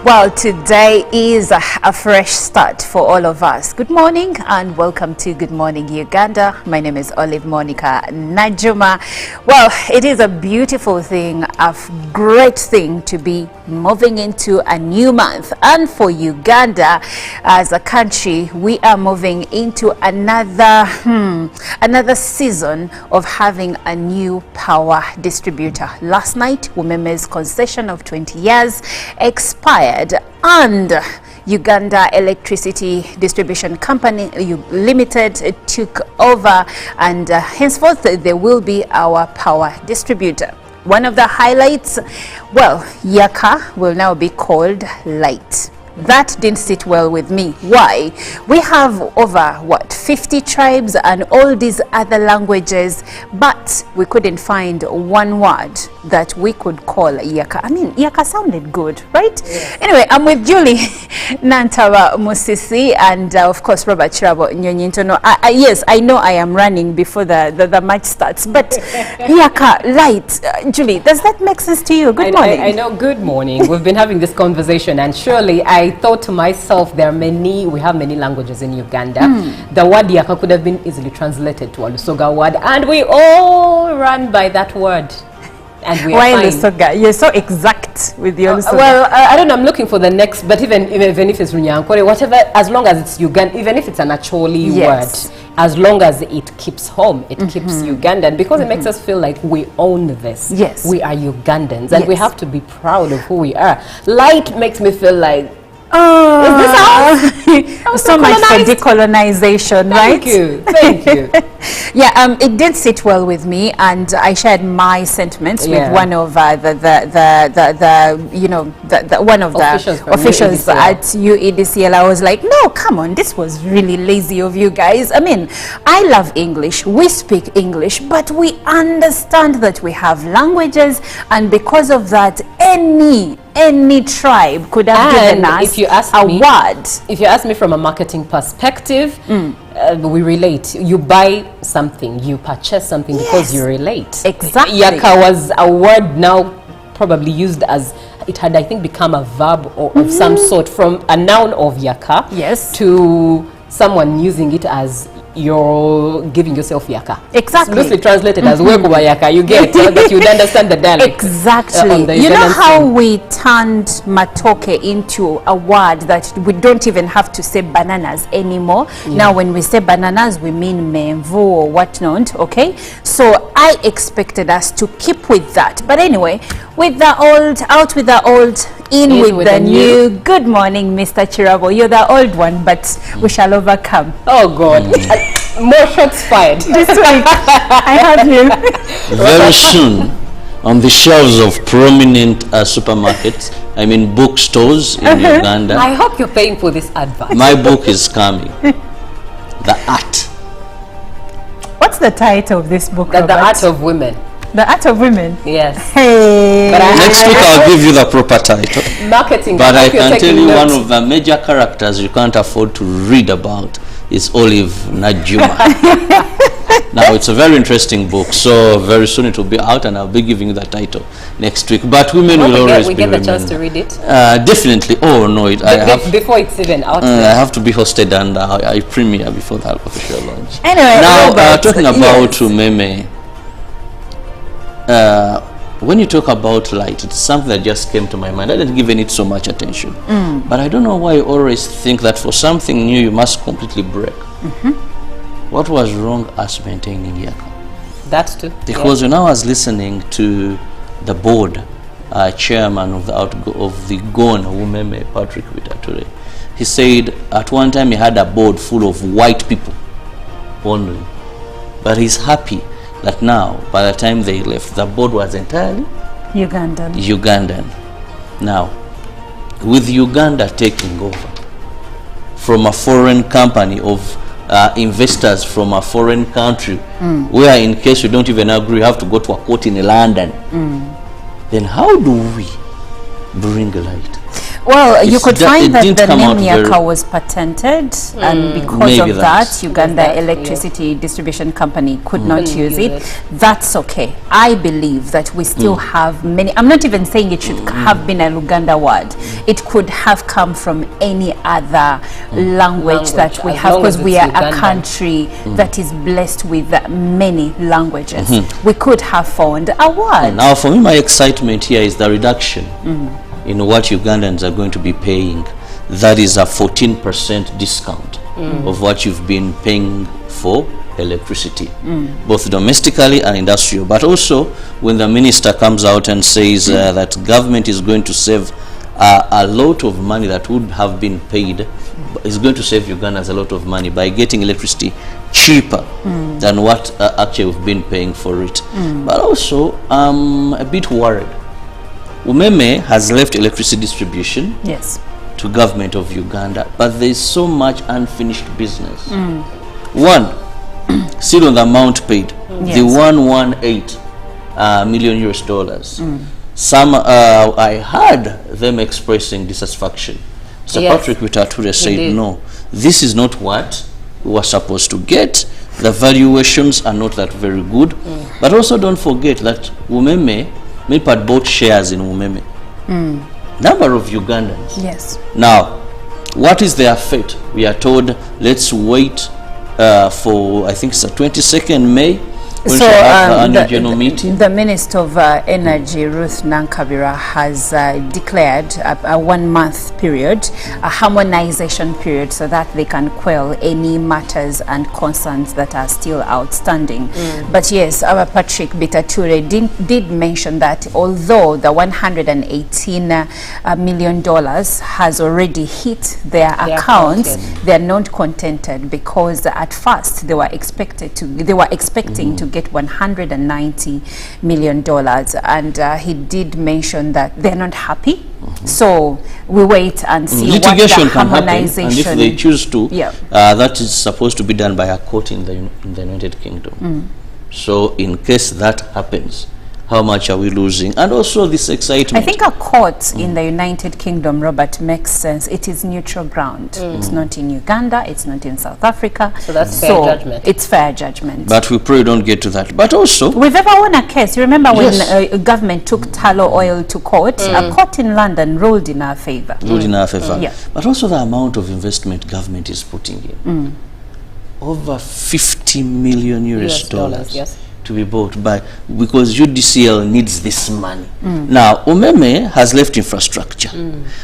Well, today is a fresh start for all of us. Good morning and welcome to Good Morning Uganda. My name is Olive Monica Najuma. Well, it is a beautiful thing, a great thing to be moving into a new month. And for Uganda as a country, we are moving into another season of having a new power distributor. Last night, Umeme's concession of 20 years expired, and Uganda Electricity Distribution Company Limited took over, and henceforth they will be our power distributor. One of the highlights, well, Yaka will now be called Light. That didn't sit well with me. Why? We have over 50 tribes and all these other languages, but we couldn't find one word that we could call Yaka. I mean, Yaka sounded good, right? Yes. Anyway, I'm with Julie Nantawa Musisi and of course Robert Chirabo Nyonyintono. Yes, I know I am running before the match starts, but Yaka, Light, Julie, does that make sense to you? Good morning. I know, good morning. We've been having this conversation, and surely I thought to myself, we have many languages in Uganda. The word Yaka could have been easily translated to a Lusoga word, and we all run by that word. And we are fine. Lusoga? You're so exact with your Lusoga. Well, I don't know, I'm looking for the next, but even if it's Runyankore, whatever, as long as it's Uganda, even if it's an Acholi word, as long as it keeps home, it keeps Ugandan, because it makes us feel like we own this. Yes. We are Ugandans, and we have to be proud of who we are. Light makes me feel like, is this so much for decolonization, right? Thank you. Yeah, it did sit well with me, and I shared my sentiments with one of the officials at UEDCL. I was like, no, come on, this was really lazy of you guys. I mean, I love English, we speak English, but we understand that we have languages, and because of that, any tribe could have given us a word. If you ask me from a marketing perspective, we relate. You buy something, you purchase something because you relate. Exactly. Yaka was a word now probably used as, it had, I think, become a verb or of some sort, from a noun of Yaka to someone using it as you're giving yourself Yaka. Exactly. It's loosely translated as Wekuba Yaka. You get that you would understand the dialect. Exactly. You know how we turned matoke into a word that we don't even have to say bananas anymore. Now when we say bananas, we mean menvu or whatnot, okay? So I expected us to keep with that. But anyway, with the old, out with the old, in with the new. Good morning, Mr. Chirabo. You're the old one, but we shall overcome. Oh God. More shots fired. This week, I have you. Very soon, on the shelves of prominent supermarkets, I mean bookstores in Uganda. I hope you're paying for this advert. My book is coming. The Art. What's the title of this book, The Art of Women. The Art of Women? Yes. Hey. But next week I'll give you the proper title. Marketing. But I can tell you one of the major characters you can't afford to read about is Olive Najuma. Now, it's a very interesting book, so very soon it will be out, and I'll be giving you the title next week. But women will always be the chance to read it? Definitely. Oh, no. Before it's even out I have to be hosted, and I premiere before that official launch. Anyway, now, talking about Umeme, when you talk about light, it's something that just came to my mind. I didn't give it so much attention. But I don't know why you always think that for something new, you must completely break. What was wrong us maintaining Yaka? That's too. Because when I was listening to the board chairman of the GON, Umeme, Patrick Witature, he said at one time he had a board full of white people only. But he's happy that now, by the time they left, the board was entirely Ugandan. Now, with Uganda taking over from a foreign company of investors from a foreign country, where in case you don't even agree, you have to go to a court in London, then how do we bring light? Well, you It's could ju- find it that didn't the come out name very- Nyaka was patented, and because Maybe of that. that, Uganda That, Electricity Distribution Company could not Couldn't use use it. it. That's okay. I believe that we still have many. I'm not even saying it should have been a Luganda word. It could have come from any other language that we as have, long as because we it's are a Ugandan. country that is blessed with many languages. We could have found a word. Now, for me, my excitement here is the reduction in what Ugandans are going to be paying. That is a 14% discount of what you've been paying for electricity, both domestically and industrial. But also, when the minister comes out and says that government is going to save a lot of money that would have been paid, is going to save Ugandans a lot of money by getting electricity cheaper than what actually we've been paying for it. But also, I'm a bit worried. Umeme has left electricity distribution Yes. to government of Uganda, but there is so much unfinished business. One, still on the amount paid, the Yes. 118 million US dollars. Some, I heard them expressing dissatisfaction. Sir Yes. Patrick Witature said, did. no, this is not what we were supposed to get. The valuations are not that very good. But also don't forget that Umeme, Milpad bought shares in Umeme. Number of Ugandans. Yes. Now, what is their fate? We are told, let's wait for, I think it's the 22nd May, when So we have the annual general meeting. the Minister of Energy, Ruth Nankabira, has declared a 1 month period, a harmonization period, so that they can quell any matters and concerns that are still outstanding. But yes, our Patrick Witature did mention that although the $118 million has already hit their account, account, they're not contented, because at first they were expecting to get $190 million, and he did mention that they're not happy. So we wait and see Litigation what the can happen, harmonization. and if they choose to, Yeah. that is supposed to be done by a court in the United Kingdom. So in case that happens, how much are we losing? And also this excitement. I think a court in the United Kingdom, Robert, makes sense. It is neutral ground. It's not in Uganda, it's not in South Africa. So that's fair judgment. It's fair judgment. But we pray don't get to that. But also, We've ever won a case. You remember when Yes. government took tallow oil to court? A court in London ruled in our favor. ruled in our favor. Yeah. But also the amount of investment government is putting in. Over 50 million US dollars yes. to be bought by, because UDCL needs this money. Now, Umeme has left infrastructure.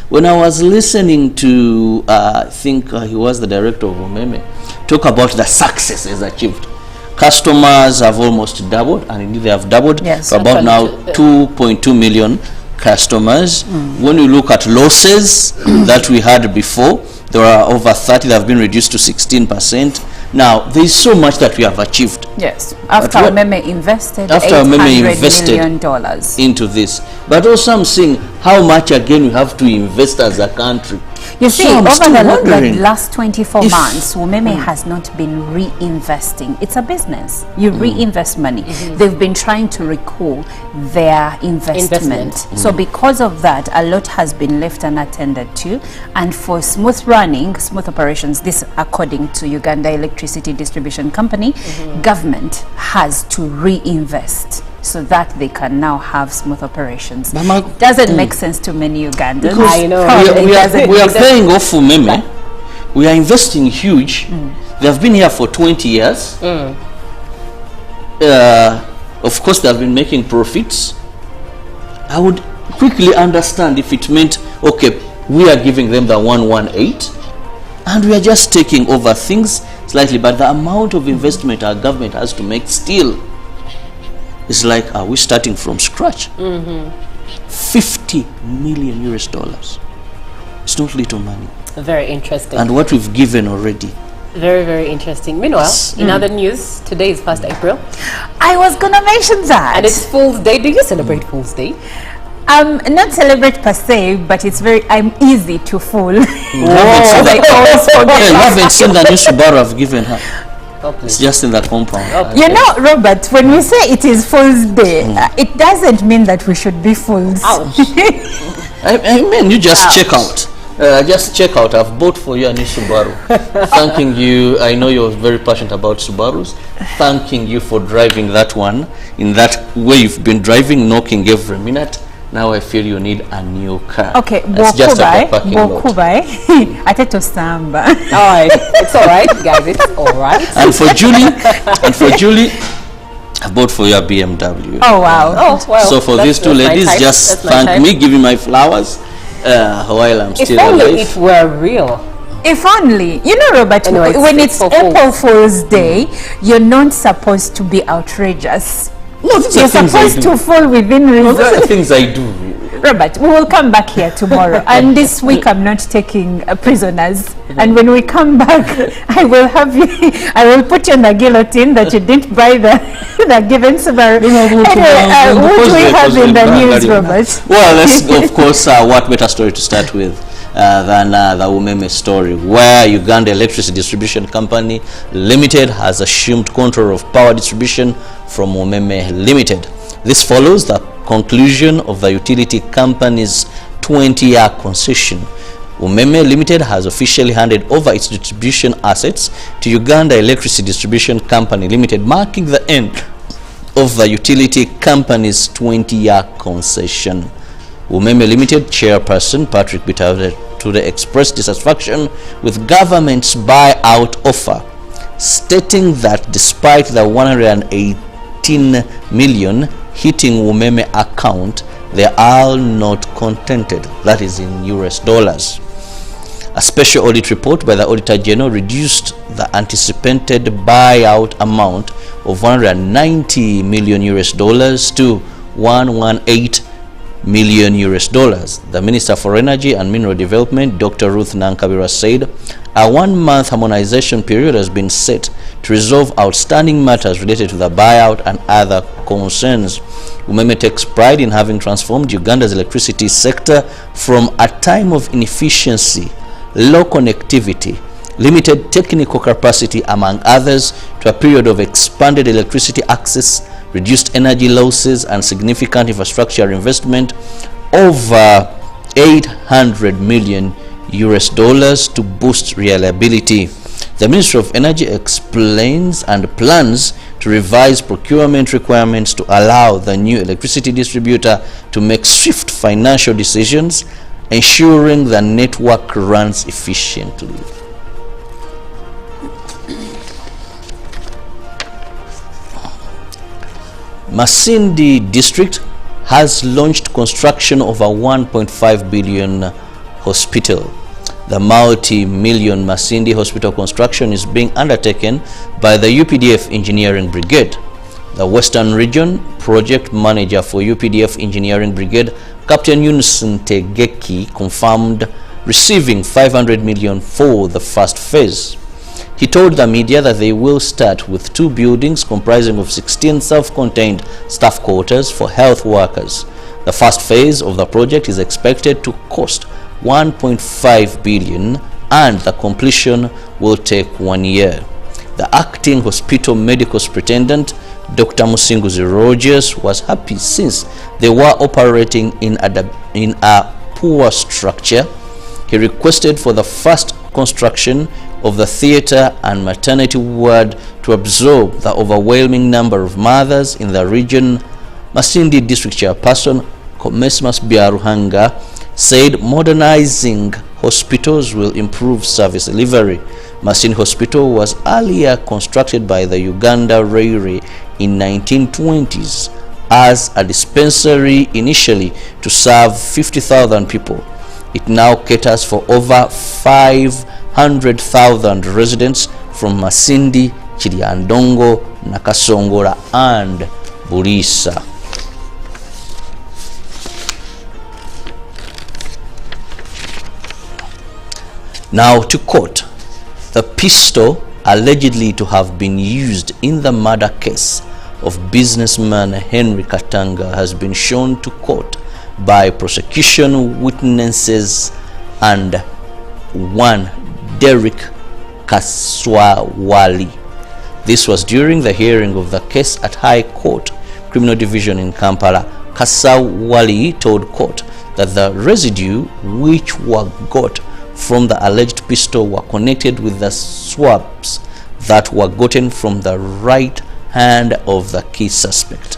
When I was listening to, I think he was the director of Umeme, talk about the successes achieved. Customers have almost doubled, and indeed they have doubled Yes. to about now 2.2 million customers. When you look at losses that we had before, there are over 30 that have been reduced to 16%. Now, there is so much that we have achieved Yes. After what- Umeme invested After Umeme $800 invested million dollars. into this. But also I'm saying how much again we have to invest as a country. You see, So I'm over still the wondering last 24 if- months, Umeme has not been reinvesting. It's a business. You reinvest money. They've been trying to recoup their investment. So because of that, a lot has been left unattended to. And for smooth running, smooth operations, this according to Uganda Electricity Distribution Company, government has to reinvest so that they can now have smooth operations. Mama- Doesn't make sense to many Ugandans. Because I know. Probably we doesn't. are paying off Umeme. We are investing huge. They have been here for 20 years. Of course, they have been making profits. I would quickly understand if it meant, okay, we are giving them the 118 and we are just taking over things slightly, but the amount of investment our government has to make still is like, are we starting from scratch? 50 million US dollars. It's not little money. Very interesting. And what we've given already. Very, very interesting. Meanwhile, in other news, today is 1st April, I was gonna mention that. and it's Fool's Day. Do you celebrate Fool's Day? Not celebrate per se, but it's I'm easy to fool. You haven't seen I that- always Hey, forget. you haven't seen the new Subaru I've given her. Oh, It's please. just in the compound. Oh, You know, Robert, when we say it is Fool's Day, it doesn't mean that we should be fools. Ouch. I mean, you just Ouch. check out. Just check out. I've bought for you a new Subaru. Thanking you. I know you're very passionate about Subarus. Thanking you for driving that one in that way you've been driving, knocking every minute. Now I feel you need a new car. Okay, That's just a parking lot. ate tosamba. All right, it's all right, guys. It's all right. And for Julie, I bought for you a BMW. Oh wow. Oh well. So for these two that's my ladies, type. just That's my thank type. me, give me my flowers while I'm If still only alive. it were real. If only, you know, Robert, Anyway, when it's it's April April Fool's Day, you're not supposed to be outrageous. No, these You're are things I supposed do. to fall within No, these are reason. things I do. Robert, we will come back here tomorrow, and this week I'm not taking prisoners. And when we come back, I will have you. I will put you on the guillotine that you didn't buy the given Subaru. Anyway, what do we have in the news, Robert? Well, let's of course, what better story to start with than the Umeme story, where Uganda Electricity Distribution Company Limited has assumed control of power distribution from Umeme Limited. This follows the conclusion of the utility company's 20-year concession. Umeme Limited has officially handed over its distribution assets to Uganda Electricity Distribution Company Limited, marking the end of the utility company's 20-year concession. Umeme Limited chairperson Patrick Bitarture expressed dissatisfaction with government's buyout offer, stating that despite the 118 million hitting Umeme account, they are not contented. That is in US dollars. A special audit report by the Auditor General reduced the anticipated buyout amount of 190 million US dollars to 118 million US dollars. The Minister for Energy and Mineral Development, Dr. Ruth Nankabira, said a 1-month harmonization period has been set to resolve outstanding matters related to the buyout and other concerns. Umeme takes pride in having transformed Uganda's electricity sector from a time of inefficiency, low connectivity, limited technical capacity, among others, to a period of expanded electricity access, reduced energy losses, and significant infrastructure investment, over 800 million US dollars to boost reliability. The Ministry of Energy explains and plans to revise procurement requirements to allow the new electricity distributor to make swift financial decisions, ensuring the network runs efficiently. Masindi district has launched construction of a 1.5 billion hospital. The multi-million Masindi hospital construction is being undertaken by the UPDF Engineering Brigade. The Western Region Project Manager for UPDF Engineering Brigade, Captain Yunus Ntegeki, confirmed receiving 500 million for the first phase. He told the media that they will start with 2 buildings comprising of 16 self-contained staff quarters for health workers. The first phase of the project is expected to cost 1.5 billion and the completion will take 1 year. The acting hospital medical superintendent, Dr. Musinguzi Rogers, was happy since they were operating in a poor structure. He requested for the first construction of the theater and maternity ward to absorb the overwhelming number of mothers in the region. Masindi District Chairperson Komesmas Biaruhanga said modernizing hospitals will improve service delivery. Masindi Hospital was earlier constructed by the Uganda Railway in 1920s as a dispensary initially to serve 50,000 people. It now caters for over 500,000 residents from Masindi, Chiliandongo, Nakasongola and Bulisa. Now to court. The pistol allegedly to have been used in the murder case of businessman Henry Katanga has been shown to court by prosecution witnesses and one Derek Kaswawali. This was during the hearing of the case at High Court Criminal Division in Kampala. Kaswawali told court that the residue which were got from the alleged pistol were connected with the swabs that were gotten from the right hand of the key suspect.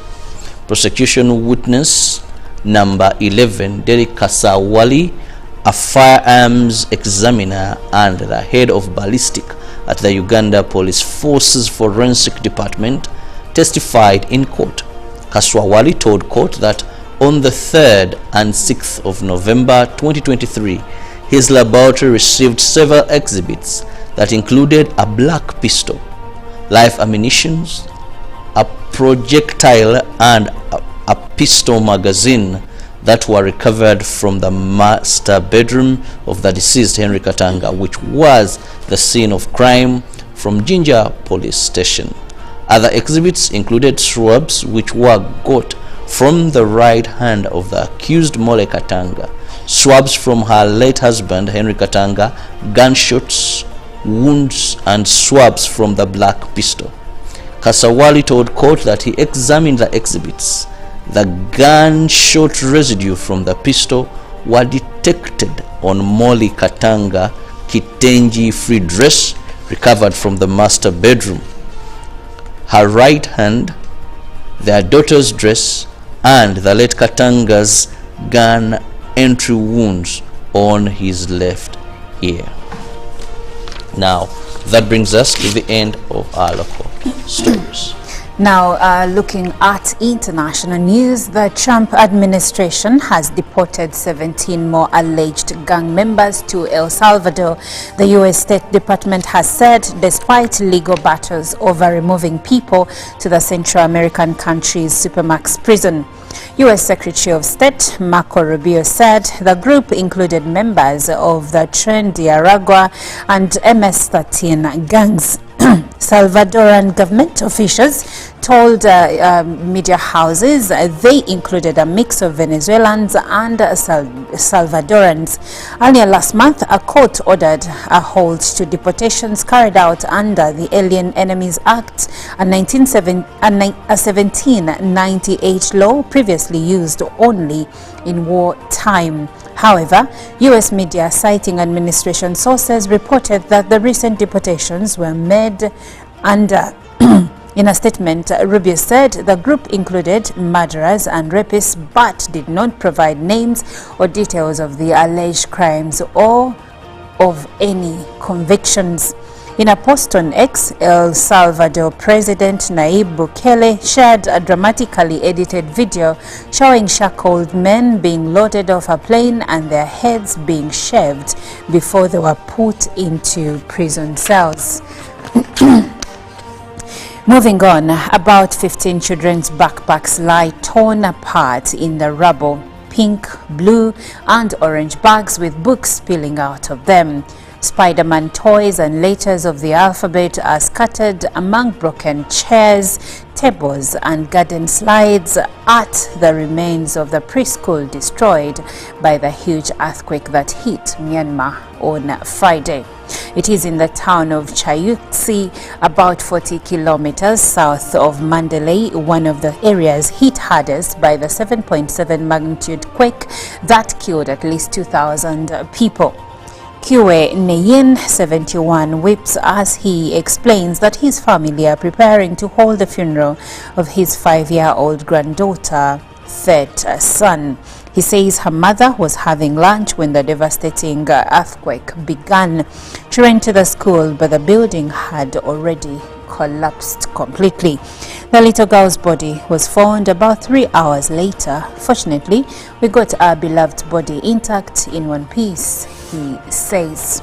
Prosecution witness number 11, Derek Kasawali, a firearms examiner and the head of ballistic at the Uganda Police Forces Forensic Department, testified in court. Kasawali told court that on the 3rd and 6th of November 2023, his laboratory received several exhibits that included a black pistol, live ammunition, a projectile and a pistol magazine that were recovered from the master bedroom of the deceased Henry Katanga, which was the scene of crime from Jinja Police Station. Other exhibits included swabs which were got from the right hand of the accused Mole Katanga, swabs from her late husband Henry Katanga, gunshots, wounds, and swabs from the black pistol. Kasawali told court that he examined the exhibits. The gunshot residue from the pistol were detected on Molly Katanga Kitenji free dress recovered from the master bedroom, her right hand, their daughter's dress, and the late Katanga's gun entry wounds on his left ear. Now, that brings us to the end of our local stories. Now, looking at international news, the Trump administration has deported 17 more alleged gang members to El Salvador, the U.S. State Department has said, despite legal battles over removing people to the Central American country's Supermax prison. U.S. Secretary of State Marco Rubio said the group included members of the Tren de Aragua and MS-13 gangs. Salvadoran government officials told media houses they included a mix of Venezuelans and Salvadorans. Earlier last month, a court ordered a halt to deportations carried out under the Alien Enemies Act, a 1798 law previously used only in wartime. However, U.S. media citing administration sources reported that the recent deportations were made under in a statement, Rubio said the group included murderers and rapists but did not provide names or details of the alleged crimes or of any convictions. In a post on X, El Salvador President Nayib Bukele shared a dramatically edited video showing shackled men being loaded off a plane and their heads being shaved before they were put into prison cells. Moving on, about 15 children's backpacks lie torn apart in the rubble. Pink, blue, and orange bags with books spilling out of them. Spider-Man toys and letters of the alphabet are scattered among broken chairs, tables, and garden slides at the remains of the preschool destroyed by the huge earthquake that hit Myanmar on Friday. It is in the town of Chayutsi, about 40 kilometers south of Mandalay, one of the areas hit hardest by the 7.7 magnitude quake that killed at least 2,000 people. Kiwe Neyin, 71, weeps as he explains that his family are preparing to hold the funeral of his 5-year-old granddaughter, third son. He says her mother was having lunch when the devastating earthquake began. She ran to the school, but the building had already collapsed completely. The little girl's body was found about 3 hours later. Fortunately, we got our beloved body intact in one piece, he says.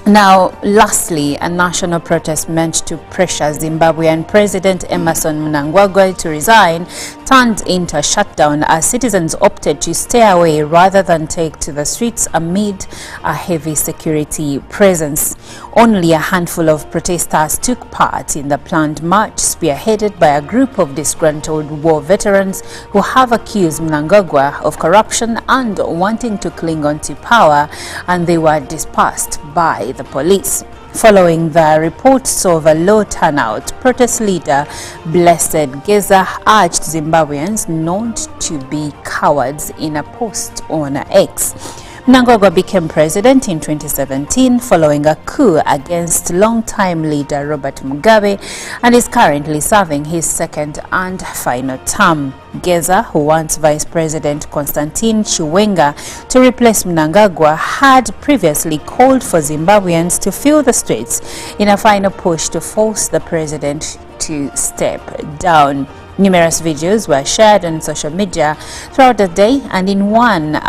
Now, lastly, a national protest meant to pressure Zimbabwean President Emerson Mnangagwa to resign turned into a shutdown as citizens opted to stay away rather than take to the streets amid a heavy security presence. Only a handful of protesters took part in the planned march, spearheaded by a group of disgruntled war veterans who have accused Mnangagwa of corruption and wanting to cling on to power, and they were dispersed by the police. following the reports of a low turnout. Protest leader Blessed Geza urged Zimbabweans not to be cowards in a post on X. Mnangagwa became president in 2017 following a coup against longtime leader Robert Mugabe and is currently serving his second and final term. Geza, who wants Vice President Constantine Chiwenga to replace Mnangagwa, had previously called for Zimbabweans to fill the streets in a final push to force the president to step down. Numerous videos were shared on social media throughout the day, and in one,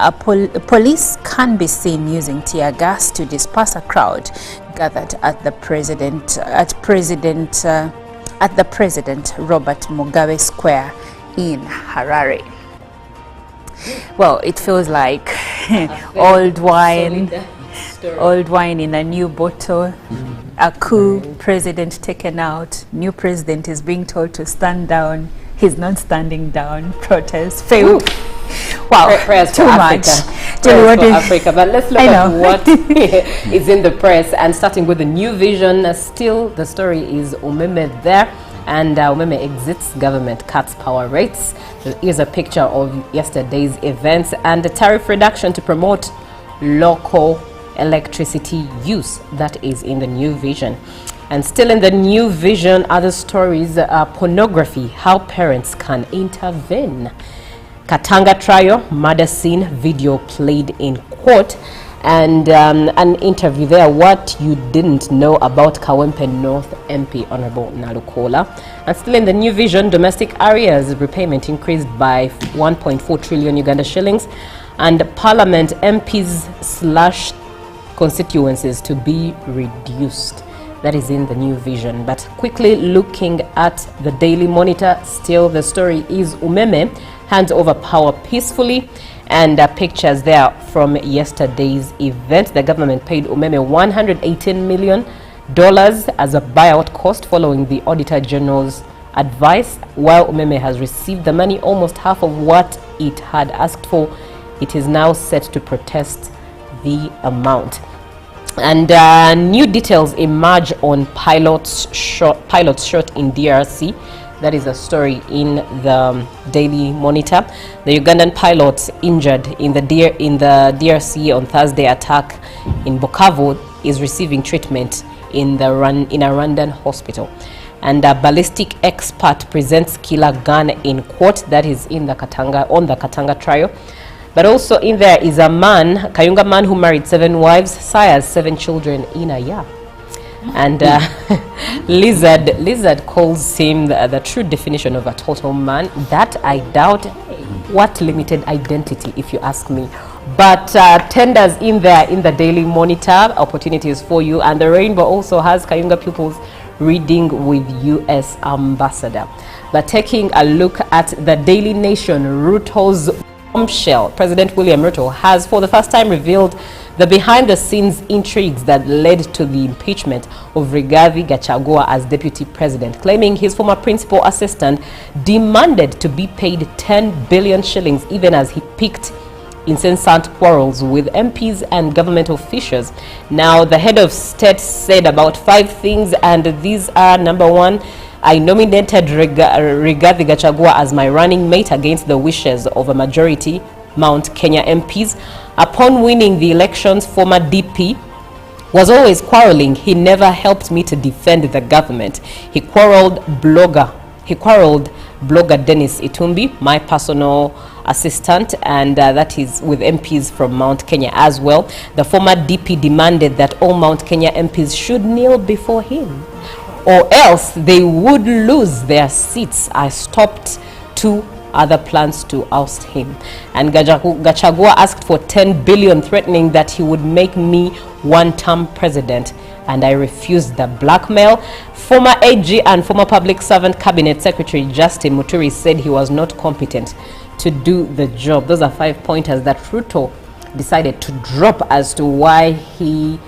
police can be seen using tear gas to disperse a crowd gathered at the President Robert Mugabe Square in Harare. Well, it feels like old wine in a new bottle. A coup, president taken out, new president is being told to stand down. He's not standing down. Protest failed. Wow, prayers too for much. Africa. Prayers for Africa. But let's look at what is in the press, and starting with the New Vision. Still, the story is Umeme there, and Umeme exits, government cuts power rates. Here's a picture of yesterday's events and the tariff reduction to promote local electricity use. That is in the New Vision. And still in the New Vision, other stories, pornography, how parents can intervene. Katanga trial, murder scene, video played in court, and an interview there, what you didn't know about Kawempe North MP Honorable Nalukola. And still in the New Vision, domestic areas repayment increased by 1.4 trillion Uganda shillings, and Parliament MPs slash constituencies to be reduced. That is in the New Vision. But quickly looking at the Daily Monitor, still the story is Umeme hands over power peacefully, and pictures there from yesterday's event. The government paid Umeme $118 million as a buyout cost following the Auditor General's advice. While Umeme has received the money, almost half of what it had asked for, it is now set to protest the amount. And new details emerge on pilots shot in DRC. That is a story in the Daily Monitor. The Ugandan pilots injured in the DRC on Thursday attack in Bukavu is receiving treatment in a Rwandan hospital. And a ballistic expert presents killer gun in court. That is in the Katanga trial. But also in there is a man, Kayunga man, who married 7 wives, sires 7 children in a year. And Lizard calls him the true definition of a total man. That I doubt. What limited identity, if you ask me. But tenders in there in the Daily Monitor, opportunities for you. And the Rainbow also has Kayunga pupils reading with U.S. Ambassador. But taking a look at the Daily Nation, Ruto's bombshell. President William Ruto has for the first time revealed the behind-the-scenes intrigues that led to the impeachment of Rigathi Gachagua as deputy president, claiming his former principal assistant demanded to be paid 10 billion shillings even as he picked incessant quarrels with MPs and government officials. Now, the head of state said about 5 things, and these are: number 1, I nominated Rigathi Gachagua as my running mate against the wishes of a majority Mount Kenya MPs. Upon winning the elections, former DP was always quarreling. He never helped me to defend the government. He quarreled blogger Dennis Itumbi, my personal assistant, and that is with MPs from Mount Kenya as well. The former DP demanded that all Mount Kenya MPs should kneel before him, or else they would lose their seats. I stopped 2 other plans to oust him. And Gachagua asked for 10 billion, threatening that he would make me one-term president, and I refused the blackmail. Former AG and former public servant cabinet secretary Justin Muturi said he was not competent to do the job. Those are 5 pointers that Ruto decided to drop as to why he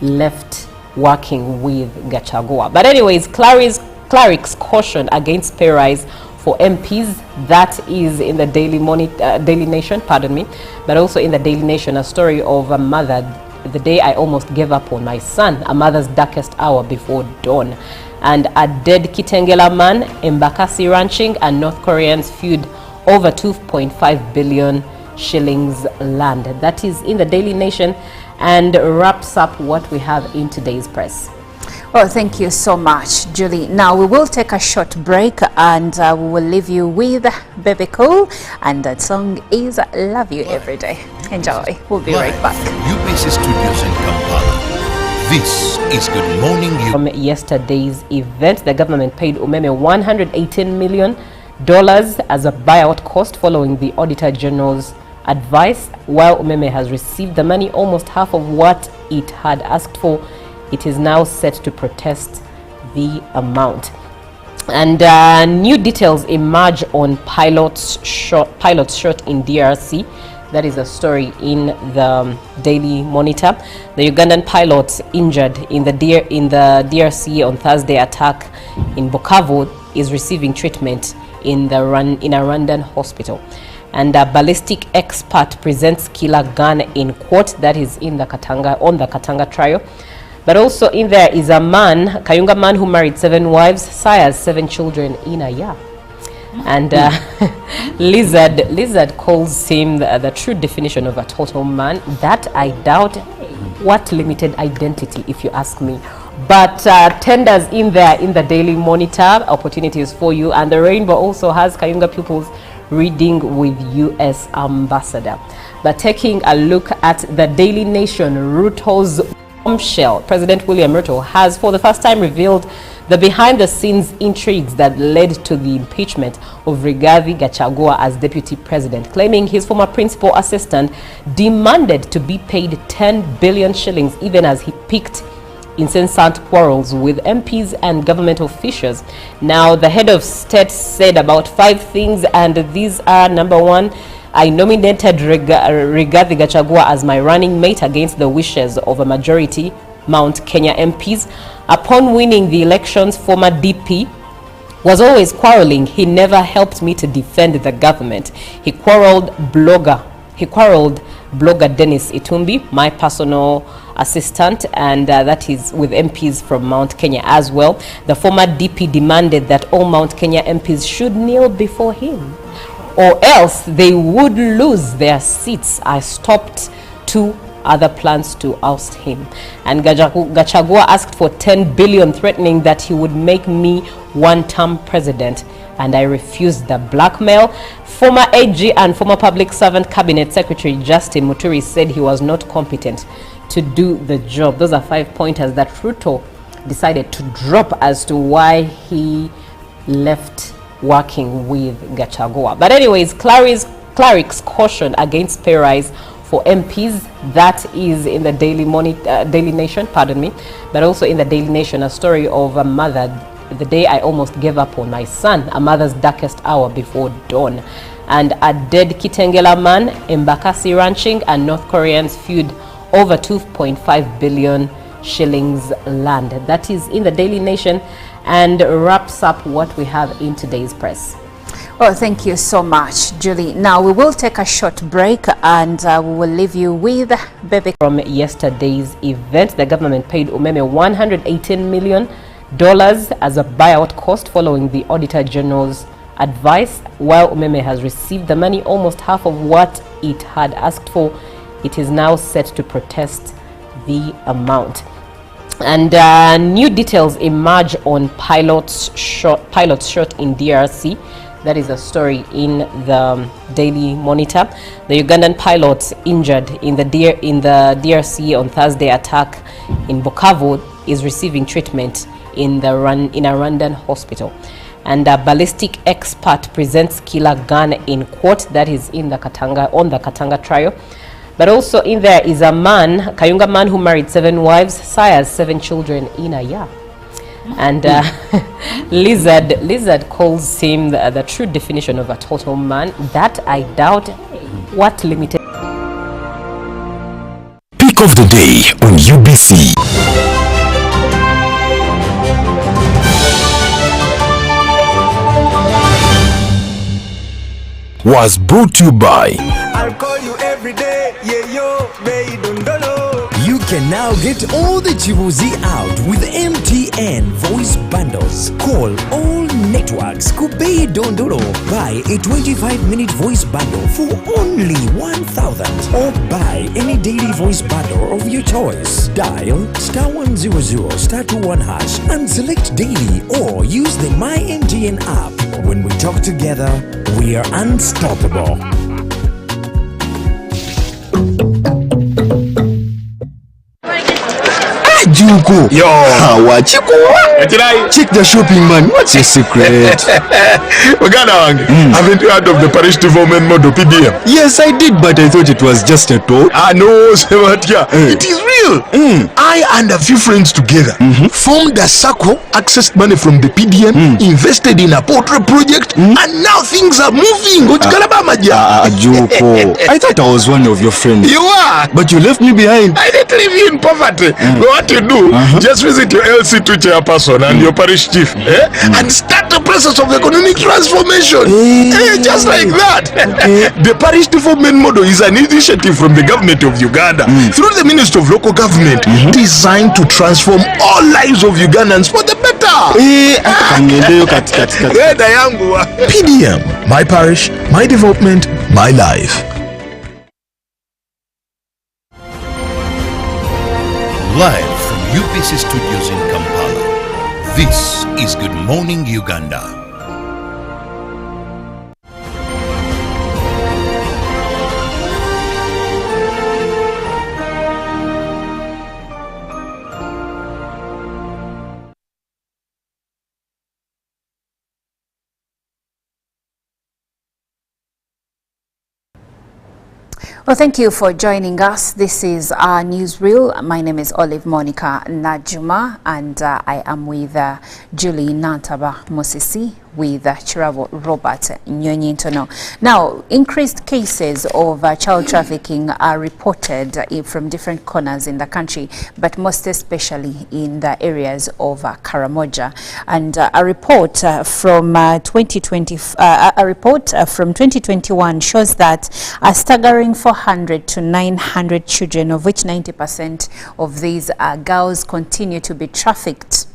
left working with Gachagua. But anyways, clerics caution against pay rise for MPs. That is in the Daily Nation, but also in the Daily Nation, a story of a mother the day I almost gave up on my son, a mother's darkest hour before dawn. And a dead Kitengela man, Embakasi ranching, and North Koreans feud over 2.5 billion shillings land. That is in the Daily Nation and wraps up what we have in today's press. Well, thank you so much, Julie. Now we will take a short break and we will leave you with Baby Cool, and that song is Love You Every Day. Enjoy. We'll be right back. UBC Studios in Kampala. This is Good Morning From yesterday's event, the government paid Umeme $118 million as a buyout cost following the Auditor General's advice. While Umeme has received the money, almost half of what it had asked for, it is now set to protest the amount. And new details emerge on pilots shot in DRC. That is a story in the Daily Monitor. The Ugandan pilot injured in the DRC on Thursday attack in Bukavu is receiving treatment in a Rwandan hospital. And a ballistic expert presents killer gun in court. That is in the Katanga trial. But also in there is a man, Kayunga man, who married 7 wives, sires 7 children in a year. And Lizard calls him the true definition of a total man. That I doubt. What limited identity, if you ask me. But tenders in there in the Daily Monitor, opportunities for you. And the Rainbow also has Kayunga pupils reading with U.S. Ambassador. But taking a look at the Daily Nation, Ruto's bombshell. President William Ruto has for the first time revealed the behind-the-scenes intrigues that led to the impeachment of Rigathi Gachagua as deputy president, claiming his former principal assistant demanded to be paid 10 billion shillings even as he picked incessant quarrels with MPs and government officials. Now, the head of state said about 5 things, and these are: number 1, I nominated Rigathi Gachagua as my running mate against the wishes of a majority Mount Kenya MPs. Upon winning the elections, former DP was always quarreling. He never helped me to defend the government. He quarreled blogger Dennis Itumbi, my personal assistant, and that is with MPs from Mount Kenya as well. The former DP demanded that all Mount Kenya MPs should kneel before him, or else they would lose their seats. I stopped 2 other plans to oust him. And Gachagua asked for 10 billion, threatening that he would make me one-term president, and I refused the blackmail. Former AG and former public servant cabinet secretary Justin Muturi said he was not competent to do the job. Those are 5 pointers that Ruto decided to drop as to why he left working with Gachagua. But anyways, clerics caution against pay rise for MPs. That is in the Daily Nation, pardon me. But also in the Daily Nation, a story of a mother, the day I almost gave up on my son, a mother's darkest hour before dawn. And a dead Kitengela man, Embakasi ranching, and North Koreans feud over 2.5 billion shillings land. That is in the Daily Nation and wraps up what we have in today's press. Well, thank you so much, Julie. Now we will take a short break and we will leave you with Baby. From yesterday's event, the government paid Umeme $118 million as a buyout cost following the Auditor General's advice. While Umeme has received the money, almost half of what it had asked for, it is now set to protest the amount. And new details emerge on pilots shot in DRC. That is a story in the Daily Monitor. The Ugandan pilot injured in the DRC on Thursday attack in Bukavu is receiving treatment in a Rwandan hospital. And a ballistic expert presents killer gun in court. That is in the Katanga trial. But also in there is a man, Kayunga man, who married 7 wives, sires 7 children in a year. And Lizard calls him the true definition of a total man. That I doubt. What limited. Pick of the day on UBC. Was brought to you by I'll call you every day, yeah, yo, baby, don't know. can now get all the chibuzi out with MTN voice bundles. Call all networks. Kubei Dondoro. Buy a 25-minute voice bundle for only 1,000 or buy any daily voice bundle of your choice. Dial *100 *21 hash and select daily or use the My MTN app. When we talk together, we are unstoppable. Juko. Yo. Wachiko. Check the shopping, man. What's your secret? Uganda wange. Haven't you heard of the parish development model PDM? Yes, I did, but I thought it was just a talk. No, Sebatia. It is real. I and a few friends together formed a circle, accessed money from the PDM, invested in a poultry project, and now things are moving. Juko. I thought I was one of your friends. You are. But you left me behind. I didn't leave you in poverty. What you do, just visit your LC2 chairperson and your parish chief and start the process of economic transformation. Just like that. The parish development model is an initiative from the government of Uganda through the Ministry of Local Government designed to transform all lives of Ugandans for the better. PDM, my parish, my development, my life. Live from UPC Studios in Kampala, this is Good Morning Uganda. Well, thank you for joining us. This is our newsreel. My name is Olive Monica Najuma, and I am with Julie Nantaba Mosisi, with Chirabo Robert Nyonyintono. Now, increased cases of child trafficking are reported from different corners in the country, but most especially in the areas of Karamoja. And a report from 2021 shows that a staggering 400 to 900 children, of which 90% of these girls, continue to be trafficked.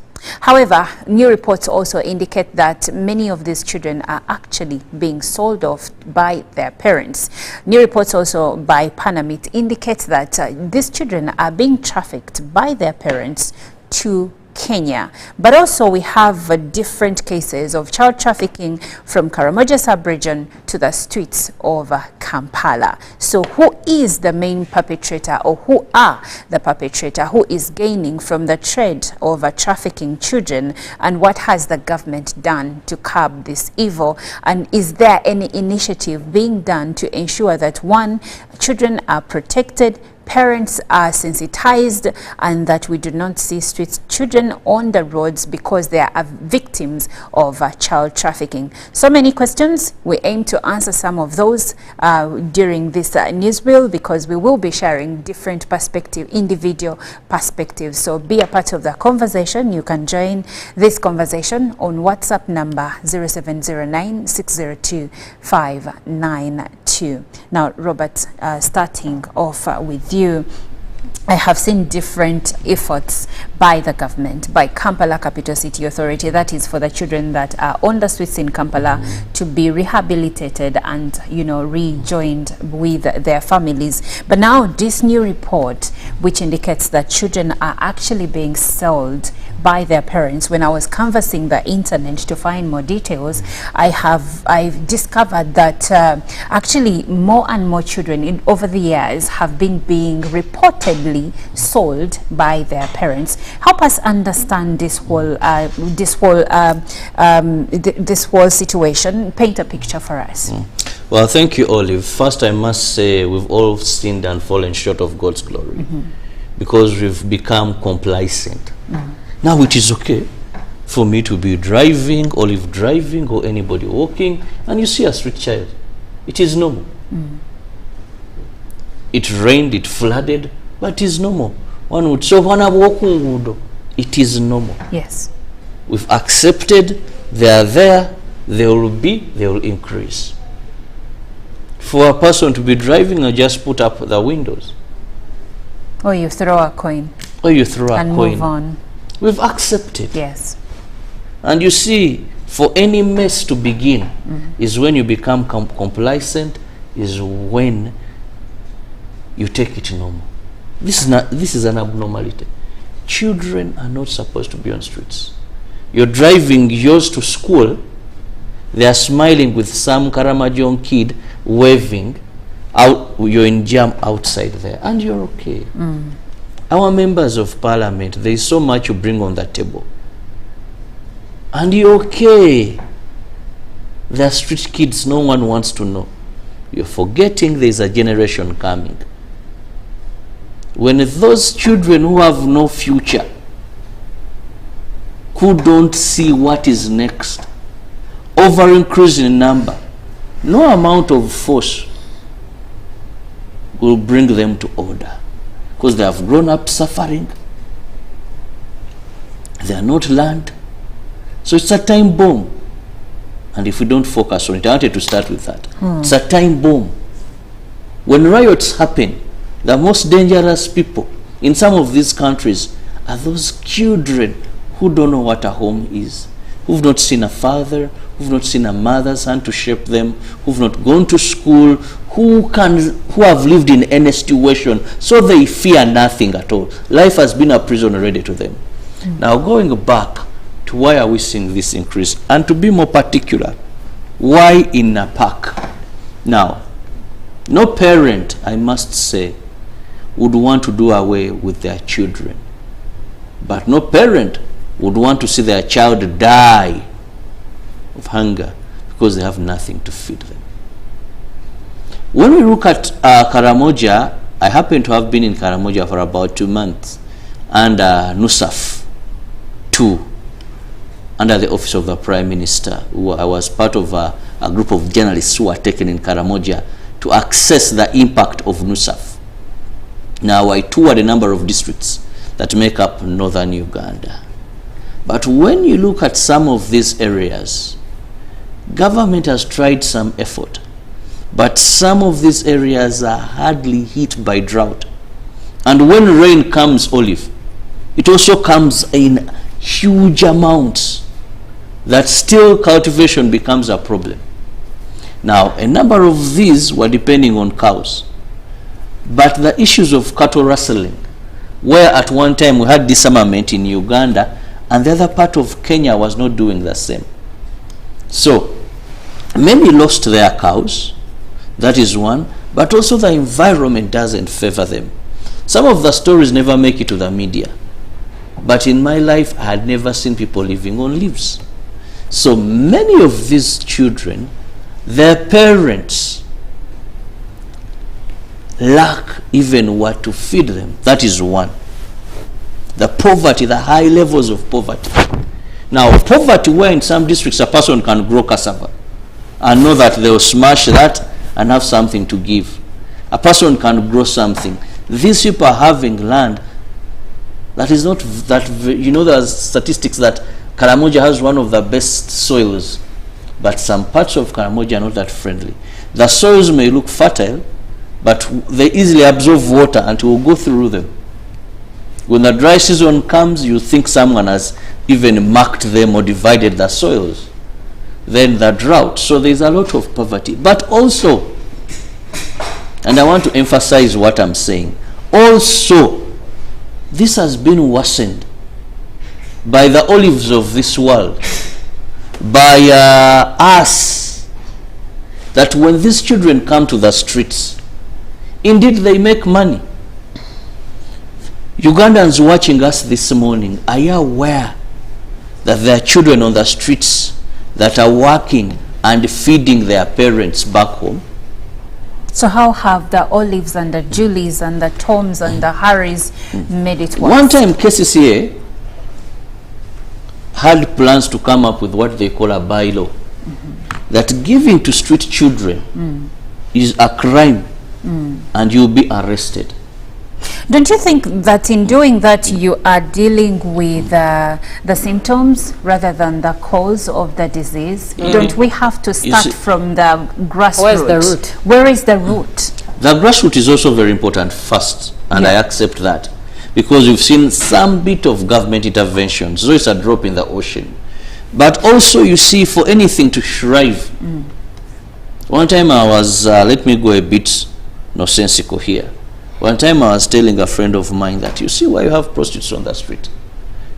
However, new reports also indicate that many of these children are actually being sold off by their parents. New reports also by Panamit indicate that these children are being trafficked by their parents to Kenya. But also we have different cases of child trafficking from Karamoja sub-region to the streets of Kampala. So who is the main perpetrator, or who are the perpetrator? Who is gaining from the trade of trafficking children, and what has the government done to curb this evil? And is there any initiative being done to ensure that, one, children are protected, parents are sensitized, and that we do not see street children on the roads because they are victims of child trafficking? So many questions. We aim to answer some of those during this newsreel, because we will be sharing different individual perspectives. So be a part of the conversation. You can join this conversation on WhatsApp number 0709 602 592. Now, Robert, starting off with you, I have seen different efforts by the government, by Kampala Capital City Authority, that is for the children that are on the streets in Kampala, to be rehabilitated and, rejoined with their families. But now this new report, which indicates that children are actually being sold by their parents. When I was canvassing the internet to find more details, I've discovered that actually more and more children over the years have been being reportedly sold by their parents. Help us understand this whole situation. Paint a picture for us. Well, thank you, Olive. First, I must say we've all sinned and fallen short of God's glory because we've become complacent. Now it is okay for me to be driving, Olive driving, or anybody walking, and you see a street child. It is normal. It rained, it flooded, but it is normal. One would say, it is normal. Yes. We've accepted they are there, they will increase. For a person to be driving and just put up the windows, Or you throw a coin or you throw a and coin. move on. We've accepted. Yes. And you see, for any mess to begin is when you become complacent, is when you take it normal. This is an abnormality. Children are not supposed to be on streets. You're driving yours to school, they are smiling with some Karamajong kid waving out, you're in jam outside there, and you're okay. Our members of parliament, there is so much you bring on the table, and you're okay. They're street kids, no one wants to know. You're forgetting there's a generation coming. When those children who have no future, who don't see what is next, over increase in number, no amount of force will bring them to order, because they have grown up suffering. They are not learned. So it's a time bomb. And if we don't focus on it, I wanted to start with that. It's a time bomb. When riots happen, the most dangerous people in some of these countries are those children who don't know what a home is, who've not seen a father, who've not seen a mother's hand to shape them, who've not gone to school, who have lived in any situation, so they fear nothing at all. Life has been a prison already to them. Now, going back to why are we seeing this increase, and to be more particular, why in a park? Now, no parent, I must say, would want to do away with their children, but no parent would want to see their child die of hunger because they have nothing to feed them. When we look at Karamoja, I happen to have been in Karamoja for about 2 months, and NUSAF 2, under the office of the Prime Minister. I was part of a group of journalists who were taken in Karamoja to assess the impact of NUSAF. Now, I toured a number of districts that make up northern Uganda. But when you look at some of these areas, government has tried some effort, but some of these areas are hardly hit by drought. And when rain comes, Olive, it also comes in huge amounts that still cultivation becomes a problem. Now, a number of these were depending on cows. But the issues of cattle rustling, where at one time we had disarmament in Uganda, and the other part of Kenya was not doing the same. So, many lost their cows, that is one, but also the environment doesn't favor them. Some of the stories never make it to the media. But in my life, I had never seen people living on leaves. So many of these children, their parents lack even what to feed them. That is one. The poverty, the high levels of poverty. Now, poverty where in some districts a person can grow cassava and know that they'll smash that and have something to give. A person can grow something. These people are having land that is not that, you know, there's statistics that Karamoja has one of the best soils, but some parts of Karamoja are not that friendly. The soils may look fertile, but they easily absorb water and it will go through them. When the dry season comes, you think someone has even marked them or divided the soils. Then the drought. So there's a lot of poverty. But also, and I want to emphasize what I'm saying, also, this has been worsened by the olives of this world, by us, that when these children come to the streets, indeed they make money. Ugandans watching us this morning, are you aware that there are children on the streets that are working and feeding their parents back home? So how have the Olives and the Julies and the Toms and the Harrys made it work? One time KCCA had plans to come up with what they call a bylaw, that giving to street children is a crime and you'll be arrested. Don't you think that in doing that you are dealing with the symptoms rather than the cause of the disease? Don't we have to start from the grassroots? Where's the root? Where is the root? The grassroots is also very important first, and I accept that, because we've seen some bit of government intervention, so it's a drop in the ocean. But also, you see, for anything to thrive, one time I was, let me go a bit nonsensical here. One time I was telling a friend of mine that, you see why you have prostitutes on the street?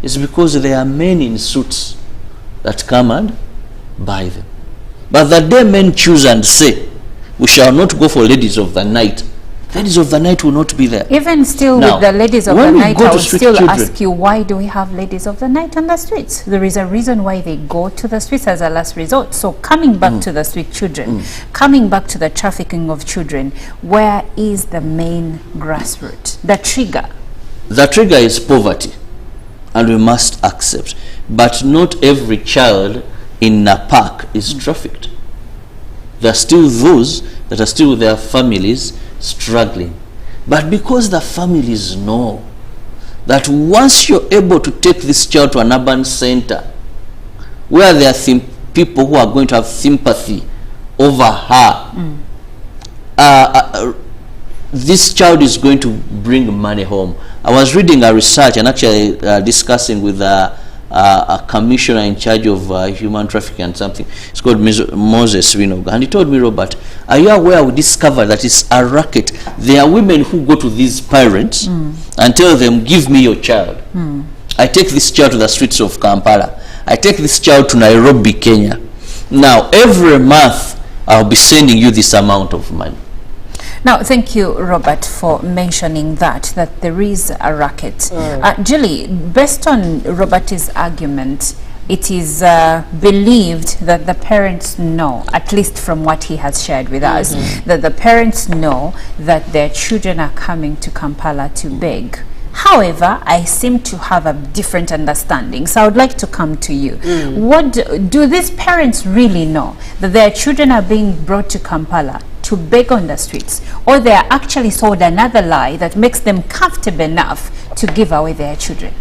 It's because there are men in suits that come and buy them. But the day men choose and say, we shall not go for ladies of the night, ladies of the night will not be there. Even still, Now, with the ladies of the when we night, go I to would street still children- ask you, why do we have ladies of the night on the streets? There is a reason why they go to the streets as a last resort. So coming back to the street children, coming back to the trafficking of children, where is the main grassroots, the trigger? The trigger is poverty, and we must accept. But not every child in a park is trafficked. There are still those that are still with their families struggling. But because the families know that once you're able to take this child to an urban center where there are people who are going to have sympathy over her, this child is going to bring money home. I was reading a research and actually discussing with a commissioner in charge of human trafficking and something. It's called Moses Winoga. And he told me, Robert, are you aware we discovered that it's a racket? There are women who go to these parents and tell them, give me your child. I take this child to the streets of Kampala. I take this child to Nairobi, Kenya. Now, every month, I'll be sending you this amount of money. Now, thank you, Robert, for mentioning that there is a racket. Julie, based on Robert's argument, it is believed that the parents know, at least from what he has shared with us, that the parents know that their children are coming to Kampala to beg. However, I seem to have a different understanding. So I would like to come to you. What do these parents really know? That their children are being brought to Kampala to beg on the streets, or they are actually sold another lie that makes them comfortable enough to give away their children?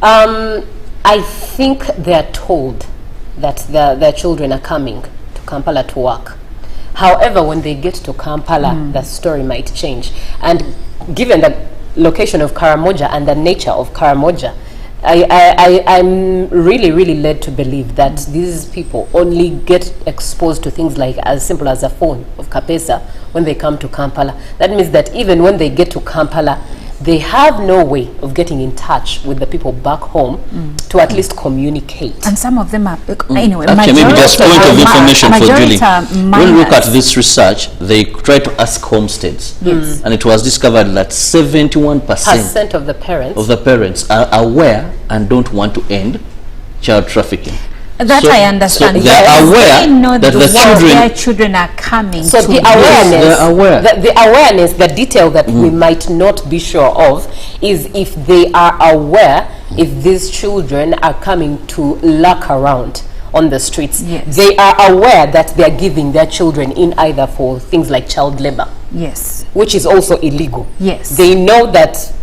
I think they're told that their children are coming to Kampala to work. However, when they get to Kampala, the story might change. And given the location of Karamoja and the nature of Karamoja, I'm really led to believe that these people only get exposed to things like as simple as a phone of Kapesa when they come to Kampala. That means that even when they get to Kampala, they have no way of getting in touch with the people back home to at least communicate. And some of them are, anyway, Actually, maybe just point of information for Julie. When we look at this research, they try to ask homesteads. And it was discovered that 71% of the parents are aware and don't want to end child trafficking. That I understand. So they are aware that their children are coming. So the awareness, the awareness, the detail that we might not be sure of is if they are aware if these children are coming to lurk around on the streets. Yes. They are aware that they are giving their children in either for things like child labor. Yes. Which is also illegal. Yes. They know that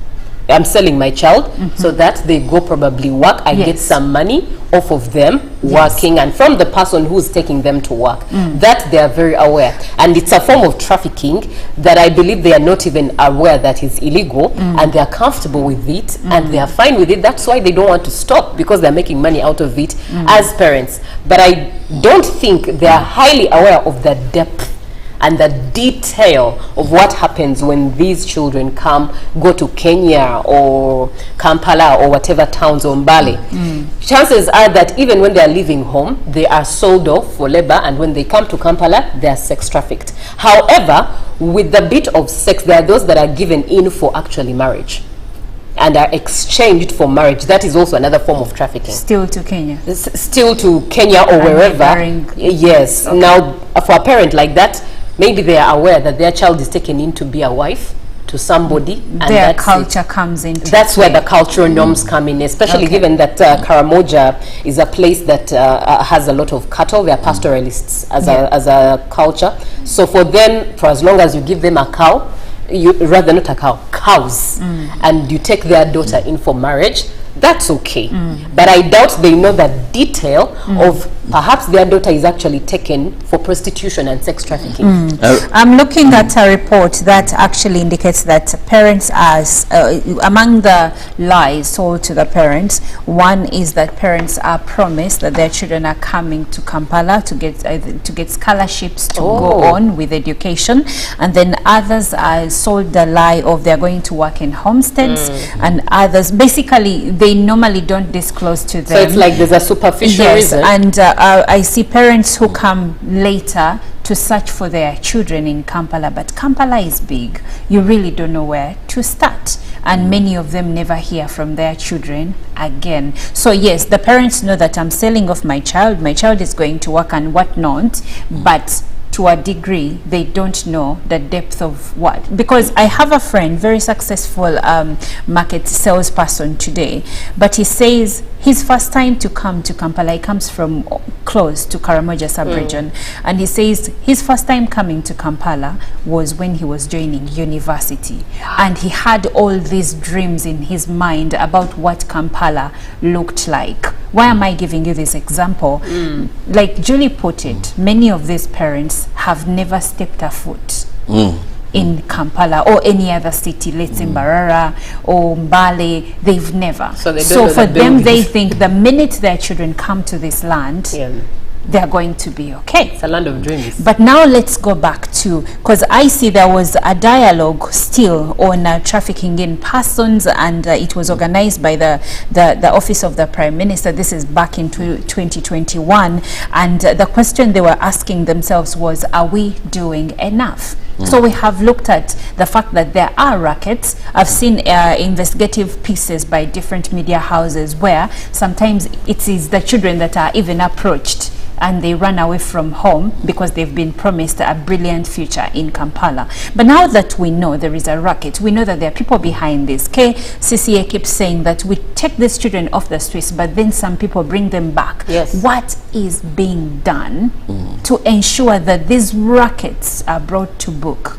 I'm selling my child so that they go probably work. I get some money off of them working and from the person who's taking them to work. That they are very aware. And it's a form of trafficking that I believe they are not even aware that is illegal and they are comfortable with it and they are fine with it. That's why they don't want to stop, because they're making money out of it as parents. But I don't think they are highly aware of the depth and the detail of what happens when these children go to Kenya or Kampala or whatever towns or Mbale. Chances are that even when they are leaving home, they are sold off for labor, and when they come to Kampala, they are sex trafficked. However, with the bit of sex, there are those that are given in for actually marriage and are exchanged for marriage. That is also another form of trafficking. Still to Kenya. Still to Kenya or wherever. Yes. Okay. Now, for a parent like that, maybe they are aware that their child is taken in to be a wife to somebody. And their culture comes into That's where the cultural norms come in, especially given that Karamoja is a place that has a lot of cattle. They are pastoralists as a culture. So for them, for as long as you give them a cow, rather not a cow, cows, and you take their daughter in for marriage, that's okay. But I doubt they know the detail of perhaps their daughter is actually taken for prostitution and sex trafficking. I'm looking at a report that actually indicates that parents are, among the lies told to the parents, one is that parents are promised that their children are coming to Kampala to get scholarships to go on with education, and then others are sold the lie of they're going to work in homesteads, and others, basically, they normally don't disclose to them. So it's like there's a superficial reason. And I see parents who come later to search for their children in Kampala, but Kampala is big. You really don't know where to start, and many of them never hear from their children again. So yes, the parents know that I'm selling off my child is going to work and whatnot, but to a degree they don't know the depth of what, because I have a friend, very successful market salesperson today, but he says his first time to come to Kampala, he comes from close to Karamoja sub-region, and he says his first time coming to Kampala was when he was joining university, and he had all these dreams in his mind about what Kampala looked like. Why am I giving you this example? Like Julie put it, many of these parents have never stepped a foot in Kampala or any other city, let's say Mbarara or Mbale, they've never. So for them, they think the minute their children come to this land, they're going to be okay. It's a land of dreams. But now let's go back to, because I see there was a dialogue still on trafficking in persons, and it was organized by the Office of the Prime Minister. This is back in 2021, and the question they were asking themselves was, are we doing enough? So we have looked at the fact that there are rackets. I've seen investigative pieces by different media houses where sometimes it is the children that are even approached and they run away from home because they've been promised a brilliant future in Kampala. But now that we know there is a racket, we know that there are people behind this. KCCA keeps saying that we take these children off the streets, but then some people bring them back. Yes. What is being done to ensure that these rackets are brought to book,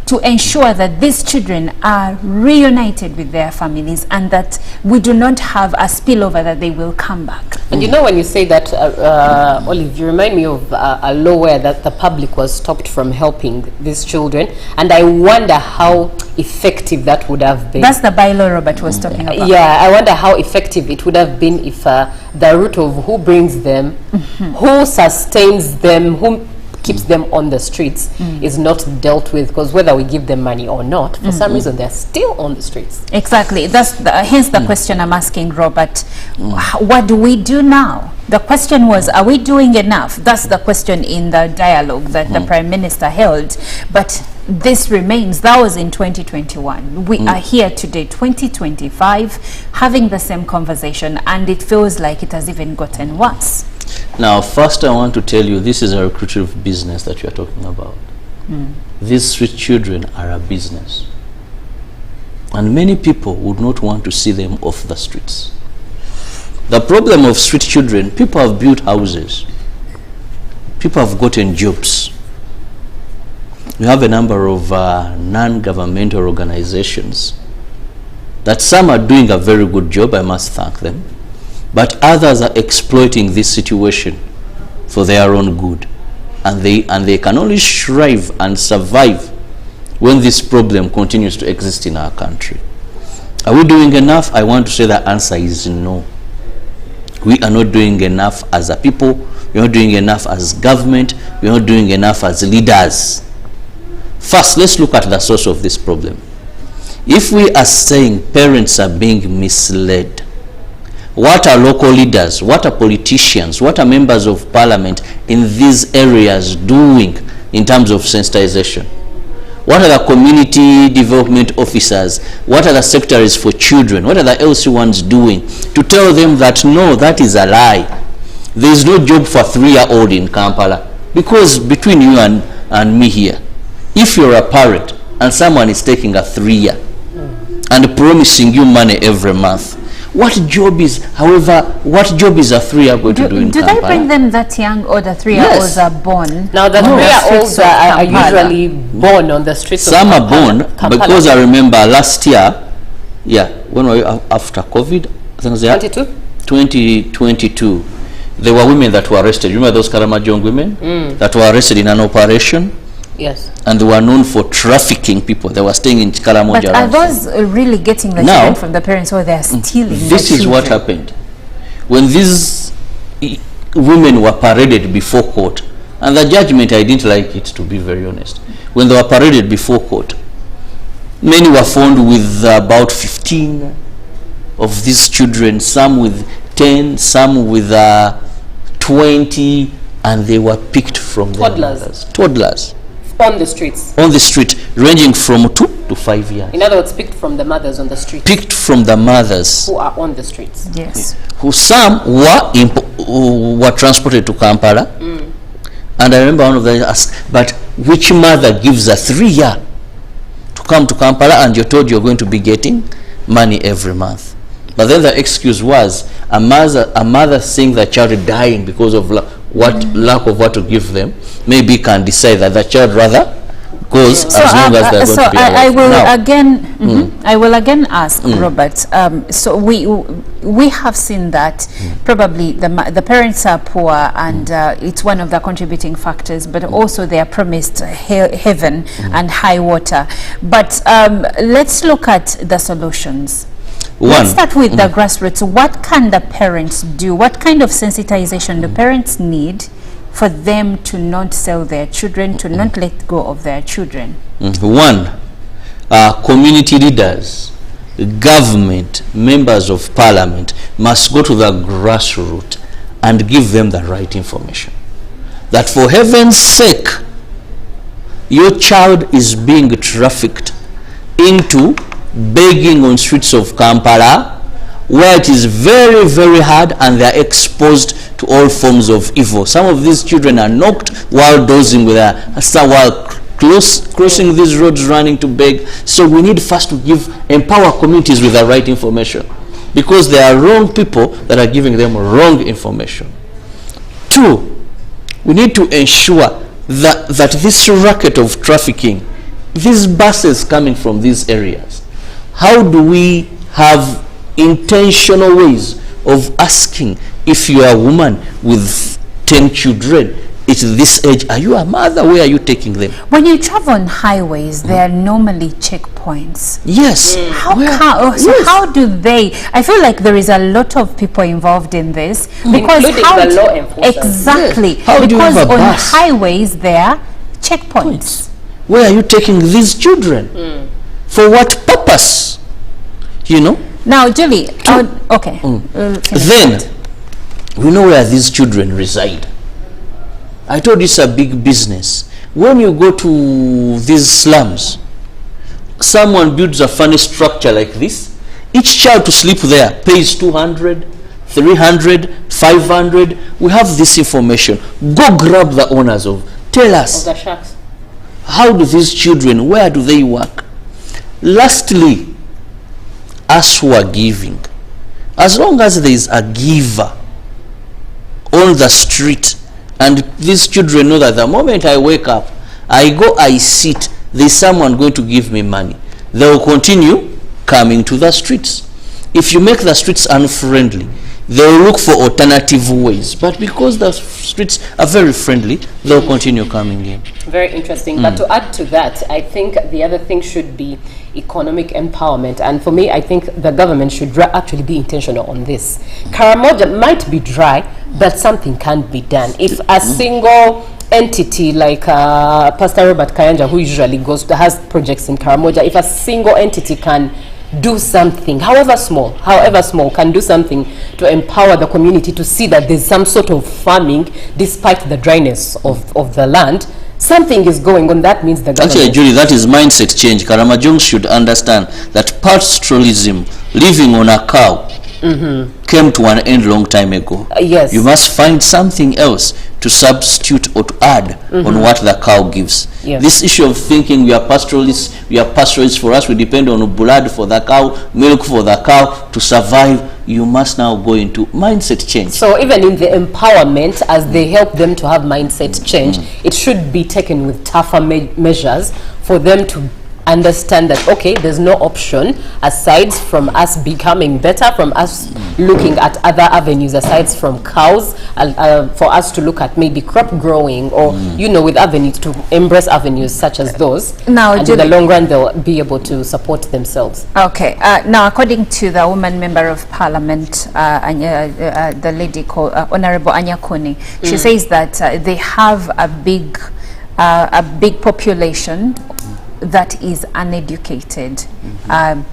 to ensure that these children are reunited with their families, and that we do not have a spillover that they will come back? And you know, when you say that, Olive, you remind me of a law where that the public was stopped from helping these children, and I wonder how effective that would have been. That's the bylaw Robert was talking about. Yeah, I wonder how effective it would have been if the route of who brings them, who sustains them, who keeps them on the streets is not dealt with, because whether we give them money or not, for some reason they're still on the streets. Exactly. That's hence the question I'm asking Robert. What do we do now? The question was, are we doing enough? That's the question in the dialogue that the Prime Minister held. But this remains. That was in 2021. We are here today, 2025, having the same conversation, and it feels like it has even gotten worse. Now, first I want to tell you, this is a lucrative business that you are talking about. These street children are a business. And many people would not want to see them off the streets. The problem of street children, people have built houses. People have gotten jobs. We have a number of non-governmental organizations that some are doing a very good job, I must thank them. But others are exploiting this situation for their own good, and they can only strive and survive when this problem continues to exist in our country. Are we doing enough? I want to say the answer is no. We are not doing enough as a people. We are not doing enough as government. We are not doing enough as leaders. First, let's look at the source of this problem. If we are saying parents are being misled, what are local leaders, what are politicians, what are members of parliament in these areas doing in terms of sensitization? What are the community development officers, what are the secretaries for children, what are the LC ones doing to tell them that no, that is a lie? There is no job for a 3-year-old in Kampala. Because between you and me here, if you're a parent and someone is taking a 3-year and promising you money every month, what job is a 3-year going to do in Kampala? Do they bring them that young, or the 3-year-olds are born? Now the 3-year-olds are usually born on the streets of Kampala. Some are born, because I remember last year, when we were after COVID, 22? 2022. There were women that were arrested. Remember those Karamajong women that were arrested in an operation? Yes. And they were known for trafficking people. They were staying in Karamoja. But are those really getting the children from the parents, or they are stealing This is what happened. When these women were paraded before court, and the judgment, I didn't like it, to be very honest. When they were paraded before court, many were found with about 15 of these children, some with 10, some with 20, and they were picked from their mothers. Toddlers. On the streets. On the street, ranging from 2 to 5 years. In other words, picked from the mothers on the street. Picked from the mothers. Who are on the streets. Yes. Who some were transported to Kampala. And I remember one of them asked, but which mother gives a 3 year to come to Kampala and you're told you're going to be getting money every month? But then the excuse was a mother seeing the child dying because of lack of what to give them, maybe can decide that the child rather goes as long as they're going to be alive. I will I will again ask Robert. So we have seen that probably the parents are poor, and it's one of the contributing factors, but also they are promised heaven and high water. But let's look at the solutions. Let's start with the grassroots. What can the parents do? What kind of sensitization do parents need for them to not sell their children, to not let go of their children? One, community leaders, government, members of parliament must go to the grassroots and give them the right information. That for heaven's sake, your child is being trafficked into begging on streets of Kampala, where it is very, very hard and they are exposed to all forms of evil. Some of these children are knocked while dozing with while crossing these roads, running to beg. So we need first to empower communities with the right information, because there are wrong people that are giving them wrong information. Two, we need to ensure that this racket of trafficking, these buses coming from these areas, how do we have intentional ways of asking, if you are a woman with 10 children at this age, are you a mother? Where are you taking them? When you travel on highways, there are normally checkpoints. Yes. How do they? I feel like there is a lot of people involved in this, because including the law enforcement. Exactly. Yes. How do you have a on bus? highways there are checkpoints. Where are you taking these children? For what purpose? You know? Now, Julie, okay. Then, we know where these children reside. I told you it's a big business. When you go to these slums, someone builds a funny structure like this. Each child to sleep there pays 200, 300, 500. We have this information. Go grab the owners tell us. Of the shacks. How do these children, where do they work? Lastly, us who are giving, as long as there is a giver on the street, and these children know that the moment I wake up, I go, I sit, there's someone going to give me money, they will continue coming to the streets. If you make the streets unfriendly, they will look for alternative ways. But because the streets are very friendly, they'll continue coming in. Very interesting. But to add to that, I think the other thing should be economic empowerment. And for me, I think the government should actually be intentional on this. Karamoja might be dry, but something can be done. If a single entity like Pastor Robert Kayanja, who usually has projects in Karamoja, if a single entity can do something, however small, can do something to empower the community to see that there's some sort of farming despite the dryness of the land, something is going on. That means the government... Actually, Julie, that is mindset change. Karamajong should understand that pastoralism, living on a cow, came to an end long time ago. Yes. You must find something else to substitute or to add on what the cow gives. Yes. This issue of thinking we are pastoralists, for us, we depend on blood for the cow, milk for the cow to survive. You must now go into mindset change. So even in the empowerment, as they help them to have mindset change, it should be taken with tougher measures for them to understand that, okay, there's no option aside from us becoming better, from us looking at other avenues aside from cows, for us to look at maybe crop growing or, you know, with avenues, to embrace avenues such as those. Now, and in the long run, they'll be able to support themselves. Okay. Now, according to the woman member of parliament, the lady called Honorable Anyakuni, she says that they have a big population that is uneducated.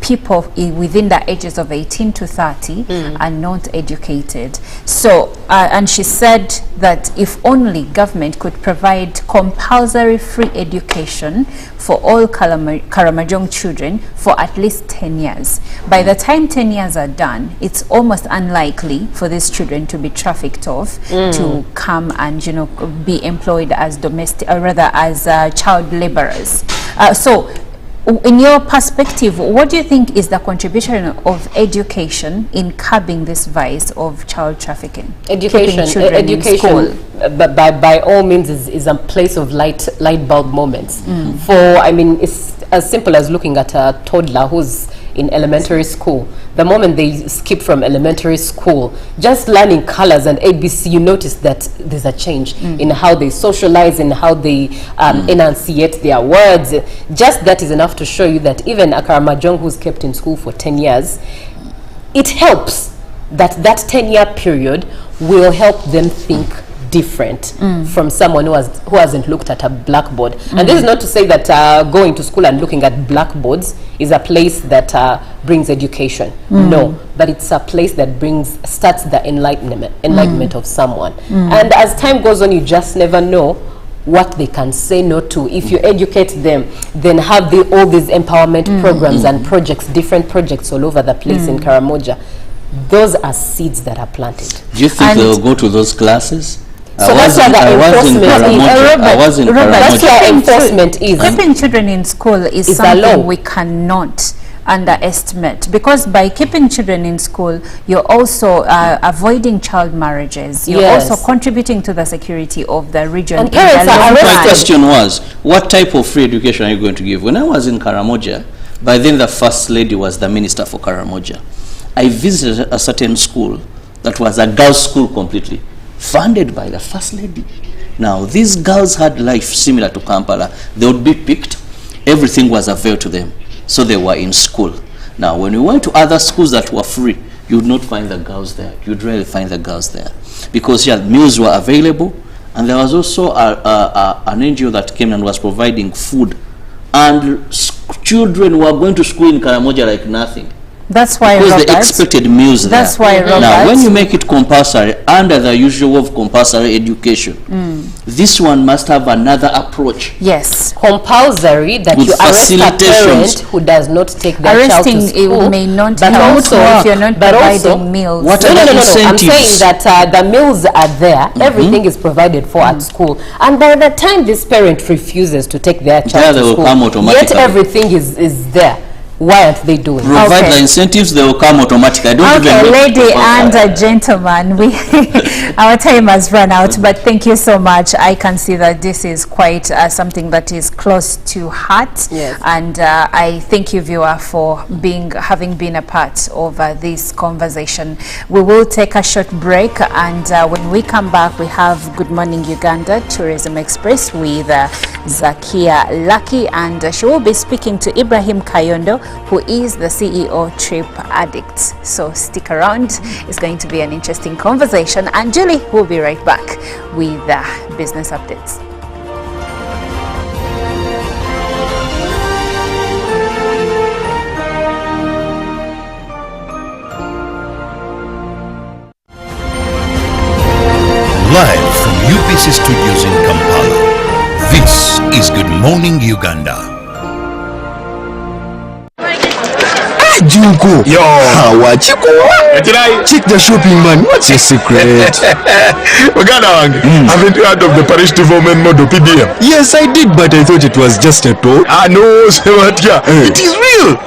People within the ages of 18 to 30 are not educated. So, and she said that if only government could provide compulsory free education for all Karamojong children for at least 10 years. By the time 10 years are done, it's almost unlikely for these children to be trafficked off to come and, you know, be employed as domestic, or rather as child laborers. So, in your perspective, what do you think is the contribution of education in curbing this vice of child trafficking? Education, by all means, is a place of light bulb moments. For, I mean, it's as simple as looking at a toddler who's in elementary school. The moment they skip from elementary school, just learning colors and ABC, you notice that there's a change in how they socialize and how they enunciate their words. Just that is enough to show you that even a Karamojong who's kept in school for 10 years, it helps that 10-year period will help them think different from someone who hasn't looked at a blackboard. And this is not to say that going to school and looking at blackboards is a place that brings education. No, but it's a place that starts the enlightenment of someone. And as time goes on, you just never know what they can say no to. If you educate them, then have all these empowerment programs and projects, different projects all over the place in Karamoja. Those are seeds that are planted. Do you think they'll go to those classes? So that's why the enforcement is. Keeping children in school is something we cannot underestimate, because by keeping children in school, you're also avoiding child marriages. You're also contributing to the security of the region. And parents are arrested. My question was, what type of free education are you going to give? When I was in Karamoja, by then the first lady was the minister for Karamoja. I visited a certain school that was a girls' school completely, funded by the first lady. Now, these girls had life similar to Kampala. They would be picked. Everything was available to them. So they were in school. Now, when we went to other schools that were free, you would not find the girls there. You'd rarely find the girls there. Because, meals were available. And there was also an NGO that came and was providing food. And children were going to school in Karamoja like nothing. That's why, because they expected meals there. That's why, now, when you make it compulsory under the usual of compulsory education, this one must have another approach. Yes, compulsory, that you arrest a parent who does not take their child to school. It may not help if you're not providing meals. What are the incentives? I'm saying that the meals are there. Everything is provided for at school, and by the time this parent refuses to take their child to school, yet everything is there. Why aren't they doing it? Provide the incentives, they will come automatically. Lady and gentlemen, our time has run out, but thank you so much. I can see that this is quite something that is close to heart. Yes. And I thank you, viewer, for having been a part of this conversation. We will take a short break, and when we come back, we have Good Morning Uganda Tourism Express with Zakia Lucky, and she will be speaking to Ibrahim Kayondo, who is the CEO Trip Addicts. So stick around. It's going to be an interesting conversation, and Julie will be right back with business updates. Live from UPC Studios in Kampala, this is Good Morning Uganda. Junko, Yo, how check the shopping man. What's your secret? Uganda, haven't you heard of the parish development model PDM? Yes, I did, but I thought it was just a talk. No, it is real.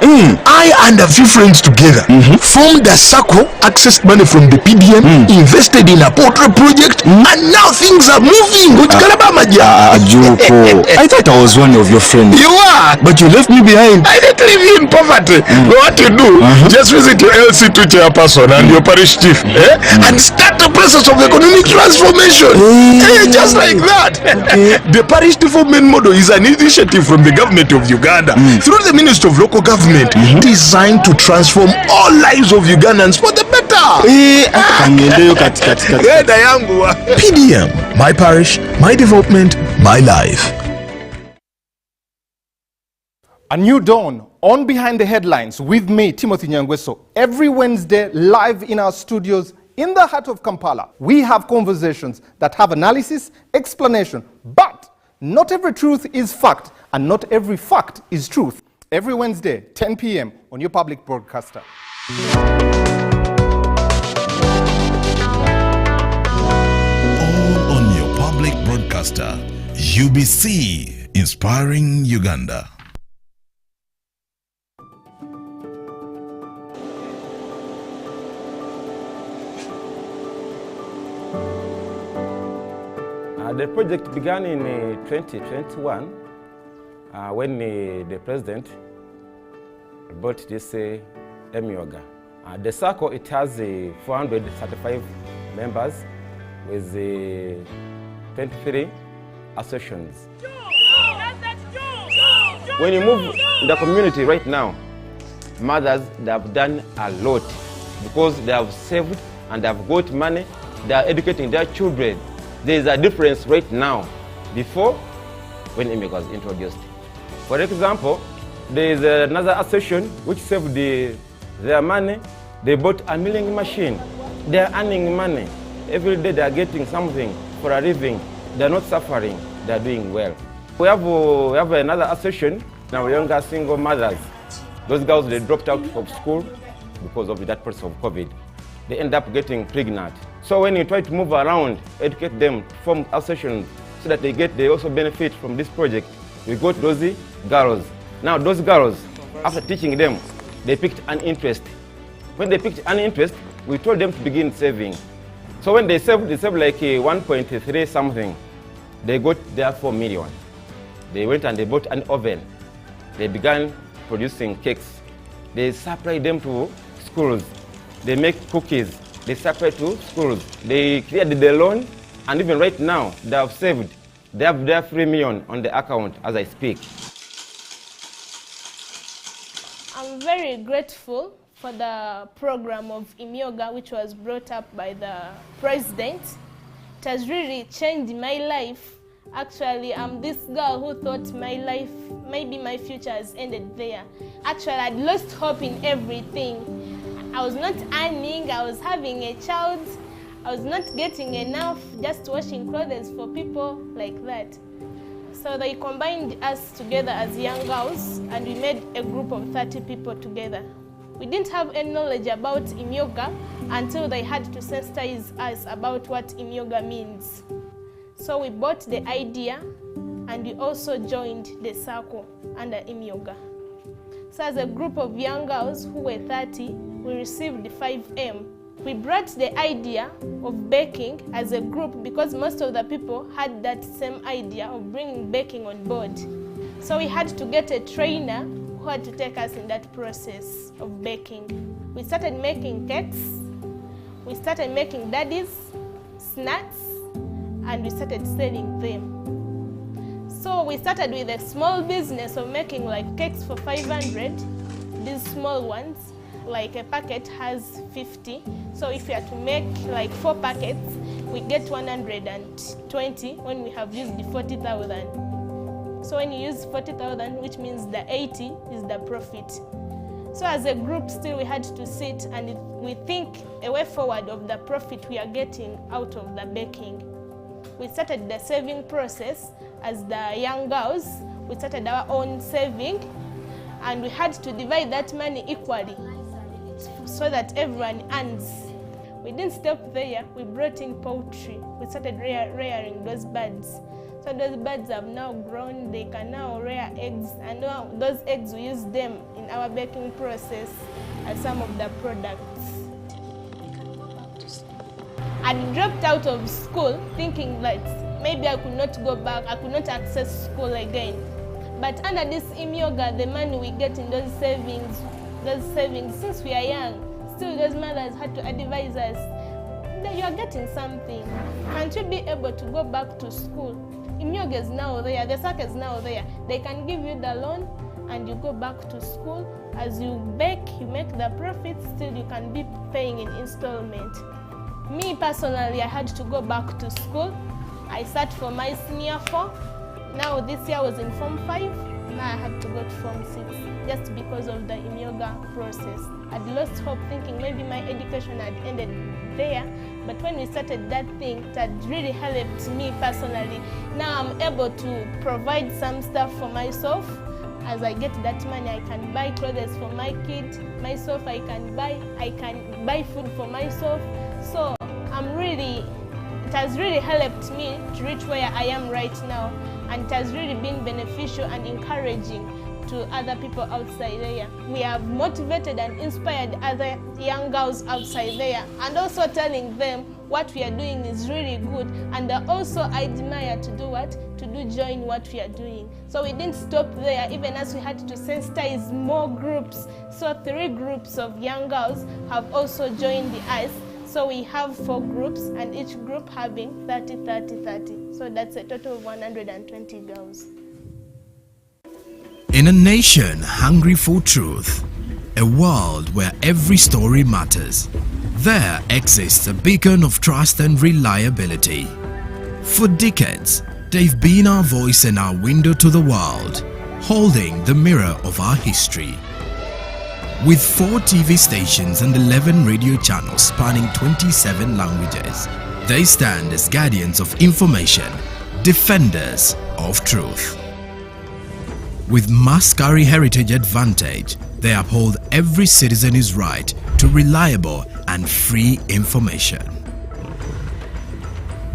I and a few friends together formed a circle, accessed money from the PDM, invested in a poultry project, and now things are moving. Juko, I thought I was one of your friends. You are, But you left me behind. I didn't leave you in poverty. What you do, just visit your LC2 chairperson and your parish chief, and start the process of economic transformation. Just like that. The parish development model is an initiative from the government of Uganda through the Ministry of Local Government, designed to transform all lives of Ugandans for the better. PDM, my parish, my development, my life. A new dawn on Behind the Headlines with me, Timothy Nyangweso. Every Wednesday, live in our studios in the heart of Kampala, we have conversations that have analysis, explanation, but not every truth is fact, and not every fact is truth. Every Wednesday, 10 p.m. on your public broadcaster. All on your public broadcaster, UBC, inspiring Uganda. The project began in 2021 when the president bought this Yoga. The circle, it has 435 members with 23 associations. When you move in the community right now, mothers, they have done a lot because they have saved and they have got money, they are educating their children. There is a difference right now before when IMEG was introduced. For example, there is another association which saved their money. They bought a milling machine. They are earning money. Every day they are getting something for a living. They are not suffering. They are doing well. We have another association, now younger single mothers. Those girls, they dropped out of school because of that process of COVID. They end up getting pregnant. So when you try to move around, educate them, form associations so that they also benefit from this project, we got those girls. Now those girls, after teaching them, they picked an interest. When they picked an interest, we told them to begin saving. So when they saved like 1.3 something. They got their 4 million. They went and they bought an oven. They began producing cakes. They supplied them to schools. They make cookies. They supply to schools. They cleared the loan, and even right now, they have saved. They have their 3 million on the account as I speak. I'm very grateful for the program of Imyoga, which was brought up by the president. It has really changed my life. Actually, I'm this girl who thought my life, maybe my future has ended there. Actually, I'd lost hope in everything. I was not earning, I was having a child, I was not getting enough just washing clothes for people like that. So they combined us together as young girls and we made a group of 30 people together. We didn't have any knowledge about Imyoga until they had to sensitize us about what Imyoga means. So we bought the idea and we also joined the circle under Imyoga. So as a group of young girls who were 30, we received the 5M. We brought the idea of baking as a group because most of the people had that same idea of bringing baking on board. So we had to get a trainer who had to take us in that process of baking. We started making cakes, we started making daddies, snacks, and we started selling them. So we started with a small business of making like cakes for 500, these small ones. Like a packet has 50, so if you have to make like 4 packets, we get 120 when we have used the 40,000. So when you use 40,000, which means the 80 is the profit. So as a group still we had to sit and we think a way forward of the profit we are getting out of the baking. We started the saving process as the young girls. We started our own saving and we had to divide that money equally, so that everyone earns. We didn't stop there. We brought in poultry. We started rearing those birds. So those birds have now grown. They can now rear eggs, and now those eggs, we use them in our baking process as some of the products. I dropped out of school thinking that maybe I could not go back, I could not access school again. But under this Imyoga, the money we get in those savings, since we are young, still those mothers had to advise us that you are getting something. Can't you be able to go back to school? Imyoga is now there, the SAC is now there. They can give you the loan and you go back to school. As you bake, you make the profits, still you can be paying in installment. Me personally, I had to go back to school. I sat for my senior 4. Now this year I was in Form 5. Now I had to go to Form 6 just because of the Imyoga process. I'd lost hope thinking maybe my education had ended there. But when we started that thing, it had really helped me personally. Now I'm able to provide some stuff for myself. As I get that money, I can buy clothes for my kid. Myself, I can buy food for myself. So it has really helped me to reach where I am right now, and it has really been beneficial and encouraging to other people outside there. We have motivated and inspired other young girls outside there, and also telling them what we are doing is really good, and they also admire to do what? To join what we are doing. So we didn't stop there, even as we had to sensitize more groups. So 3 groups of young girls have also joined the ICE. So we have 4 groups, and each group having 30, 30, 30. So that's a total of 120 girls. In a nation hungry for truth, a world where every story matters, there exists a beacon of trust and reliability. For decades, they've been our voice and our window to the world, holding the mirror of our history. With 4 TV stations and 11 radio channels spanning 27 languages, they stand as guardians of information, defenders of truth. With Maskari Heritage Advantage, they uphold every citizen's right to reliable and free information.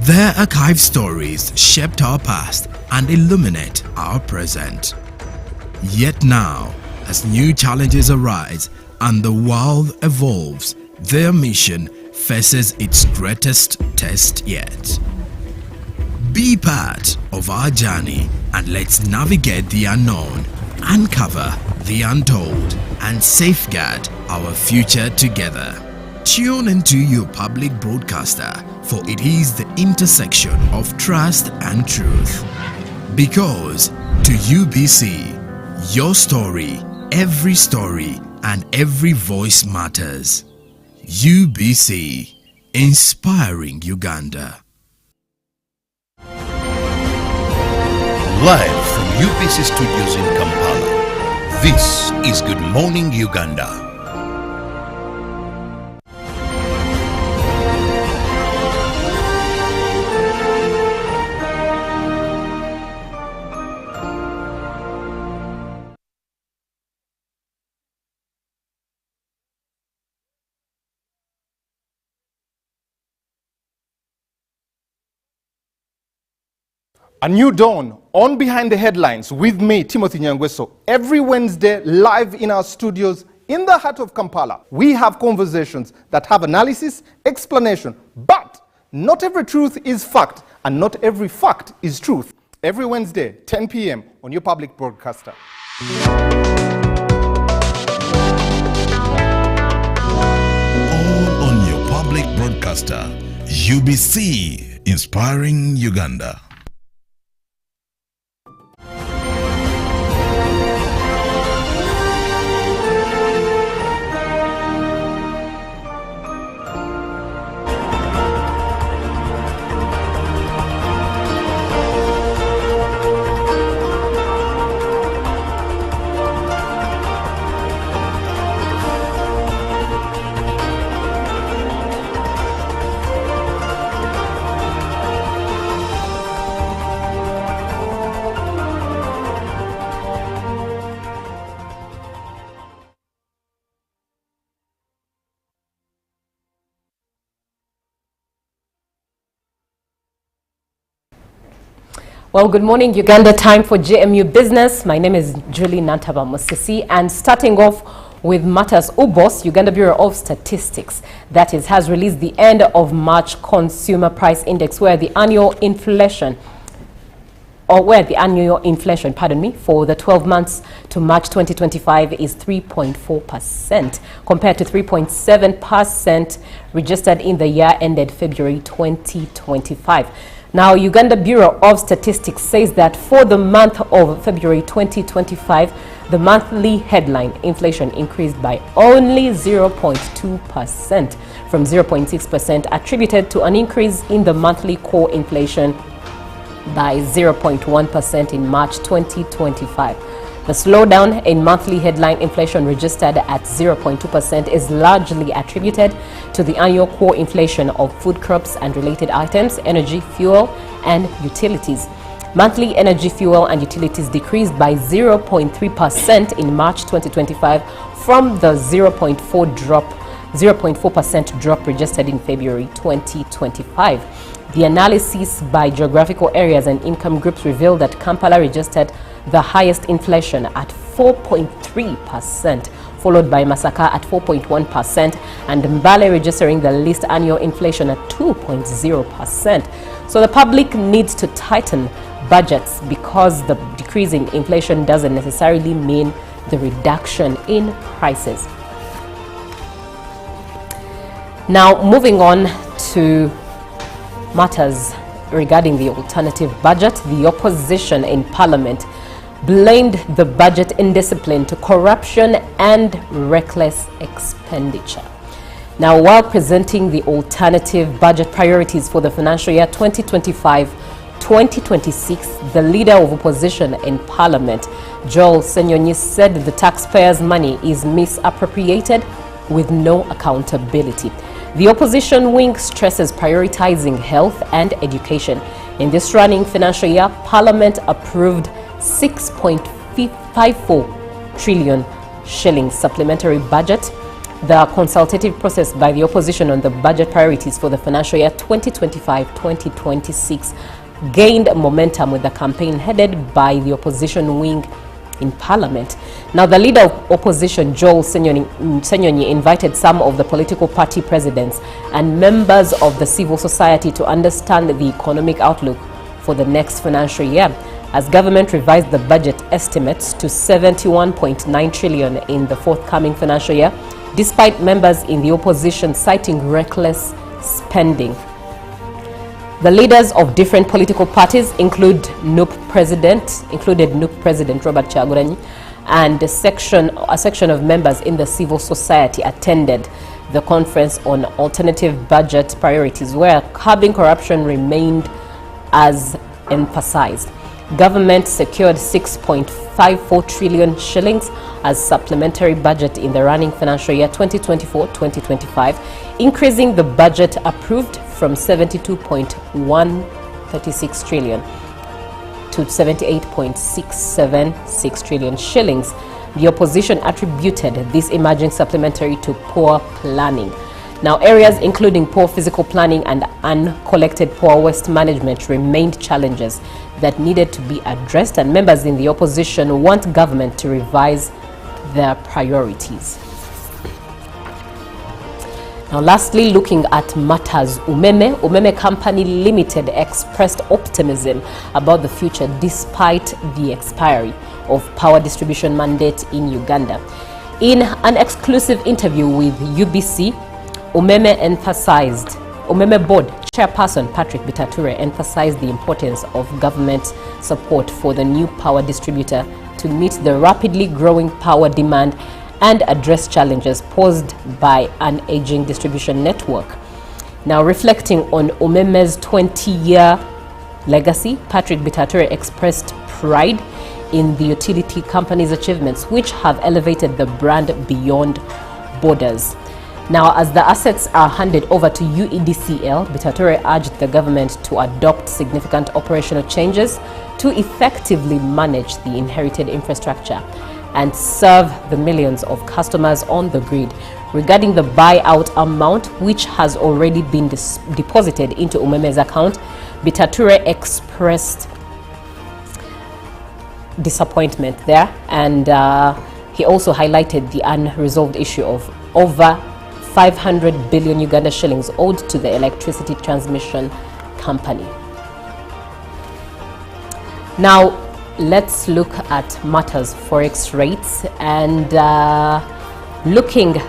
Their archived stories shaped our past and illuminate our present. Yet now, as new challenges arise and the world evolves, their mission faces its greatest test yet. Be part of our journey and let's navigate the unknown, uncover the untold, and safeguard our future together. Tune into your public broadcaster, for it is the intersection of trust and truth. Because to UBC, your story, every story, and every voice matters. UBC, inspiring Uganda. Live from UBC Studios in Kampala, this is Good Morning Uganda. A new dawn on Behind the Headlines with me, Timothy Nyangweso. Every Wednesday, live in our studios in the heart of Kampala. We have conversations that have analysis, explanation, but not every truth is fact, and not every fact is truth. Every Wednesday, 10 p.m. on your public broadcaster. All on your public broadcaster, UBC, inspiring Uganda. Well, good morning, Uganda. Time for JMU Business. My name is Julie Nantaba Musisi, and starting off with matters, UBOS, Uganda Bureau of Statistics, that is, has released the end of March Consumer Price Index, where the annual inflation, for the 12 months to March 2025 is 3.4%, compared to 3.7% registered in the year ended February 2025. Now, Uganda Bureau of Statistics says that for the month of February 2025, the monthly headline inflation increased by only 0.2% from 0.6%, attributed to an increase in the monthly core inflation by 0.1% in March 2025. The slowdown in monthly headline inflation registered at 0.2% is largely attributed to the annual core inflation of food crops and related items, energy, fuel, and utilities. Monthly energy, fuel, and utilities decreased by 0.3% in March 2025 from the 0.4% drop registered in February 2025. The analysis by geographical areas and income groups revealed that Kampala registered the highest inflation at 4.3%, followed by Masaka at 4.1%, and Mbale registering the least annual inflation at 2.0%. So the public needs to tighten budgets, because the decrease in inflation doesn't necessarily mean the reduction in prices. Now, moving on to matters regarding the alternative budget, the opposition in Parliament blamed the budget indiscipline to corruption and reckless expenditure. Now, while presenting the alternative budget priorities for the financial year 2025-2026, the leader of opposition in Parliament, Joel Senyonyi, said the taxpayers' money is misappropriated with no accountability. The opposition wing stresses prioritizing health and education. In this running financial year, Parliament approved 6.54 trillion shillings supplementary budget. The consultative process by the opposition on the budget priorities for the financial year 2025-2026 gained momentum with the campaign headed by the opposition wing in Parliament. Now, the leader of opposition, Joel Senyonyi, invited some of the political party presidents and members of the civil society to understand the economic outlook for the next financial year, as government revised the budget estimates to 71.9 trillion in the forthcoming financial year, despite members in the opposition citing reckless spending. The leaders of different political parties included NUP President Robert Kyagulanyi, and a section of members in the civil society attended the conference on alternative budget priorities, where curbing corruption remained as emphasized. Government secured 6.54 trillion shillings as supplementary budget in the running financial year 2024-2025, increasing the budget approved from 72.136 trillion to 78.676 trillion shillings. The opposition attributed this emerging supplementary to poor planning. Now, areas including poor physical planning and uncollected poor waste management remained challenges that needed to be addressed, and members in the opposition want government to revise their priorities. Now, lastly, looking at matters, Umeme Company Limited expressed optimism about the future despite the expiry of power distribution mandate in Uganda. In an exclusive interview with UBC, Umeme Board Chairperson Patrick Bitature emphasized the importance of government support for the new power distributor to meet the rapidly growing power demand and address challenges posed by an aging distribution network. Now, reflecting on Umeme's 20-year legacy, Patrick Bitature expressed pride in the utility company's achievements, which have elevated the brand beyond borders. Now, as the assets are handed over to UEDCL, Bitature urged the government to adopt significant operational changes to effectively manage the inherited infrastructure and serve the millions of customers on the grid. Regarding the buyout amount, which has already been deposited into Umeme's account, Bitature expressed disappointment there, and he also highlighted the unresolved issue of over 500 billion Uganda shillings owed to the electricity transmission company. Now, let's look at matters forex rates, and looking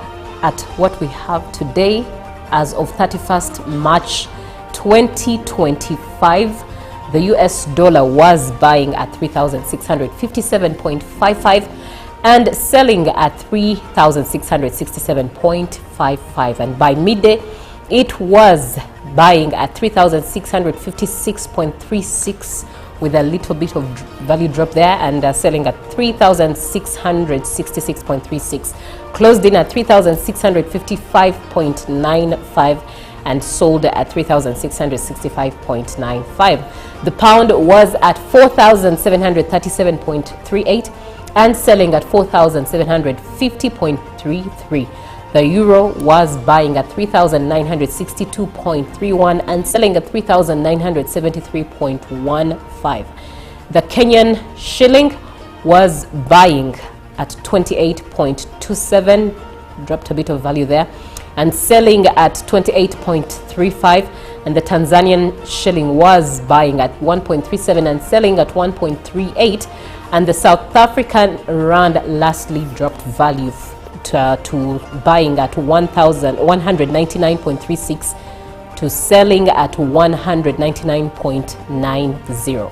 at what we have today as of 31st March 2025, the US dollar was buying at 3,657.55 and selling at 3,667.55, and by midday it was buying at 3,656.36 with a little bit of value drop there, and selling at 3,666.36, closed in at 3,655.95 and sold at 3,665.95. The pound was at 4,737.38 and selling at 4,750.33. The euro was buying at 3,962.31 and selling at 3,973.15. The Kenyan shilling was buying at 28.27, dropped a bit of value there, and selling at 28.35. And the Tanzanian shilling was buying at 1.37 and selling at 1.38. And the South African rand lastly dropped value to buying at 1,199.36 to selling at 199.90.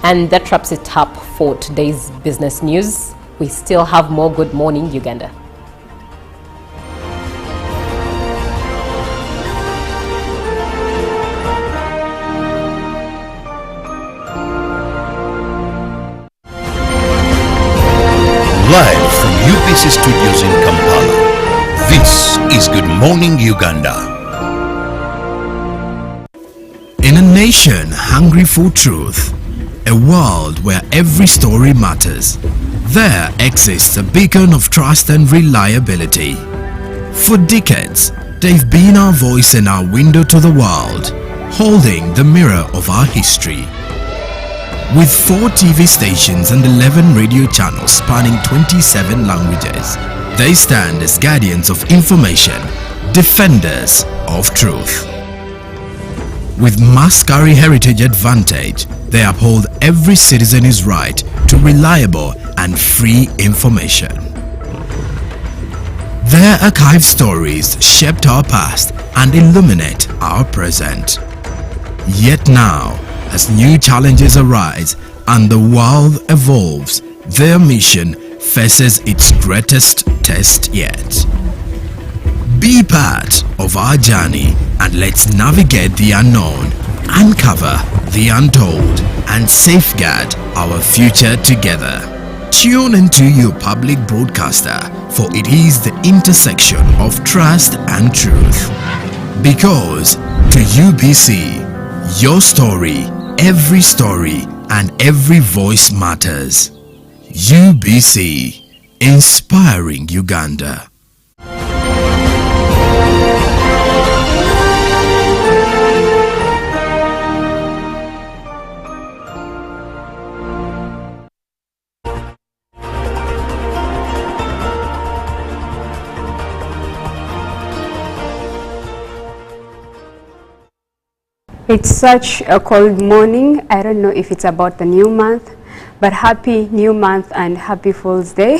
And that wraps it up for today's business news. We still have more Good Morning Uganda. Live from UPC Studios in Kampala, this is Good Morning Uganda. In a nation hungry for truth, a world where every story matters, there exists a beacon of trust and reliability. For decades, they've been our voice and our window to the world, holding the mirror of our history. With 4 TV stations and 11 radio channels spanning 27 languages, they stand as guardians of information, defenders of truth. With Mascari Heritage Advantage, they uphold every citizen's right to reliable and free information. Their archived stories shaped our past and illuminate our present. Yet now, as new challenges arise and the world evolves, their mission faces its greatest test yet. Be part of our journey and let's navigate the unknown, uncover the untold, and safeguard our future together. Tune into your public broadcaster, for it is the intersection of trust and truth. Because to UBC, your story, every story, and every voice matters. UBC, inspiring Uganda. It's such a cold morning. I don't know if it's about the new month, but happy new month and happy Fool's Day.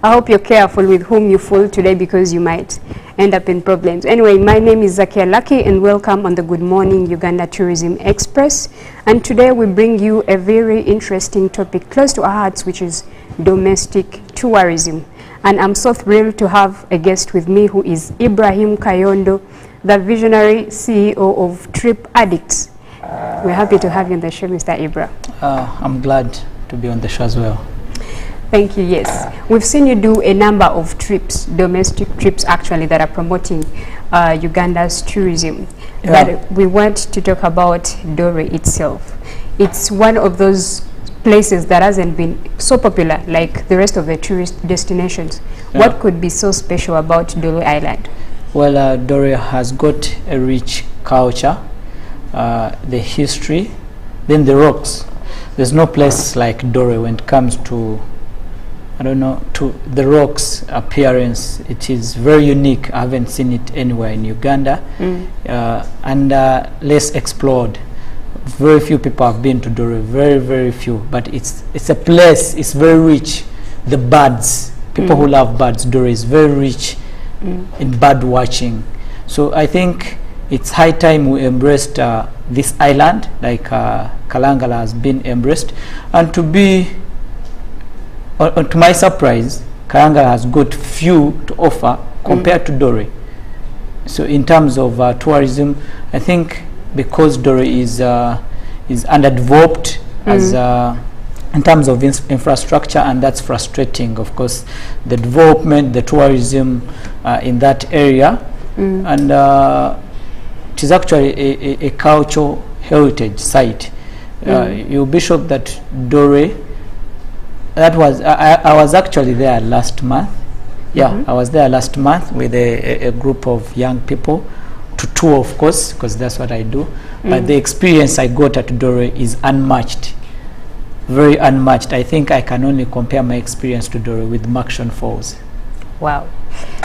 I hope you're careful with whom you fool today, because you might end up in problems. Anyway, my name is Zakia Lucky and welcome on the Good Morning Uganda Tourism Express. And today we bring you a very interesting topic close to our hearts, which is domestic tourism. And I'm so thrilled to have a guest with me who is Ibrahim Kayondo, the visionary CEO of Trip Addicts. We're happy to have you on the show, Mr. Ibra. I'm glad to be on the show as well. Thank you, yes. We've seen you do a number of trips, domestic trips actually, that are promoting Uganda's tourism. Yeah. But we want to talk about Dore itself. It's one of those places that hasn't been so popular like the rest of the tourist destinations. Yeah. What could be so special about Dore Island? Well, Dore has got a rich culture, the history, then the rocks. there's no place like Dore when it comes to, I don't know, to the rocks appearance. It is very unique. I haven't seen it anywhere in Uganda, and less explored. Very few people have been to Dore, very few, but it's a place, it's very rich. The birds, people who love birds, Dore is very rich in bird watching. So I think it's high time we embraced this island, like Kalangala has been embraced. And to my surprise, Kalangala has got few to offer compared to Dore. So in terms of tourism, I think because Dore is underdeveloped as in terms of infrastructure, and that's frustrating, of course, the development, the tourism in that area, and it is actually a cultural heritage site. You'll be shocked that Dore, that was, I was actually there last month. Yeah, I was there last month with a group of young people to tour, of course, because that's what I do. But the experience I got at Dore is unmatched, very unmatched. I think I can only compare my experience to Dore with Makshon Falls. Wow.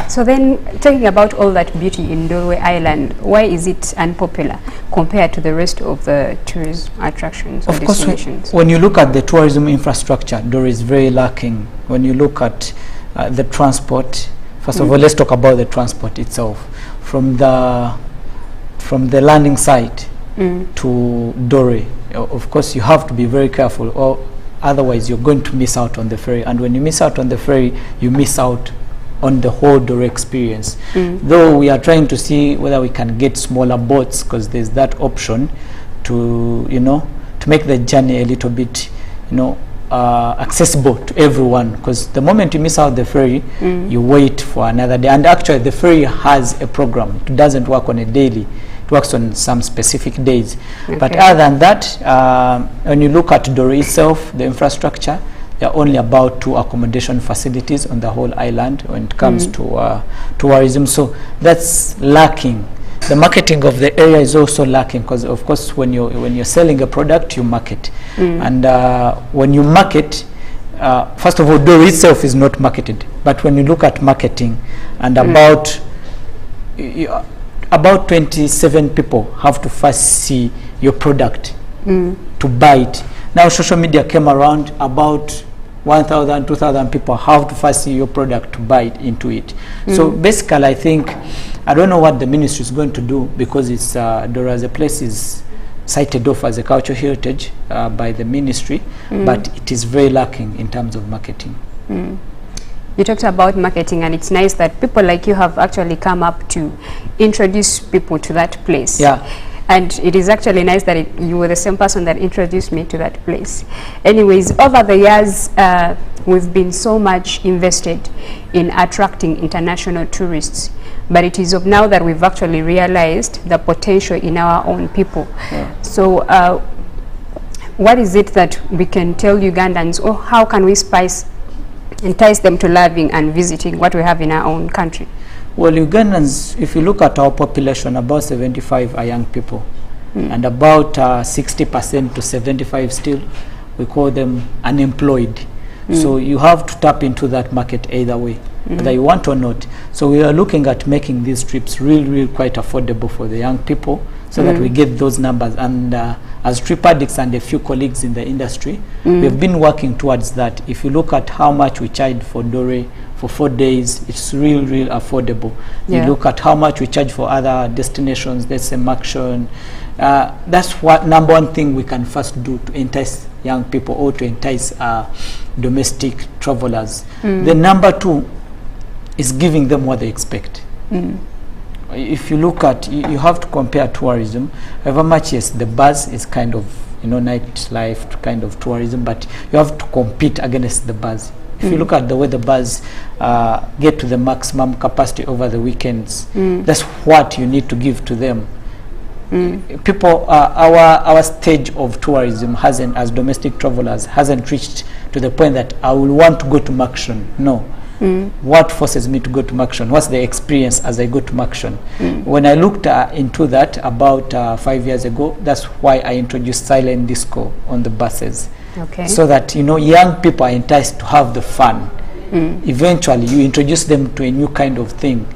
So then, talking about all that beauty in Dore Island, why is it unpopular compared to the rest of the tourist attractions or destinations? When you look at the tourism infrastructure, Dore is very lacking. When you look at the transport, first of all, let's talk about the transport itself. From the landing site to Dore, of course, you have to be very careful, or otherwise you're going to miss out on the ferry. And when you miss out on the ferry, you miss out on the whole Dore experience. Though we are trying to see whether we can get smaller boats, because there's that option to, you know, to make the journey a little bit, you know, accessible to everyone, because the moment you miss out the ferry, you wait for another day. And actually the ferry has a program. It doesn't work on a daily, it works on some specific days. But other than that, when you look at Dore itself, the infrastructure, there are only about 2 accommodation facilities on the whole island when it comes to tourism. So that's lacking. The marketing of the area is also lacking, because of course when you're selling a product, you market. And when you market, first of all, Dore itself is not marketed. But when you look at marketing, and about 27 people have to first see your product to buy it. Now social media came around, about 1,000, 2,000 people have to first see your product to buy it into it. So basically, I think, I don't know what the ministry is going to do, because it's Dore as a place is cited off as a cultural heritage by the ministry, but it is very lacking in terms of marketing. You talked about marketing, and it's nice that people like you have actually come up to introduce people to that place. Yeah. And it is actually nice that you were the same person that introduced me to that place. Anyways, over the years, we've been so much invested in attracting international tourists. But it is of now that we've actually realized the potential in our own people. So what is it that we can tell Ugandans, or how can we entice them to loving and visiting what we have in our own country? Well, Ugandans, if you look at our population, about 75 are young people, and about 60% to 75 still, we call them unemployed. So you have to tap into that market either way, whether you want or not. So we are looking at making these trips really quite affordable for the young people, so that we get those numbers. And as trip addicts and a few colleagues in the industry, we've been working towards that. If you look at how much we charge for Dore for 4 days, it's real affordable. You look at how much we charge for other destinations, let's say Makshon. That's what number one thing we can first do to entice young people, or to entice domestic travelers. The number 2 is giving them what they expect. If you look at, you have to compare tourism. However much, yes, the buzz is kind of, you know, nightlife kind of tourism, but you have to compete against the buzz. If you look at the way the bus get to the maximum capacity over the weekends, that's what you need to give to them. People, our stage of tourism hasn't, as domestic travelers, hasn't reached to the point that I will want to go to Makshon. No. What forces me to go to Makshon? What's the experience as I go to Makshon? When I looked into that about 5 years ago, that's why I introduced silent disco on the buses. Okay. So that, you know, young people are enticed to have the fun. Eventually, you introduce them to a new kind of thing.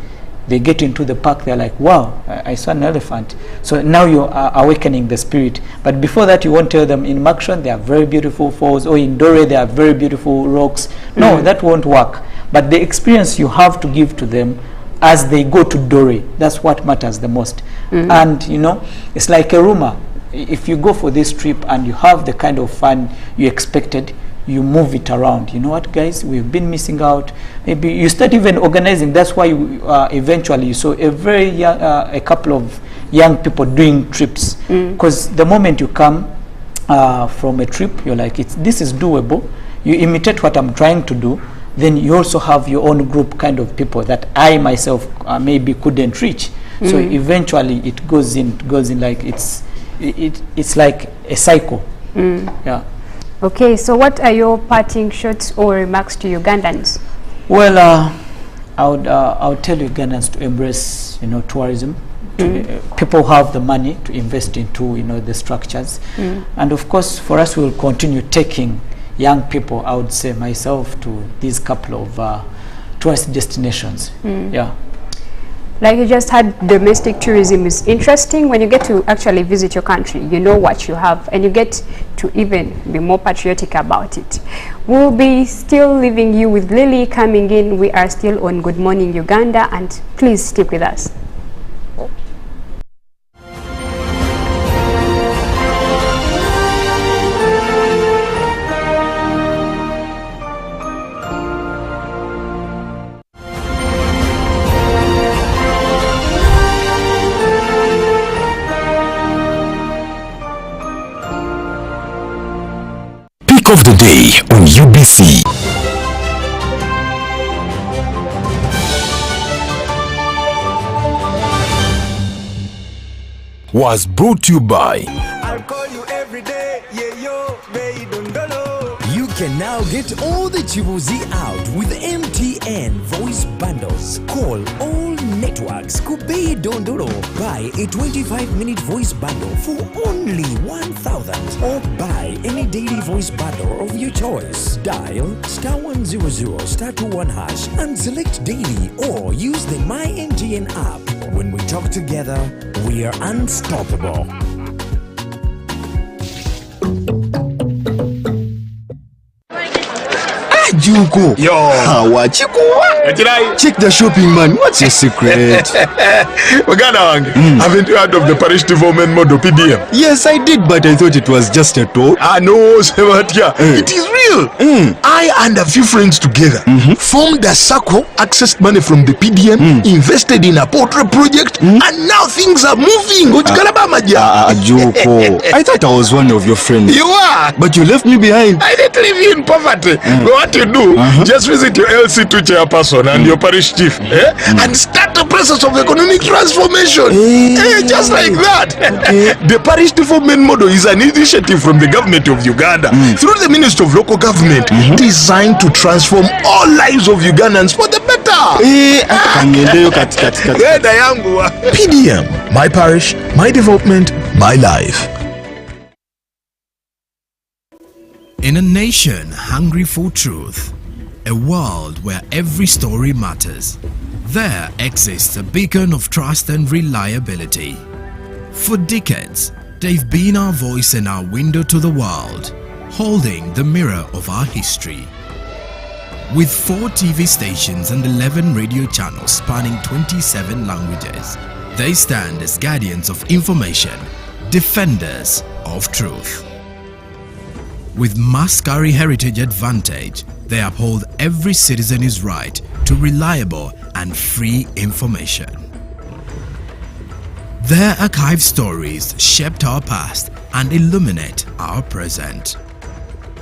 They get into the park, they're like, wow, I saw an elephant. So now you are awakening the spirit. But before that, you won't tell them in Makshon there are very beautiful falls, or in Dore there are very beautiful rocks. No, that won't work. But the experience you have to give to them as they go to Dore, that's what matters the most. And, you know, it's like a rumor. If you go for this trip and you have the kind of fun you expected, you move it around. You know what, guys, we've been missing out. Maybe you start even organizing. That's why eventually you saw a couple of young people doing trips. Because the moment you come from a trip, you're like, this is doable. You imitate what I'm trying to do. Then you also have your own group kind of people that I myself maybe couldn't reach. So eventually it goes in like it's like a cycle. Yeah. Okay, so what are your parting shots or remarks to Ugandans? Well, I would tell Ugandans to embrace, you know, tourism. People have the money to invest into, you know, the structures, and of course, for us, we will continue taking young people. I would say myself to these couple of tourist destinations. Yeah. Like you just had, domestic tourism is interesting. When you get to actually visit your country, you know what you have, and you get to even be more patriotic about it. We'll be still leaving you with Lily coming in. We are still on Good Morning Uganda, and please stick with us. Of the day on UBC. Was brought to you by I'll call you every day, yeah, yo, baby, don't know. You can now get all the Chibuzi out with MTN voice bundles. Call all networks, Kubei Dondoro. Buy a 25-minute voice bundle for only 1,000, or buy any daily voice bundle of your choice. Dial *100 *21 hash and select daily, or use the My MTN app. When we talk together, we are unstoppable. Juko. Yo. Check the shopping, man. What's your secret? Haven't you heard of the parish development model PDM? Yes, I did, but I thought it was just a talk. No, Sebatia. It is real. I and a few friends together formed a circle, accessed money from the PDM, invested in a poultry project, and now things are moving. Juko. I thought I was one of your friends. You are. But you left me behind. I didn't leave you in poverty. But what you do, just visit your LC2 chairperson and your parish chief, and start the process of economic transformation. Just like that. The parish development model is an initiative from the government of Uganda through the Ministry of Local Government, designed to transform all lives of Ugandans for the better. PDM, my parish, my development, my life. In a nation hungry for truth, a world where every story matters, there exists a beacon of trust and reliability. For decades, they've been our voice and our window to the world, holding the mirror of our history. With 4 TV stations and 11 radio channels spanning 27 languages, they stand as guardians of information, defenders of truth. With Maskari Heritage Advantage, they uphold every citizen's right to reliable and free information. Their archive stories shaped our past and illuminate our present.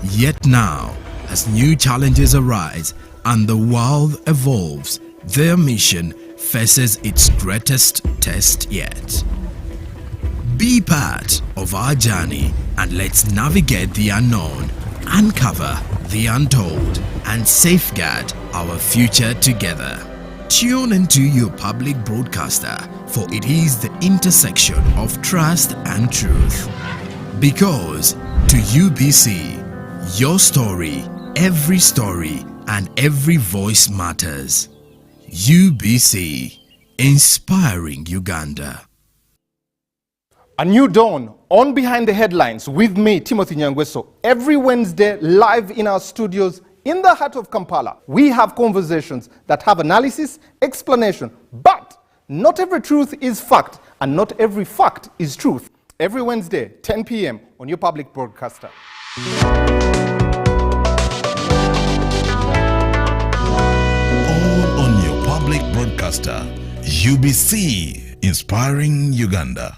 Yet now, as new challenges arise and the world evolves, their mission faces its greatest test yet. Be part of our journey and let's navigate the unknown, uncover the untold, and safeguard our future together. Tune into your public broadcaster, for it is the intersection of trust and truth. Because to UBC, Your story, and every voice matters. UBC, inspiring Uganda. A new dawn on Behind the Headlines with me, Timothy Nyangweso. Every Wednesday, live in our studios in the heart of Kampala. We have conversations that have analysis, explanation, but not every truth is fact, and not every fact is truth. Every Wednesday, 10 p.m. on your public broadcaster. All on your public broadcaster. UBC, inspiring Uganda.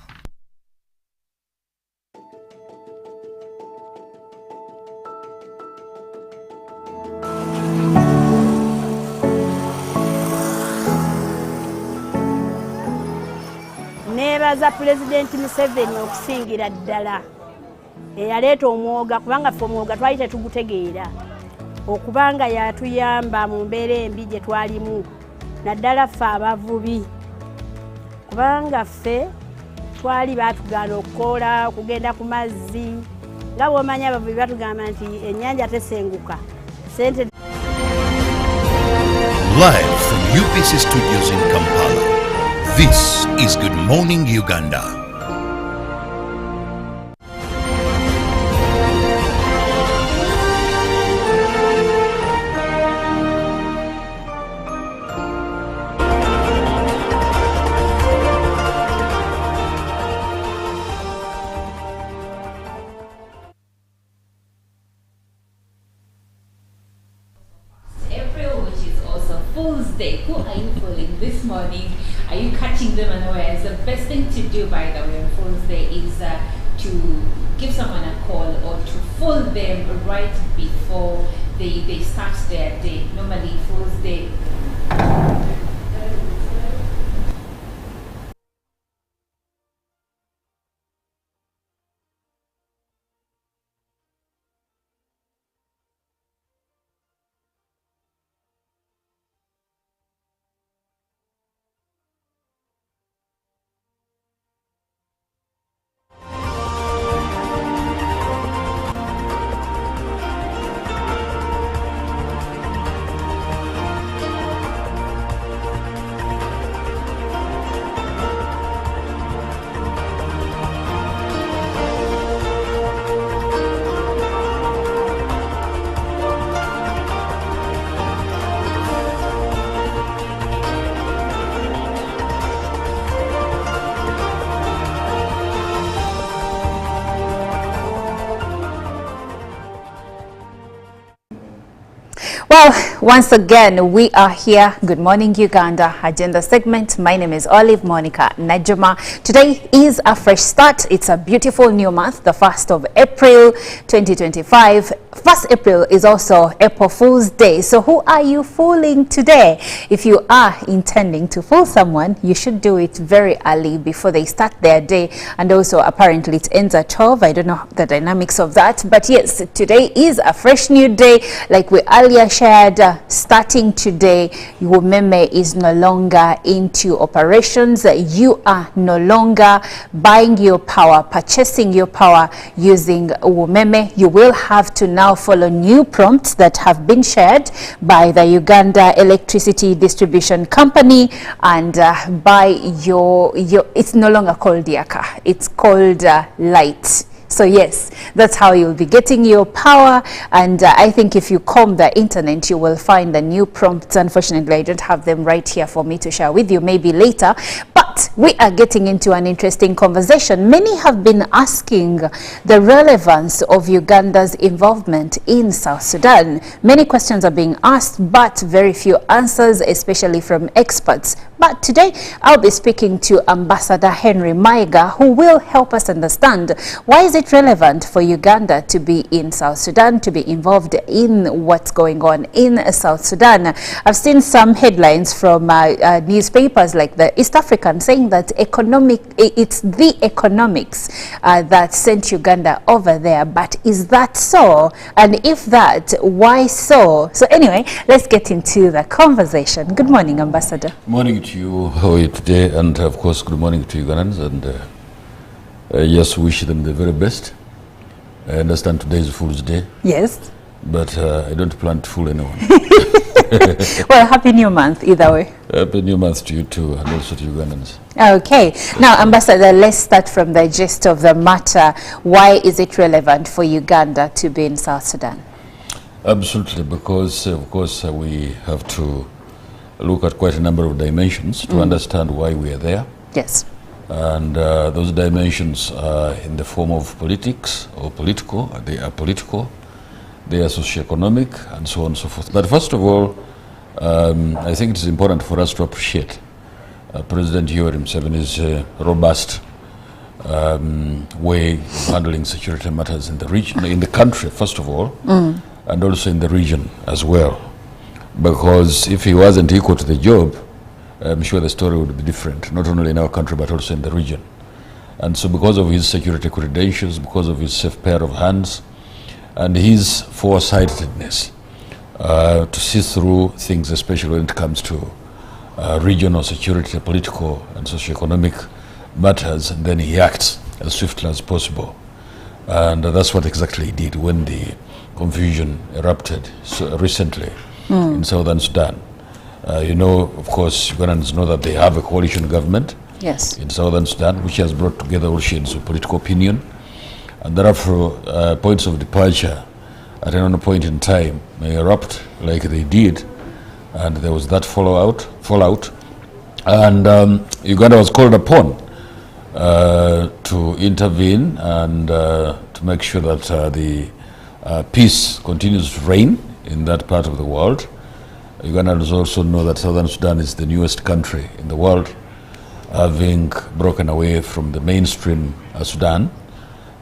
Nebaza President Museveni okusingira ddala eyaleeta omwoga kubanga ffe omwoga twali tetugutegeera okubanga yatuyamba mu mbeera embi gye twalimu naddala ffe abavubi kubanga ffe twali baatugaana okukoola okugenda ku mazzi nga bw'omanya abavubi batugamba nti ennyanja tesenguka sente. Live from UPC Studios in Kampala. This is Good Morning Uganda. April, which is also Fool's Day. Who are you fooling this morning? Are you catching them unawares? The best thing to do, by the way, on Fool's Day is to give someone a call or to fool them right before they start their day. Normally, Fool's Day. Well, once again, we are here. Good morning, Uganda agenda segment. My name is Olive Monica Najuma. Today is a fresh start. It's a beautiful new month, the 1st of April 2025. 1st April is also April Fool's Day. So who are you fooling today? If you are intending to fool someone, you should do it very early before they start their day. And also, apparently, it ends at 12. I don't know the dynamics of that. But yes, today is a fresh new day. Like we earlier shared, starting today, Umeme is no longer into operations. You are no longer buying your power, purchasing your power using Umeme. You will have to now follow new prompts that have been shared by the Uganda Electricity Distribution Company and by your it's no longer called Yaka, it's called Light. So yes, that's how you'll be getting your power. And I think if you comb the internet, you will find the new prompts. Unfortunately, I don't have them right here for me to share with you, maybe later. But we are getting into an interesting conversation. Many have been asking the relevance of Uganda's involvement in South Sudan. Many questions are being asked, but very few answers, especially from experts. But today, I'll be speaking to Ambassador Henry Maiga, who will help us understand why is it relevant for Uganda to be in South Sudan, to be involved in what's going on in South Sudan. I've seen some headlines from newspapers like the East African saying that it's the economics that sent Uganda over there. But is that so? And if that, why so? So anyway, let's get into the conversation. Good morning, Ambassador. Morning to you. How are you today? And of course, good morning to Ugandans. And yes, wish them the very best. I understand today is Fool's Day. Yes. But I don't plan to fool anyone. Well, happy new month either way. Happy new month to you too, and also to Ugandans. Okay. Now, Ambassador, let's start from the gist of the matter. Why is it relevant for Uganda to be in South Sudan? Absolutely, because of course we have to look at quite a number of dimensions to understand why we are there. Yes. And those dimensions are in the form of politics or political, they are political, they are socioeconomic, and so on and so forth. But first of all, I think it is important for us to appreciate President Yoweri Museveni's robust way of handling security matters in the region, in the country, first of all, and also in the region as well. Because if he wasn't equal to the job, I'm sure the story would be different, not only in our country, but also in the region. And so because of his security credentials, because of his safe pair of hands, and his foresightedness to see through things, especially when it comes to regional security, political and socioeconomic matters, and then he acts as swiftly as possible. And that's what exactly he did when the confusion erupted so recently in southern Sudan. You know, of course, Ugandans know that they have a coalition government in southern Sudan, which has brought together all shades of political opinion. And therefore, points of departure at any point in time may erupt like they did. And there was that fallout. And Uganda was called upon to intervene and to make sure that the peace continues to reign in that part of the world. Ugandans also know that Southern Sudan is the newest country in the world, having broken away from the mainstream Sudan,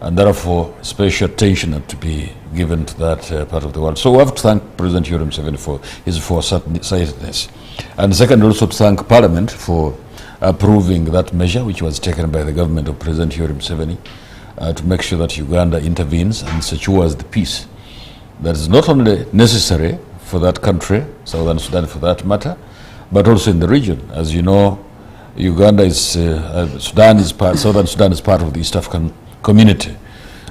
and therefore special attention had to be given to that part of the world. So we have to thank President Yoweri Museveni for his foresightedness. And second, also to thank Parliament for approving that measure which was taken by the government of President Yoweri Museveni to make sure that Uganda intervenes and secures the peace that is not only necessary for that country, Southern Sudan for that matter, but also in the region. As you know, Uganda is, Southern Sudan is part of the East African community.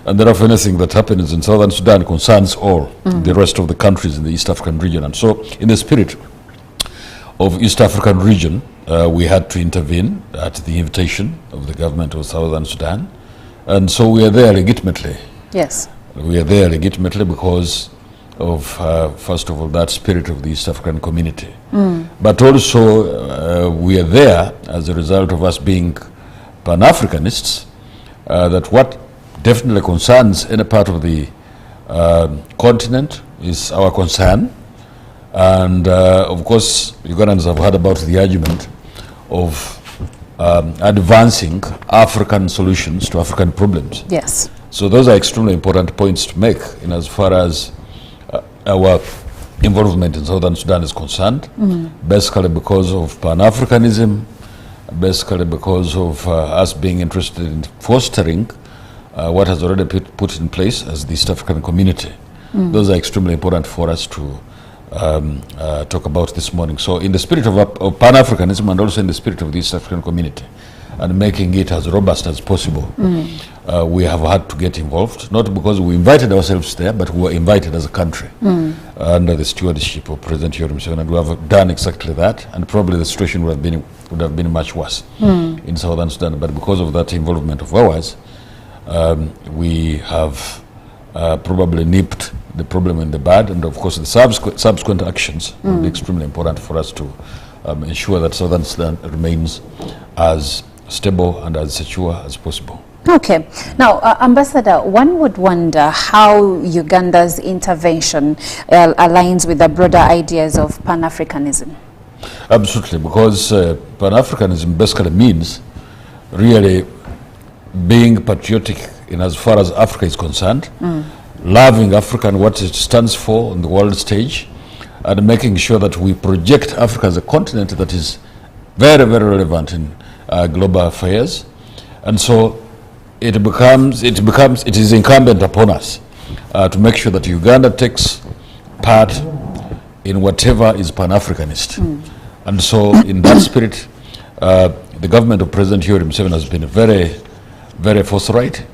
And therefore anything that happens in Southern Sudan concerns all the rest of the countries in the East African region. And so in the spirit of East African region, we had to intervene at the invitation of the government of Southern Sudan. And so we are there legitimately. Yes. We are there legitimately because of, first of all, that spirit of the East African community. But also we are there as a result of us being Pan-Africanists, that what definitely concerns any part of the continent is our concern. And of course, Ugandans have heard about the argument of advancing African solutions to African problems. Yes. So those are extremely important points to make in as far as our involvement in Southern Sudan is concerned, basically because of Pan-Africanism, basically because of us being interested in fostering what has already been put in place as the East African community. Those are extremely important for us to talk about this morning. So in the spirit of Pan-Africanism and also in the spirit of the East African community, and making it as robust as possible, we have had to get involved, not because we invited ourselves there, but we were invited as a country under the stewardship of President Yoweri Museveni, and we have done exactly that, and probably the situation would have been much worse in Southern Sudan. But because of that involvement of ours, we have probably nipped the problem in the bud, and of course the subsequent actions will be extremely important for us to ensure that Southern Sudan remains as stable and as secure as possible. Okay. Now, Ambassador, one would wonder how Uganda's intervention aligns with the broader ideas of Pan-Africanism. Absolutely, because Pan-Africanism basically means really being patriotic in as far as Africa is concerned, loving Africa and what it stands for on the world stage, and making sure that we project Africa as a continent that is very, very relevant in global affairs. And so it is incumbent upon us to make sure that Uganda takes part in whatever is Pan-Africanist. And so in that spirit, the government of President Yoweri Museveni has been very, very forthright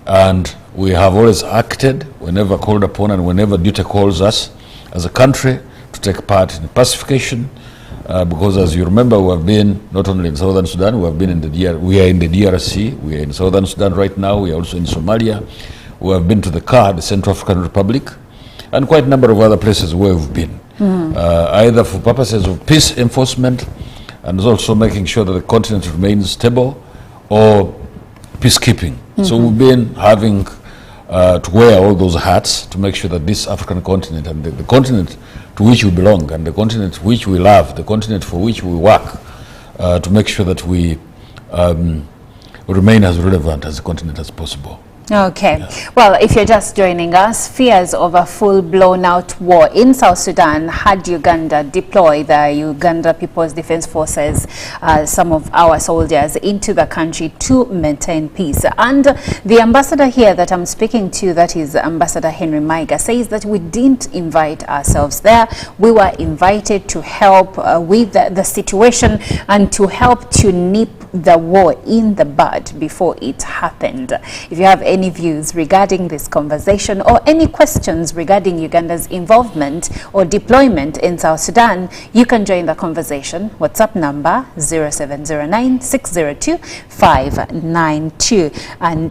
and We have always acted whenever called upon and whenever duty calls us as a country to take part in pacification, because as you remember, we have been not only in Southern Sudan, we have been in we are in the DRC, we are in Southern Sudan right now, we are also in Somalia, we have been to the CAR, the Central African Republic, and quite a number of other places where we've been, either for purposes of peace enforcement and also making sure that the continent remains stable, or peacekeeping. So we've been having to wear all those hats to make sure that this African continent and the continent to which we belong and the continent which we love, the continent for which we work, to make sure that we remain as relevant as a continent as possible. Okay. Well, if you're just joining us, fears of a full-blown out war in South Sudan had Uganda deploy the Uganda People's Defense Forces, some of our soldiers, into the country to maintain peace. And the ambassador here that I'm speaking to, that is Ambassador Henry Maiga, says that we didn't invite ourselves there. We were invited to help with the situation and to help to nip the war in the bud before it happened. If you have any views regarding this conversation or any questions regarding Uganda's involvement or deployment in South Sudan, you can join the conversation. WhatsApp number 0709 602 592, and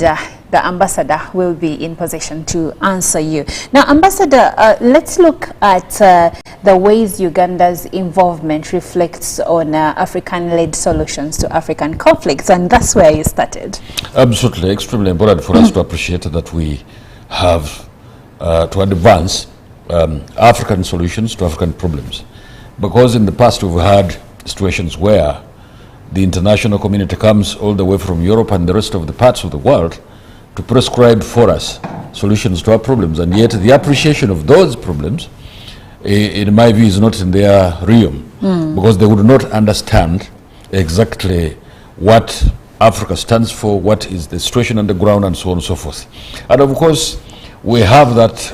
the ambassador will be in position to answer you. Now, Ambassador, let's look at the ways Uganda's involvement reflects on African-led solutions to African conflicts, and that's where you started. Absolutely, extremely important for us to appreciate that we have to advance African solutions to African problems, because in the past we've had situations where the international community comes all the way from Europe and the rest of the parts of the world to prescribe for us solutions to our problems, and yet the appreciation of those problems, in my view, is not in their realm, because they would not understand exactly what Africa stands for, what is the situation on the ground, and so on and so forth. And of course, we have that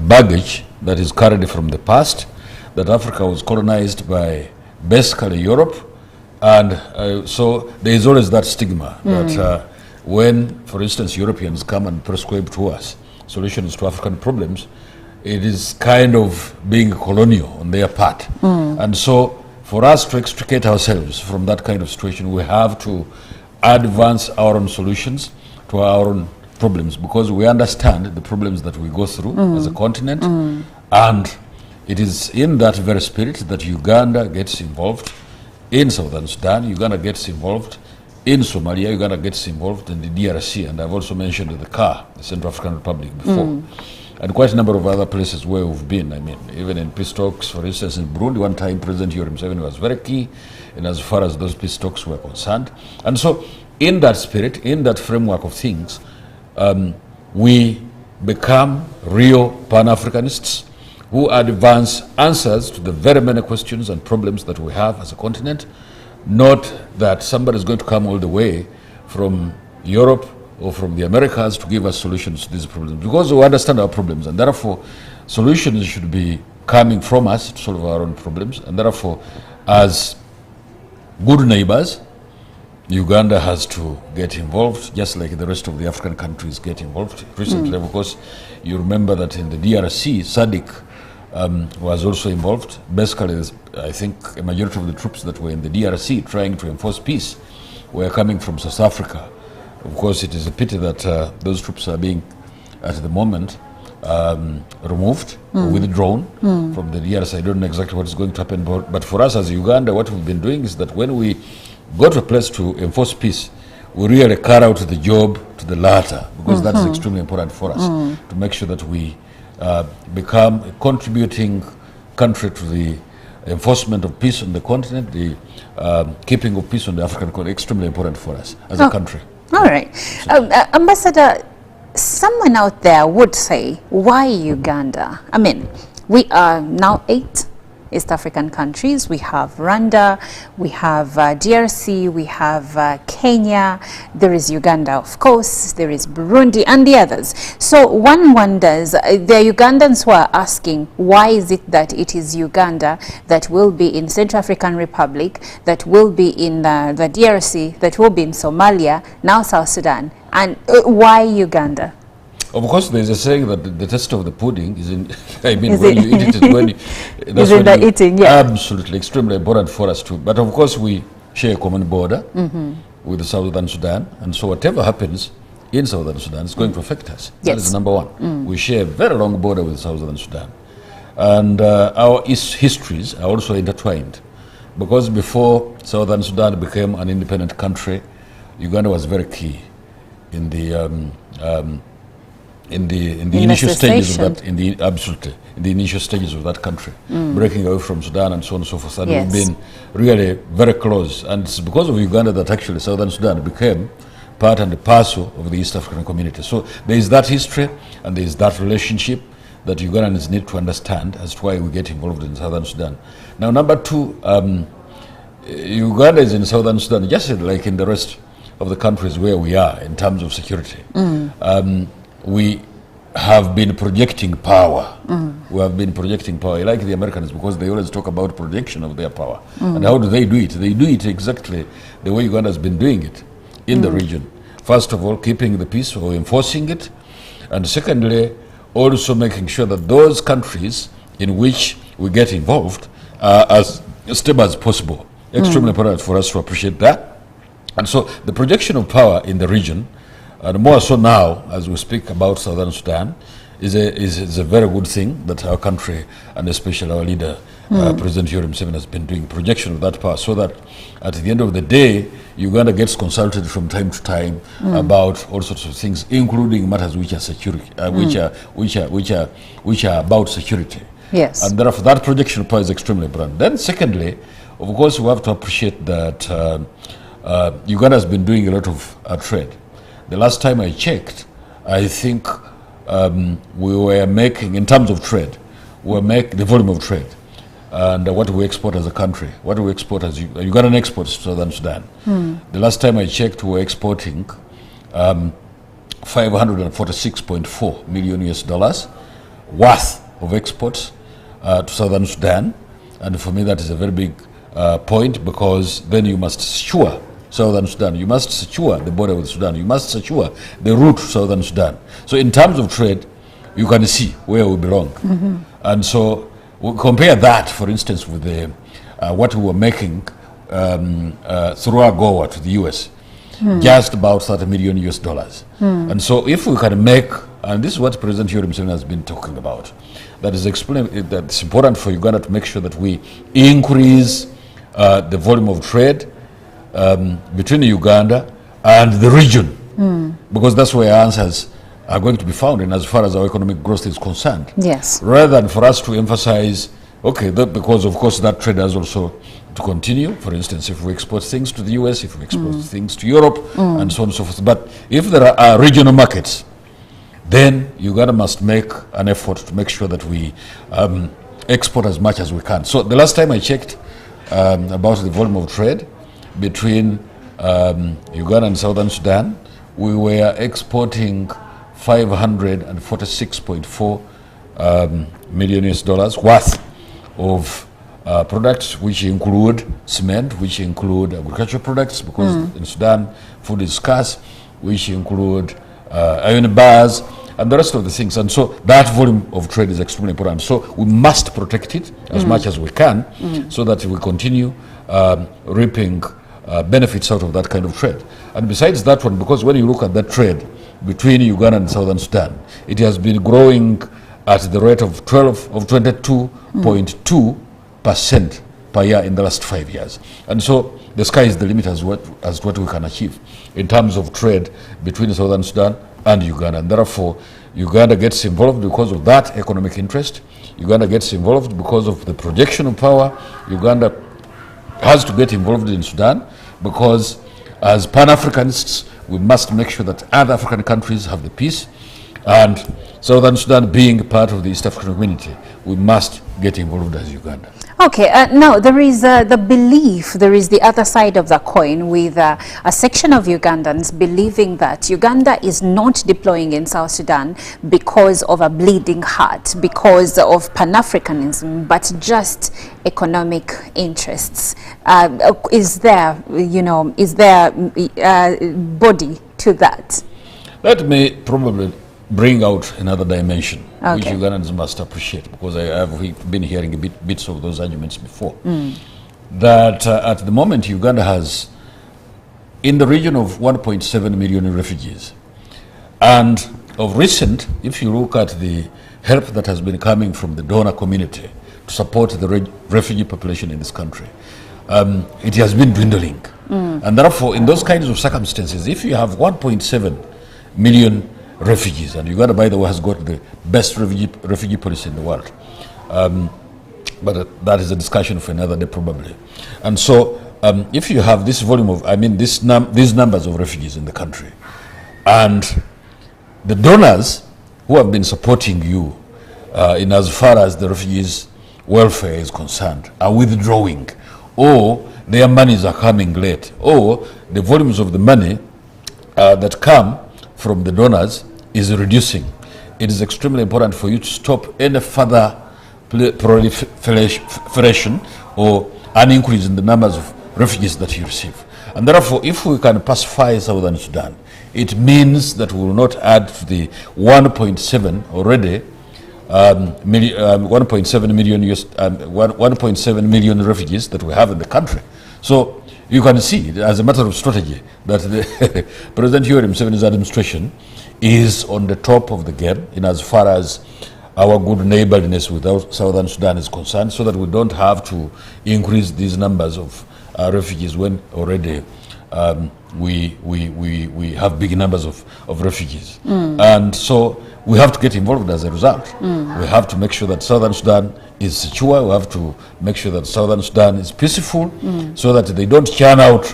baggage that is carried from the past, that Africa was colonized by basically Europe, and so there is always that stigma that when, for instance, Europeans come and prescribe to us solutions to African problems, it is kind of being colonial on their part. And so for us to extricate ourselves from that kind of situation, we have to advance our own solutions to our own problems, because we understand the problems that we go through as a continent. And it is in that very spirit that Uganda gets involved in Southern Sudan, Uganda gets involved in Somalia, Uganda gets involved in the DRC, and I've also mentioned the CAR, the Central African Republic, before. And quite a number of other places where we've been. I mean, even in peace talks, for instance, in Burundi, one time President Yoweri Museveni was very key in as far as those peace talks were concerned. And so, in that spirit, in that framework of things, we become real Pan-Africanists who advance answers to the very many questions and problems that we have as a continent. Not that somebody is going to come all the way from Europe or from the Americas to give us solutions to these problems, because we understand our problems, and therefore solutions should be coming from us to solve our own problems. And therefore, as good neighbors, Uganda has to get involved, just like the rest of the African countries get involved recently. Of course, you remember that in the DRC, SADC was also involved. Basically, I think a majority of the troops that were in the DRC trying to enforce peace were coming from South Africa. Of course, it is a pity that those troops are being, at the moment, removed or withdrawn from the DRC. I don't know exactly what is going to happen, but for us as Uganda, what we've been doing is that when we go to a place to enforce peace, we really carry out the job to the latter, because that is extremely important for us, to make sure that we become a contributing country to the enforcement of peace on the continent, the keeping of peace on the African continent, extremely important for us as a country. All right. Ambassador, someone out there would say, why Uganda? I mean, we are now 8 East African countries. We have Rwanda, we have DRC, we have Kenya, there is Uganda, of course, there is Burundi, and the others. So one wonders, the Ugandans who are asking, why is it that it is Uganda that will be in Central African Republic, that will be in the DRC, that will be in Somalia, now South Sudan, and why Uganda? Of course, there's a saying that the taste of the pudding is in, I mean, Is when it- you eat it, is when you, that's Is in when the eating, yeah. Absolutely, extremely important for us too. But of course, we share a common border with the Southern Sudan, and so whatever happens in Southern Sudan is going to affect us. That Yes. is number one. We share a very long border with Southern Sudan. And our histories are also intertwined. Because before Southern Sudan became an independent country, Uganda was very key in the initial stages of that. Absolutely, in the initial stages of that country, breaking away from Sudan and so on and so forth. And Yes. we've been really very close. And it's because of Uganda that actually Southern Sudan became part and parcel of the East African community. So there is that history and there is that relationship that Ugandans need to understand as to why we get involved in Southern Sudan. Now, number two, Uganda is in Southern Sudan, just like in the rest of the countries where we are in terms of security. We have been projecting power. We have been projecting power. I like the Americans because they always talk about projection of their power. And how do they do it? They do it exactly the way Uganda has been doing it in the region. First of all, keeping the peace or enforcing it. And secondly, also making sure that those countries in which we get involved are as stable as possible. Extremely important for us to appreciate that. And so the projection of power in the region, and more so now as we speak about Southern Sudan, is a very good thing that our country and especially our leader, President Yoweri Museveni, has been doing projection of that power, so that at the end of the day, Uganda gets consulted from time to time about all sorts of things, including matters which are security, which are about security. Yes. And therefore, that projection of power is extremely important. Then, secondly, of course, we have to appreciate that Uganda has been doing a lot of trade. The last time I checked, I think we were making, in terms of trade, we make the volume of trade and what we export as a country, what we export as Ugandan exports to Southern Sudan. The last time I checked, we were exporting $546.4 million worth of exports to Southern Sudan. And for me, that is a very big point, because then you must secure Southern Sudan. You must secure the border with Sudan. You must secure the route to Southern Sudan. So in terms of trade, you can see where we belong. And so we compare that, for instance, with the, what we were making through our GOA to the US, just about $30 million. And so if we can make, and this is what President Yoweri Museveni has been talking about, that is that it's important for Uganda to make sure that we increase the volume of trade between Uganda and the region, because that's where answers are going to be found in as far as our economic growth is concerned. Yes. Rather than for us to emphasize, okay, because of course that trade has also to continue. For instance, if we export things to the US, if we export things to Europe, and so on and so forth. But if there are regional markets, then Uganda must make an effort to make sure that we export as much as we can. So the last time I checked about the volume of trade between Uganda and Southern Sudan, we were exporting $546.4 million worth of products, which include cement, which include agricultural products, because in Sudan food is scarce, which include iron bars and the rest of the things. And so that volume of trade is extremely important. So we must protect it as much as we can, so that we continue reaping benefits out of that kind of trade. And besides that one, because when you look at that trade between Uganda and Southern Sudan, it has been growing at the rate of 22.2% per year in the last 5 years. And so the sky is the limit as what we can achieve in terms of trade between Southern Sudan and Uganda. And therefore, Uganda gets involved because of that economic interest. Uganda gets involved because of the projection of power. Uganda has to get involved in Sudan because as Pan-Africanists, we must make sure that other African countries have the peace, and Southern Sudan being part of the East African community, we must get involved as Uganda. Okay, now there is the belief, there is the other side of the coin with a section of Ugandans believing that Uganda is not deploying in South Sudan because of a bleeding heart, because of Pan-Africanism, but just economic interests. Is there, is there body to that? Let me probably bring out another dimension, which Okay. Ugandans must appreciate, because I have been hearing bits of those arguments before. That at the moment Uganda has in the region of 1.7 million refugees. And of recent, if you look at the help that has been coming from the donor community to support the refugee population in this country, it has been dwindling. And therefore, in those kinds of circumstances, if you have 1.7 million refugees, and Uganda, by the way, has got the best refugee policy in the world, but that is a discussion for another day probably. And so, if you have this volume of, these numbers of refugees in the country, and the donors who have been supporting you in as far as the refugees' welfare is concerned are withdrawing, or their monies are coming late, or the volumes of the money that come from the donors is reducing, it is extremely important for you to stop any further proliferation or an increase in the numbers of refugees that you receive. And therefore, if we can pacify Southern Sudan, it means that we will not add to the 1.7 already 1.7 million refugees that we have in the country. So you can see, as a matter of strategy, that the President Yoweri Museveni's administration is on the top of the game in as far as our good neighborliness with Southern Sudan is concerned, so that we don't have to increase these numbers of refugees when already we have big numbers of refugees. And so we have to get involved as a result. We have to make sure that Southern Sudan is secure. We have to make sure that Southern Sudan is peaceful, so that they don't churn out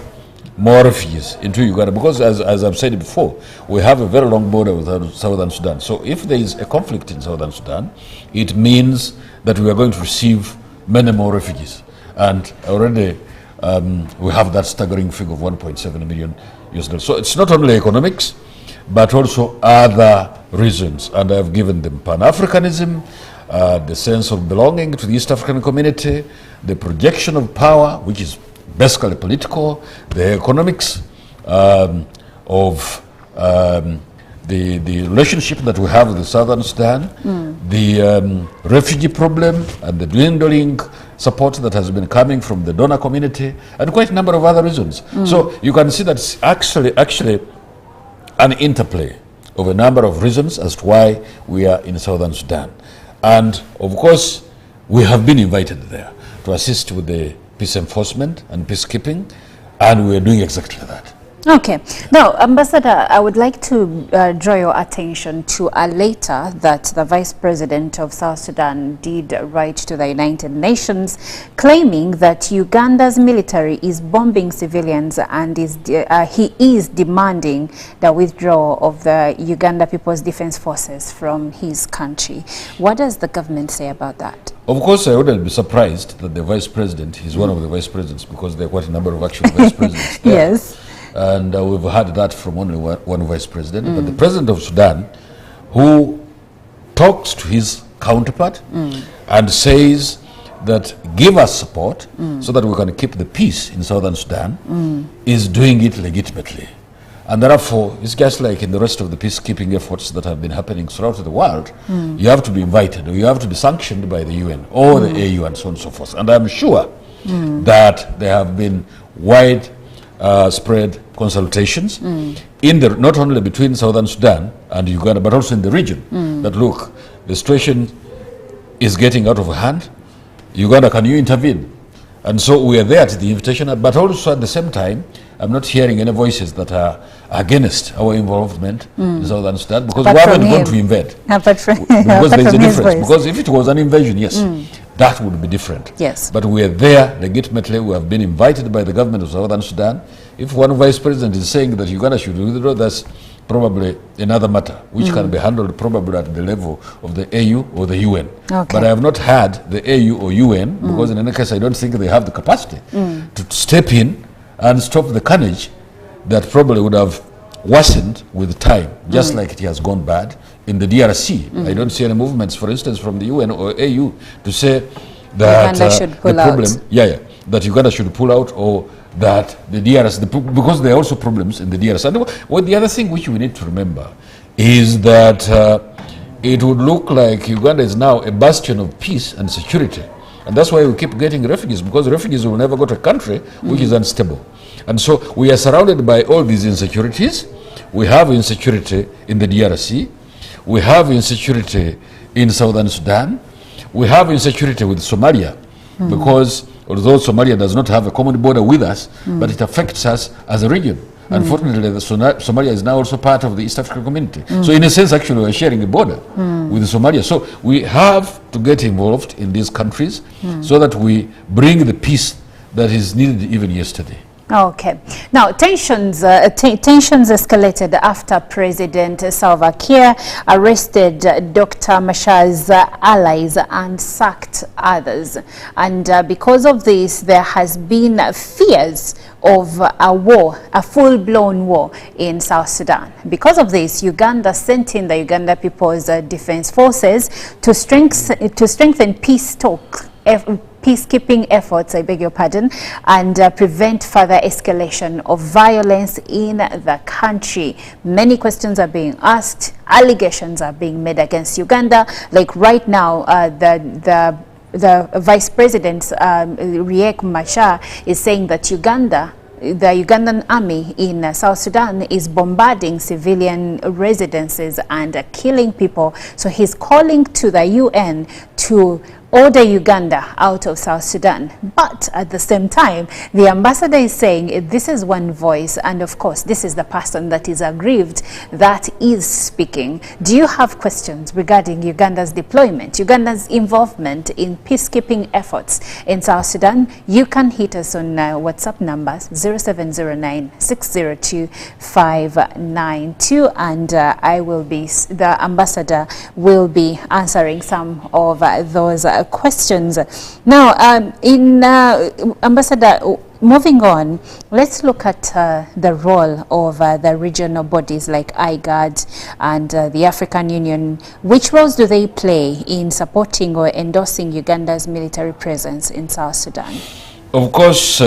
more refugees into Uganda. Because as I've said before, we have a very long border with Southern Sudan. So if there is a conflict in Southern Sudan, it means that we are going to receive many more refugees. And already we have that staggering figure of 1.7 million US dollars. So it's not only economics, but also other reasons. And I've given them Pan-Africanism, the sense of belonging to the East African community, the projection of power, which is basically political, the economics of the relationship that we have with Southern Sudan, the refugee problem and the dwindling support that has been coming from the donor community, and quite a number of other reasons. So you can see that it's actually an interplay of a number of reasons as to why we are in Southern Sudan. And of course, we have been invited there to assist with the peace enforcement and peacekeeping, and we are doing exactly that. Okay. Now, Ambassador, I would like to draw your attention to a letter that the Vice President of South Sudan did write to the United Nations, claiming that Uganda's military is bombing civilians and he is demanding the withdrawal of the Uganda People's Defense Forces from his country. What does the government say about that? Of course, I wouldn't be surprised that the Vice President is one of the Vice Presidents, because there are quite a number of actual Vice Presidents there. Yes. And we've had that from only one Vice President. But the President of Sudan, who talks to his counterpart and says that give us support so that we can keep the peace in Southern Sudan, is doing it legitimately. And therefore, it's just like in the rest of the peacekeeping efforts that have been happening throughout the world, you have to be invited, or you have to be sanctioned by the UN or the AU and so on and so forth. And I'm sure that there have been wide spread consultations in the, not only between Southern Sudan and Uganda, but also in the region, that look, the situation is getting out of hand. Uganda, can you intervene? And so we are there at the invitation, but also at the same time, I'm not hearing any voices that are against our involvement in Southern Sudan, because we haven't gone to invade. Because there is a difference. Because if it was an invasion, yes, that would be different. Yes. But we are there legitimately. We have been invited by the government of Southern Sudan. If one Vice President is saying that Uganda should withdraw, that's probably another matter, which can be handled probably at the level of the AU or the UN. Okay. But I have not had the AU or UN, because in any case I don't think they have the capacity to step in and stop the carnage that probably would have worsened with time, just like it has gone bad in the DRC. I don't see any movements, for instance, from the UN or AU to say that Uganda should pull the problem, out. that Uganda should pull out, or that the DRC, because there are also problems in the DRC. And well, the other thing which we need to remember is that it would look like Uganda is now a bastion of peace and security. And that's why we keep getting refugees, because refugees will never go to a country which is unstable. And so we are surrounded by all these insecurities. We have insecurity in the DRC. We have insecurity in Southern Sudan. We have insecurity with Somalia, because although Somalia does not have a common border with us, but it affects us as a region. Unfortunately, Somalia is now also part of the East African community. So in a sense, actually, we're sharing a border with Somalia. So we have to get involved in these countries so that we bring the peace that is needed even yesterday. Okay. Now, tensions escalated after President Salva Kiir arrested Dr. Machar's allies and sacked others. And because of this, there has been fears of a war, a full-blown war in South Sudan. Because of this, Uganda sent in the Uganda People's Defense Forces to strengthen peacekeeping efforts, I beg your pardon, and prevent further escalation of violence in the country. Many questions are being asked, allegations are being made against Uganda. Like right now, the Vice President, Riek Machar, is saying that the Ugandan army in South Sudan is bombarding civilian residences and killing people. So he's calling to the UN to order Uganda out of South Sudan. But at the same time, the ambassador is saying this is one voice, and of course, this is the person that is aggrieved that is speaking. Do you have questions regarding Uganda's deployment, Uganda's involvement in peacekeeping efforts in South Sudan? You can hit us on WhatsApp numbers 0709-602-592, and the ambassador will be answering some of those questions. Now, Ambassador, moving on, let's look at the role of the regional bodies like IGAD and the African Union. Which roles do they play in supporting or endorsing Uganda's military presence in South Sudan? Of course,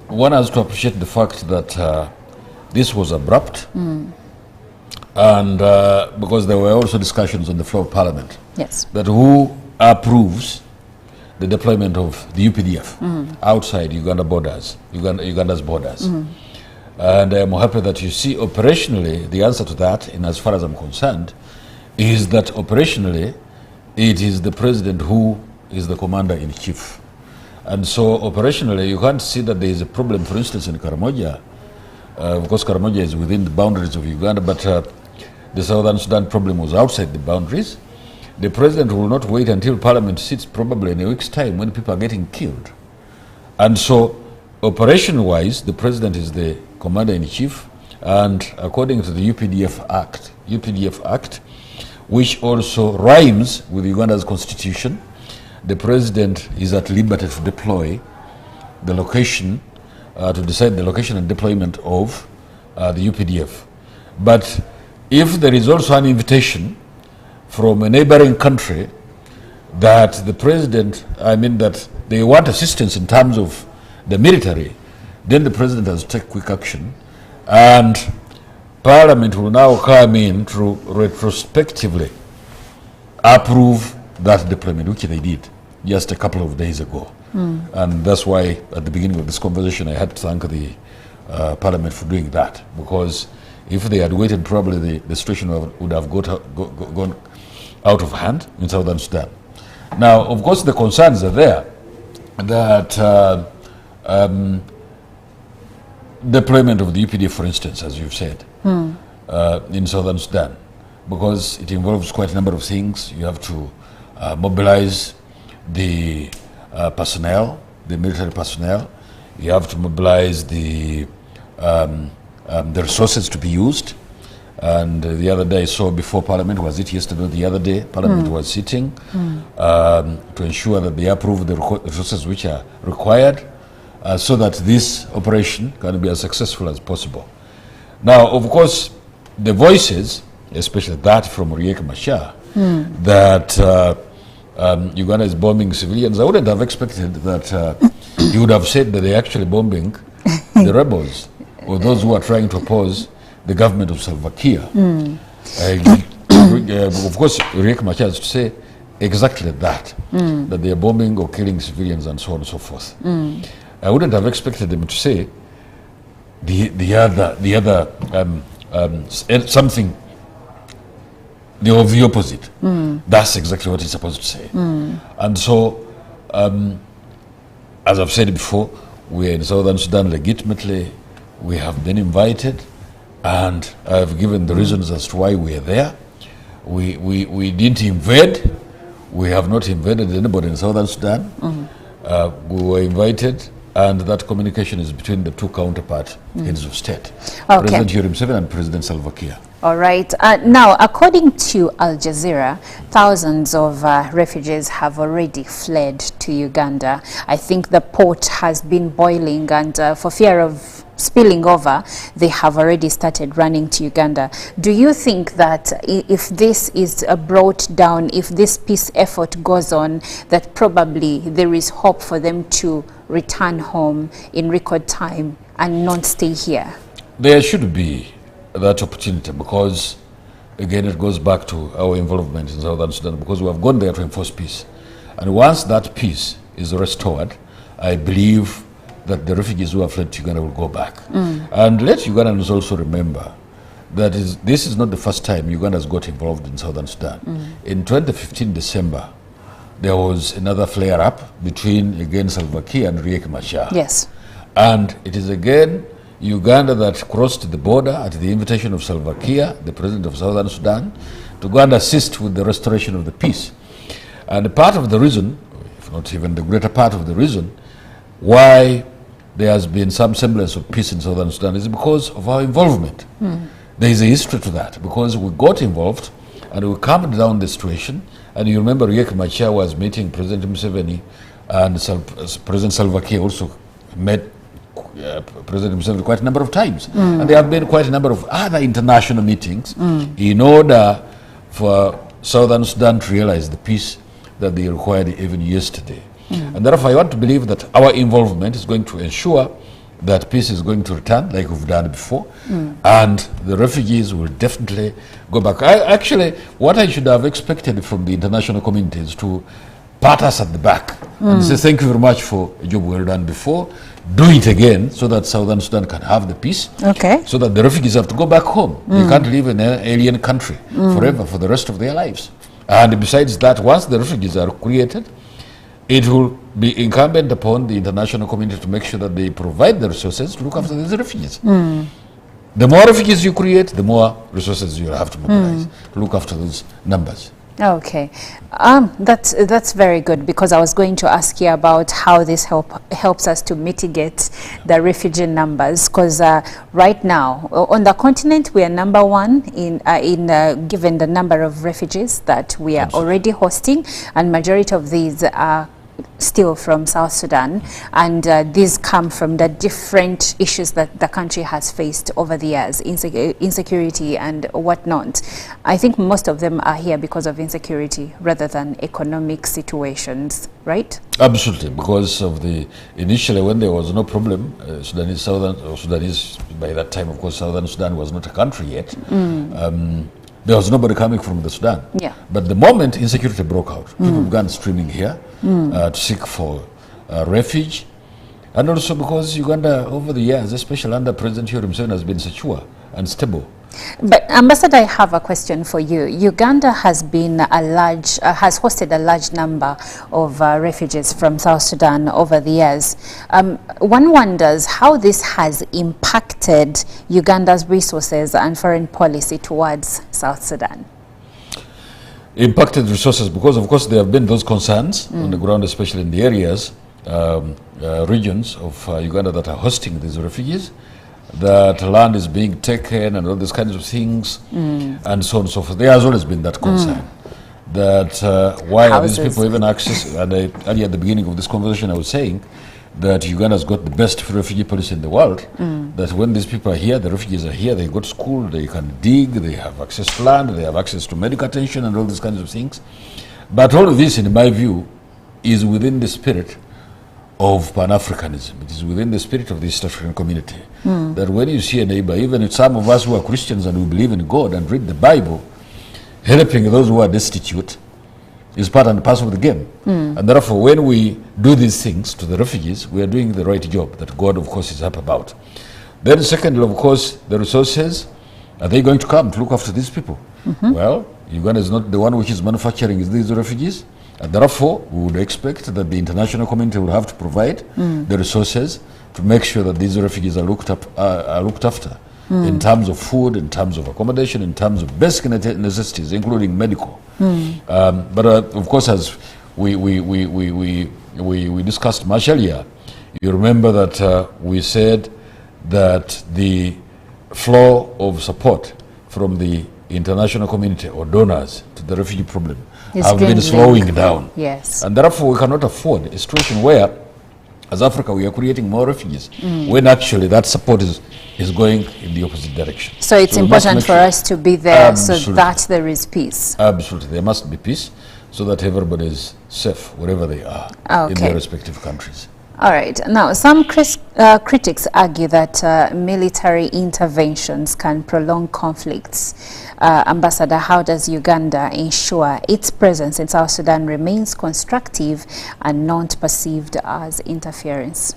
one has to appreciate the fact that this was abrupt, and because there were also discussions on the floor of Parliament. Yes. That who approves the deployment of the UPDF outside Uganda's borders. And I'm happy that you see operationally the answer to that, in as far as I'm concerned, is that operationally it is the president who is the commander-in-chief. And so operationally you can't see that there is a problem, for instance, in Karamoja. Of course, Karamoja is within the boundaries of Uganda, but the Southern Sudan problem was outside the boundaries. The president will not wait until Parliament sits, probably in a week's time, when people are getting killed. And so, operation-wise, the president is the commander-in-chief, and according to the UPDF Act, which also rhymes with Uganda's constitution, the president is at liberty to deploy the location, to decide the location and deployment of the UPDF. But if there is also an invitation from a neighboring country that the president, that they want assistance in terms of the military, then the president has to take quick action, and Parliament will now come in to retrospectively approve that deployment, which they did just a couple of days ago. And that's why at the beginning of this conversation I had to thank the Parliament for doing that, because if they had waited, probably the situation would have gone out of hand in Southern Sudan. Now, of course, the concerns are there that deployment of the UPDF, for instance, as you've said, in Southern Sudan, because it involves quite a number of things. You have to mobilize the personnel, the military personnel. You have to mobilize the resources to be used. And the other day, so before Parliament, was it yesterday or the other day, Parliament was sitting to ensure that they approve the resources which are required so that this operation can be as successful as possible. Now, of course, the voices, especially that from Riek Machar, that Uganda is bombing civilians, I wouldn't have expected that he would have said that they're actually bombing the rebels or those who are trying to oppose the government of Salva Kiir. Of course, Riek Machar has to say exactly that, that they are bombing or killing civilians and so on and so forth. I wouldn't have expected them to say the other something of the opposite. That's exactly what he's supposed to say. And so, as I've said before, we're in Southern Sudan legitimately. We have been invited, and I've given the reasons as to why we're there. We didn't invade. We have not invaded anybody in Southern Sudan. We were invited, and that communication is between the two counterpart heads of state, President Yoweri Museveni and President Salva Kiir. All right. Now, according to Al Jazeera, thousands of refugees have already fled to Uganda. I think the port has been boiling, and for fear of spilling over, they have already started running to Uganda. Do you think that if this is brought down, if this peace effort goes on, that probably there is hope for them to return home in record time and not stay here? There should be that opportunity, because again it goes back to our involvement in Southern Sudan, because we have gone there to enforce peace, and once that peace is restored, I believe that the refugees who have fled to Uganda will go back. And let Ugandans also remember that this is not the first time Uganda has got involved in Southern Sudan. In 2015 December, there was another flare-up between again Salva Kiir and Riek Machar. Yes. And it is again Uganda that crossed the border at the invitation of Salva Kiir, the president of Southern Sudan, to go and assist with the restoration of the peace. And part of the reason, if not even the greater part of the reason, why there has been some semblance of peace in Southern Sudan is because of our involvement. There is a history to that, because we got involved and we calmed down the situation. And you remember Riek Machar was meeting President Museveni, and President Salva Kiir also met President Museveni quite a number of times. And there have been quite a number of other international meetings in order for Southern Sudan to realize the peace that they required even yesterday. And therefore I want to believe that our involvement is going to ensure that peace is going to return like we've done before, and the refugees will definitely go back. Actually, what I should have expected from the international community is to pat us at the back and say thank you very much for a job well done before. Do it again so that Southern Sudan can have the peace. So that the refugees have to go back home. They can't live in an alien country forever for the rest of their lives. And besides that, once the refugees are created, it will be incumbent upon the international community to make sure that they provide the resources to look after these refugees. The more refugees you create, the more resources you have to mobilize to look after those numbers. Okay, that's very good, because I was going to ask you about how this helps us to mitigate the refugee numbers, because right now on the continent we are number one in given the number of refugees that we are already hosting, and majority of these are still from South Sudan, and these come from the different issues that the country has faced over the years, insecurity and whatnot. I think most of them are here because of insecurity rather than economic situations, right? Absolutely, because of initially when there was no problem, Sudanese, by that time of course Southern Sudan was not a country yet. There was nobody coming from the Sudan. But the moment insecurity broke out, people began streaming here to seek for refuge. And also because Uganda, over the years, especially under President Yoweri Museveni, has been secure and stable. But Ambassador, I have a question for you. Uganda has been has hosted a large number of refugees from South Sudan over the years. One wonders how this has impacted Uganda's resources and foreign policy towards South Sudan. Impacted resources because, of course, there have been those concerns on the ground, especially in the areas, regions of Uganda that are hosting these refugees, that land is being taken and all these kinds of things, and so on and so forth. There has always been that concern. That why are these people even access? And earlier at the beginning of this conversation, I was saying that Uganda has got the best refugee policy in the world. That when these people are here, the refugees are here, they go to school, they can dig, they have access to land, they have access to medical attention and all these kinds of things. But all of this, in my view, is within the spirit of Pan-Africanism. It is within the spirit of the East African community that when you see a neighbor, even if some of us who are Christians and we believe in God and read the Bible, helping those who are destitute is part and parcel of the game. And therefore, when we do these things to the refugees, we are doing the right job that God, of course, is happy about. Then secondly, of course, the resources, are they going to come to look after these people? Well, Uganda is not the one which is manufacturing these refugees. And therefore, we would expect that the international community will have to provide the resources to make sure that these refugees are looked after in terms of food, in terms of accommodation, in terms of basic necessities, including medical. But of course, as we discussed much earlier, you remember that we said that the flow of support from the international community or donors to the refugee problem have been slowing down. Yes. And therefore, we cannot afford a situation where, as Africa, we are creating more refugees when actually that support is going in the opposite direction. So it's important for us to be there so that there is peace. Absolutely. There must be peace so that everybody is safe wherever they are in their respective countries. All right. Now, some critics argue that military interventions can prolong conflicts. Ambassador, how does Uganda ensure its presence in South Sudan remains constructive and not perceived as interference?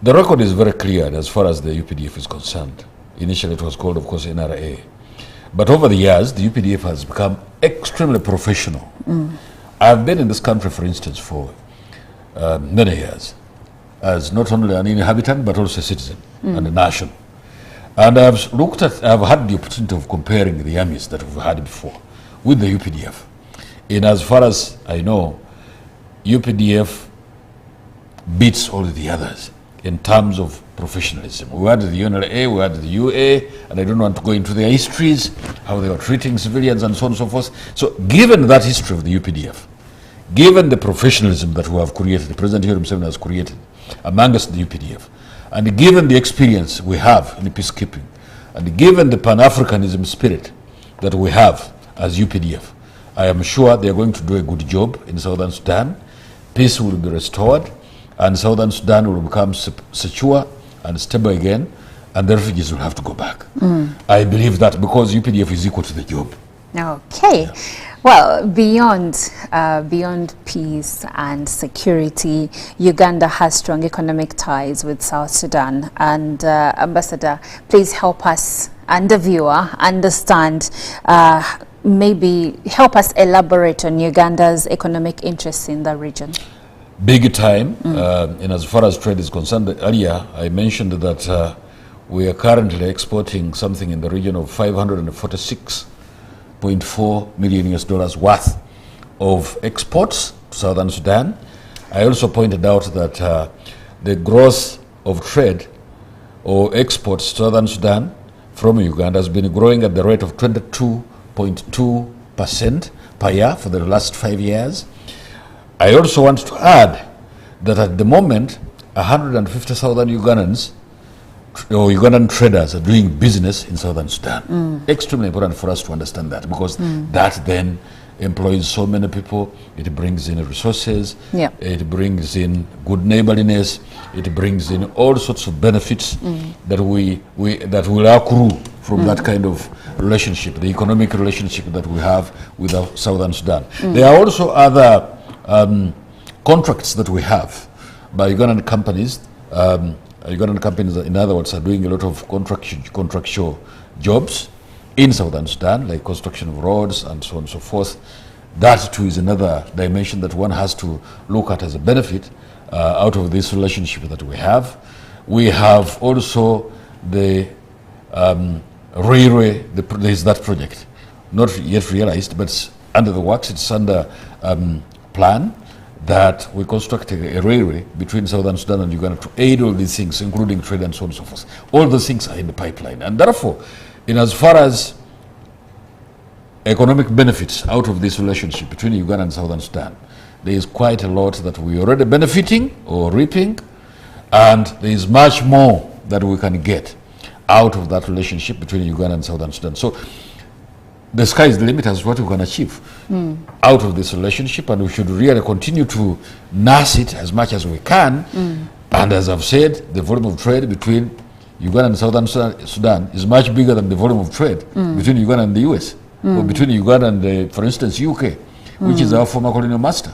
The record is very clear as far as the UPDF is concerned. Initially, it was called, of course, NRA. But over the years, the UPDF has become extremely professional. I've been in this country, for instance, for many years, as not only an inhabitant, but also a citizen and a nation. And I've had the opportunity of comparing the armies that we've had before with the UPDF. In as far as I know, UPDF beats all the others in terms of professionalism. We had the UNLA, we had the UA, and I don't want to go into their histories, how they were treating civilians and so on and so forth. So given that history of the UPDF, given the professionalism that we have created, the President here himself has created amongst the UPDF, and given the experience we have in peacekeeping, and given the Pan-Africanism spirit that we have as UPDF, I am sure they are going to do a good job in Southern Sudan. Peace will be restored, and Southern Sudan will become secure and stable again, and the refugees will have to go back. I believe that because UPDF is equal to the job. Okay. Well, beyond peace and security, Uganda has strong economic ties with South Sudan. And Ambassador, please help us and the viewer understand, maybe help us elaborate on Uganda's economic interests in the region. Big time, and as far as trade is concerned, earlier I mentioned that we are currently exporting something in the region of $546.4 million worth of exports to Southern Sudan. I also pointed out that the growth of trade or exports to Southern Sudan from Uganda has been growing at the rate of 22.2% per year for the last 5 years. I also want to add that at the moment, 150,000 Ugandans or Ugandan traders are doing business in Southern Sudan. Extremely important for us to understand that, because that then employs so many people. It brings in resources, it brings in good neighborliness, it brings in all sorts of benefits that that will accrue from that kind of relationship, the economic relationship that we have with Southern Sudan. There are also other contracts that we have by Ugandan companies. Ugandan companies, in other words, are doing a lot of contractual jobs in Southern Sudan, like construction of roads and so on and so forth. That too is another dimension that one has to look at as a benefit out of this relationship that we have. We have also the railway, there is that project, not yet realized, but it's under the works. It's under plan that we construct a railway between Southern Sudan and Uganda to aid all these things, including trade and so on and so forth. All those things are in the pipeline. And therefore, in as far as economic benefits out of this relationship between Uganda and Southern Sudan, there is quite a lot that we are already benefiting or reaping, and there is much more that we can get out of that relationship between Uganda and Southern Sudan. So the sky is the limit as what we can achieve out of this relationship, and we should really continue to nurse it as much as we can. And as I've said, the volume of trade between Uganda and Southern Sudan is much bigger than the volume of trade between Uganda and the US, or between Uganda and, for instance, UK, which is our former colonial master.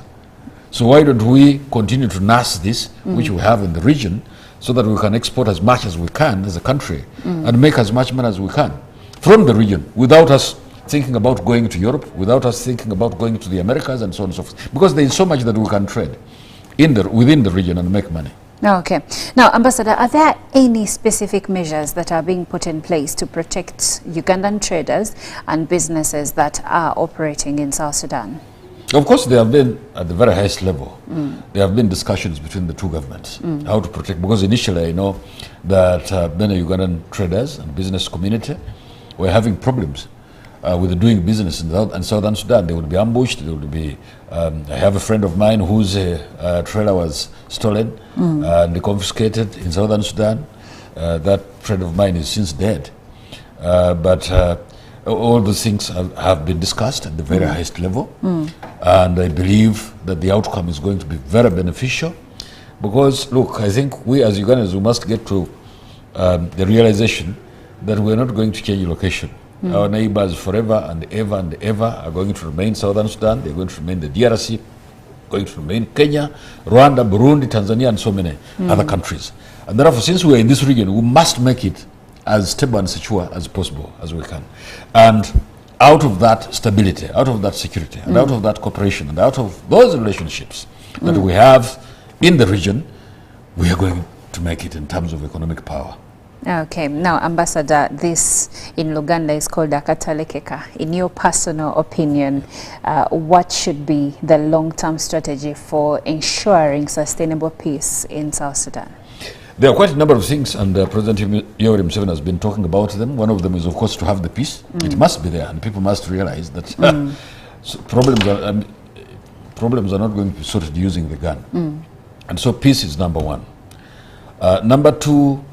So why don't we continue to nurse this, which we have in the region, so that we can export as much as we can as a country and make as much money as we can from the region, without us thinking about going to Europe, without us thinking about going to the Americas and so on and so forth, because there is so much that we can trade within the region and make money. Okay. Now, Ambassador, are there any specific measures that are being put in place to protect Ugandan traders and businesses that are operating in South Sudan? Of course, there have been, at the very highest level, there have been discussions between the two governments, how to protect, because initially I know that many Ugandan traders and business community were having problems with doing business in Southern Sudan. They would be ambushed, they would be, I have a friend of mine whose trailer was stolen and confiscated in Southern Sudan. That friend of mine is since dead. But all those things have been discussed at the very highest level, and I believe that the outcome is going to be very beneficial, because look, I think we as Ugandans, we must get to the realization that we're not going to change location. Our neighbors forever and ever are going to remain Southern Sudan, they're going to remain the DRC, going to remain Kenya, Rwanda, Burundi, Tanzania, and so many other countries. And therefore, since we're in this region, we must make it as stable and secure as possible as we can. And out of that stability, out of that security, and out of that cooperation, and out of those relationships that we have in the region, we are going to make it in terms of economic power. Okay, now Ambassador, this in Luganda is called a katalekeka. In your personal opinion, what should be the long-term strategy for ensuring sustainable peace in South Sudan? There are quite a number of things, and President Yoweri Museveni has been talking about them. One of them is, of course, to have the peace. It must be there, and people must realize that so problems are not going to be sorted using the gun. And so peace is number one. Number two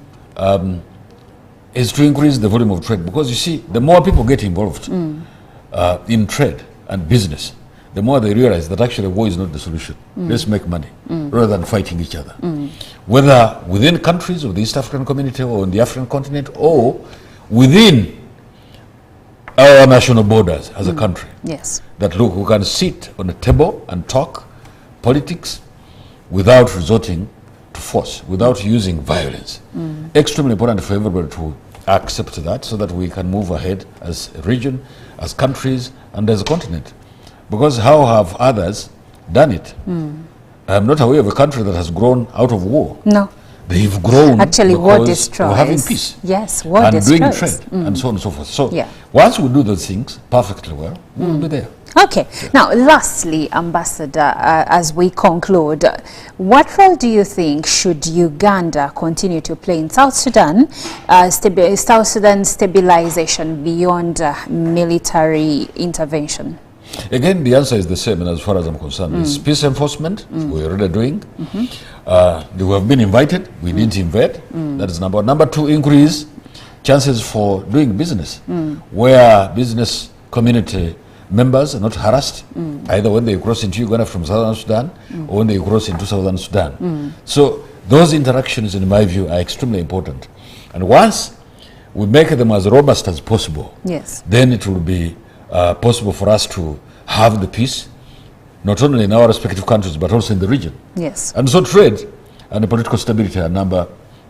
is to increase the volume of trade, because you see, the more people get involved in trade and business, the more they realize that actually war is not the solution. Let's make money rather than fighting each other. Whether within countries of the East African community or on the African continent, or within our national borders as a country. Yes. That look, we can sit on a table and talk politics without resorting to force, without using violence. Extremely important for everybody to accept that, so that we can move ahead as a region, as countries, and as a continent. Because how have others done it? I'm not aware of a country that has grown out of war. No. They've grown actually war destroys. We're having peace. Yes, war and destroys. doing trade and so on and so forth. So once we do those things perfectly well, we'll be there. Okay. Now, lastly, Ambassador, as we conclude, what role do you think should Uganda continue to play in South Sudan, South Sudan stabilization beyond military intervention? Again, the answer is the same, and as far as I'm concerned. It's peace enforcement, we're already doing. They have been invited, we didn't invade. That is number one. Number two, increase chances for doing business, where business community members are not harassed, either when they cross into Uganda from Southern Sudan or when they cross into Southern Sudan. So those interactions, in my view, are extremely important. And once we make them as robust as possible, then it will be possible for us to have the peace, not only in our respective countries, but also in the region. Yes. And so trade and the political stability are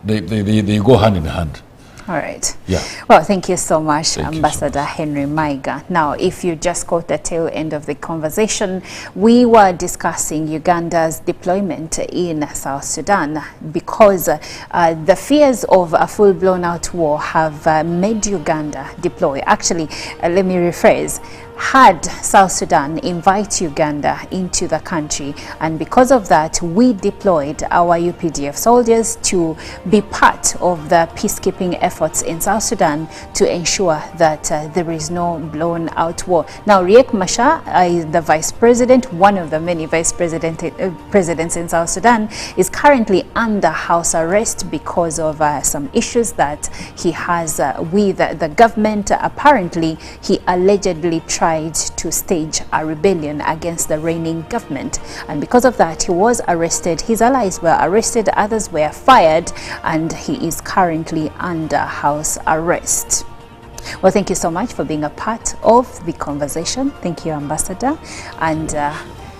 they go hand in hand. All right. Yeah. Well, thank you so much, Ambassador Henry Maiga. Now, if you just caught the tail end of the conversation, we were discussing Uganda's deployment in South Sudan, because the fears of a full-blown out war have made Uganda deploy. Actually, let me rephrase, had South Sudan invite Uganda into the country, and because of that we deployed our UPDF soldiers to be part of the peacekeeping efforts in South Sudan to ensure that there is no blown out war. Now Riek Machar is the vice president, one of the many vice presidents in South Sudan, is currently under house arrest because of some issues that he has with the government. Apparently he allegedly tried to stage a rebellion against the reigning government, and because of that he was arrested. His allies were arrested, others were fired, and he is currently under house arrest. Well, thank you so much for being a part of the conversation. Thank you, Ambassador, and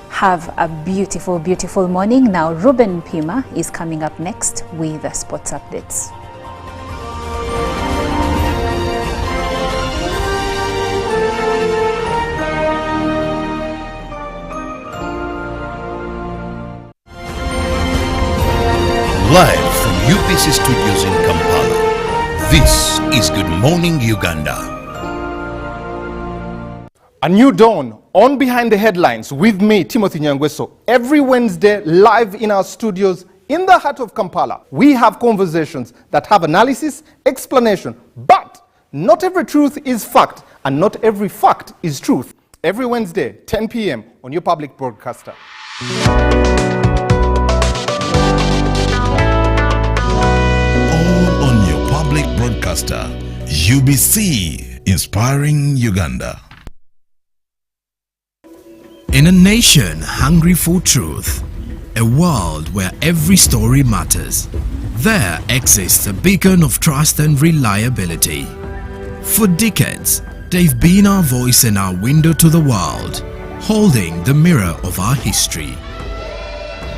have a beautiful, beautiful morning. Now Ruben Pima is coming up next with the sports updates. Live from UPC Studios in Kampala, this is Good Morning Uganda. A new dawn on Behind the Headlines with me, Timothy Nyangweso. Every Wednesday, live in our studios in the heart of Kampala. We have conversations that have analysis, explanation, but not every truth is fact, and not every fact is truth. Every Wednesday, 10 p.m. on your public broadcaster. Public broadcaster, UBC, inspiring Uganda. In a nation hungry for truth, a world where every story matters, there exists a beacon of trust and reliability. For decades, they've been our voice and our window to the world, holding the mirror of our history.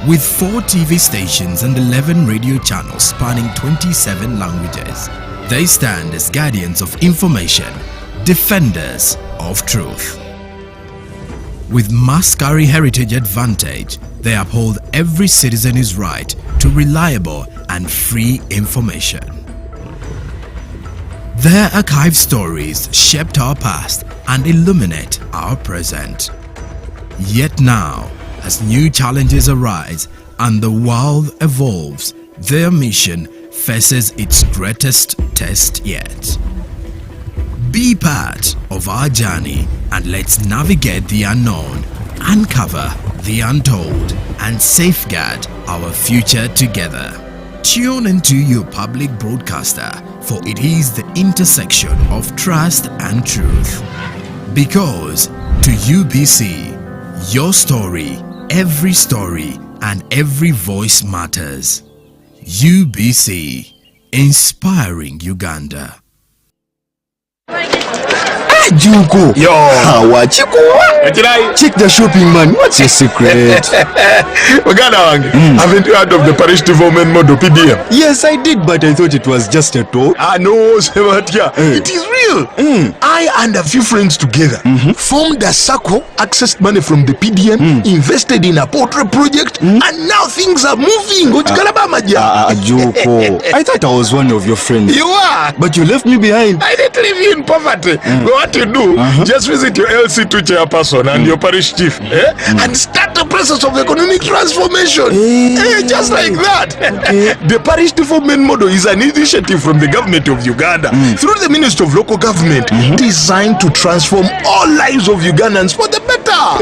With 4 TV stations and 11 radio channels spanning 27 languages, they stand as guardians of information, defenders of truth. With Mascari Heritage Advantage, they uphold every citizen's right to reliable and free information. Their archived stories shaped our past and illuminate our present. Yet now, as new challenges arise and the world evolves, their mission faces its greatest test yet. Be part of our journey and let's navigate the unknown, uncover the untold, and safeguard our future together. Tune into your public broadcaster, for it is the intersection of trust and truth. Because to UBC, your story, every story, and every voice matters. UBC, inspiring Uganda. Juko. Yo. Check the shopping, man. What's your secret? Haven't you heard of the Parish Development Model, PDM? Yes, I did, but I thought it was just a talk. No, Sebatia. It is real. I and a few friends together formed a circle, accessed money from the PDM, invested in a poultry project, and now things are moving. Juko. I thought I was one of your friends. You are. But you left me behind. I didn't leave you in poverty. What you do, just visit your LC2 chairperson and your parish chief and start the process of economic transformation. Just like that. The Parish Development Model is an initiative from the government of Uganda through the Ministry of Local Government designed to transform all lives of Ugandans for the better.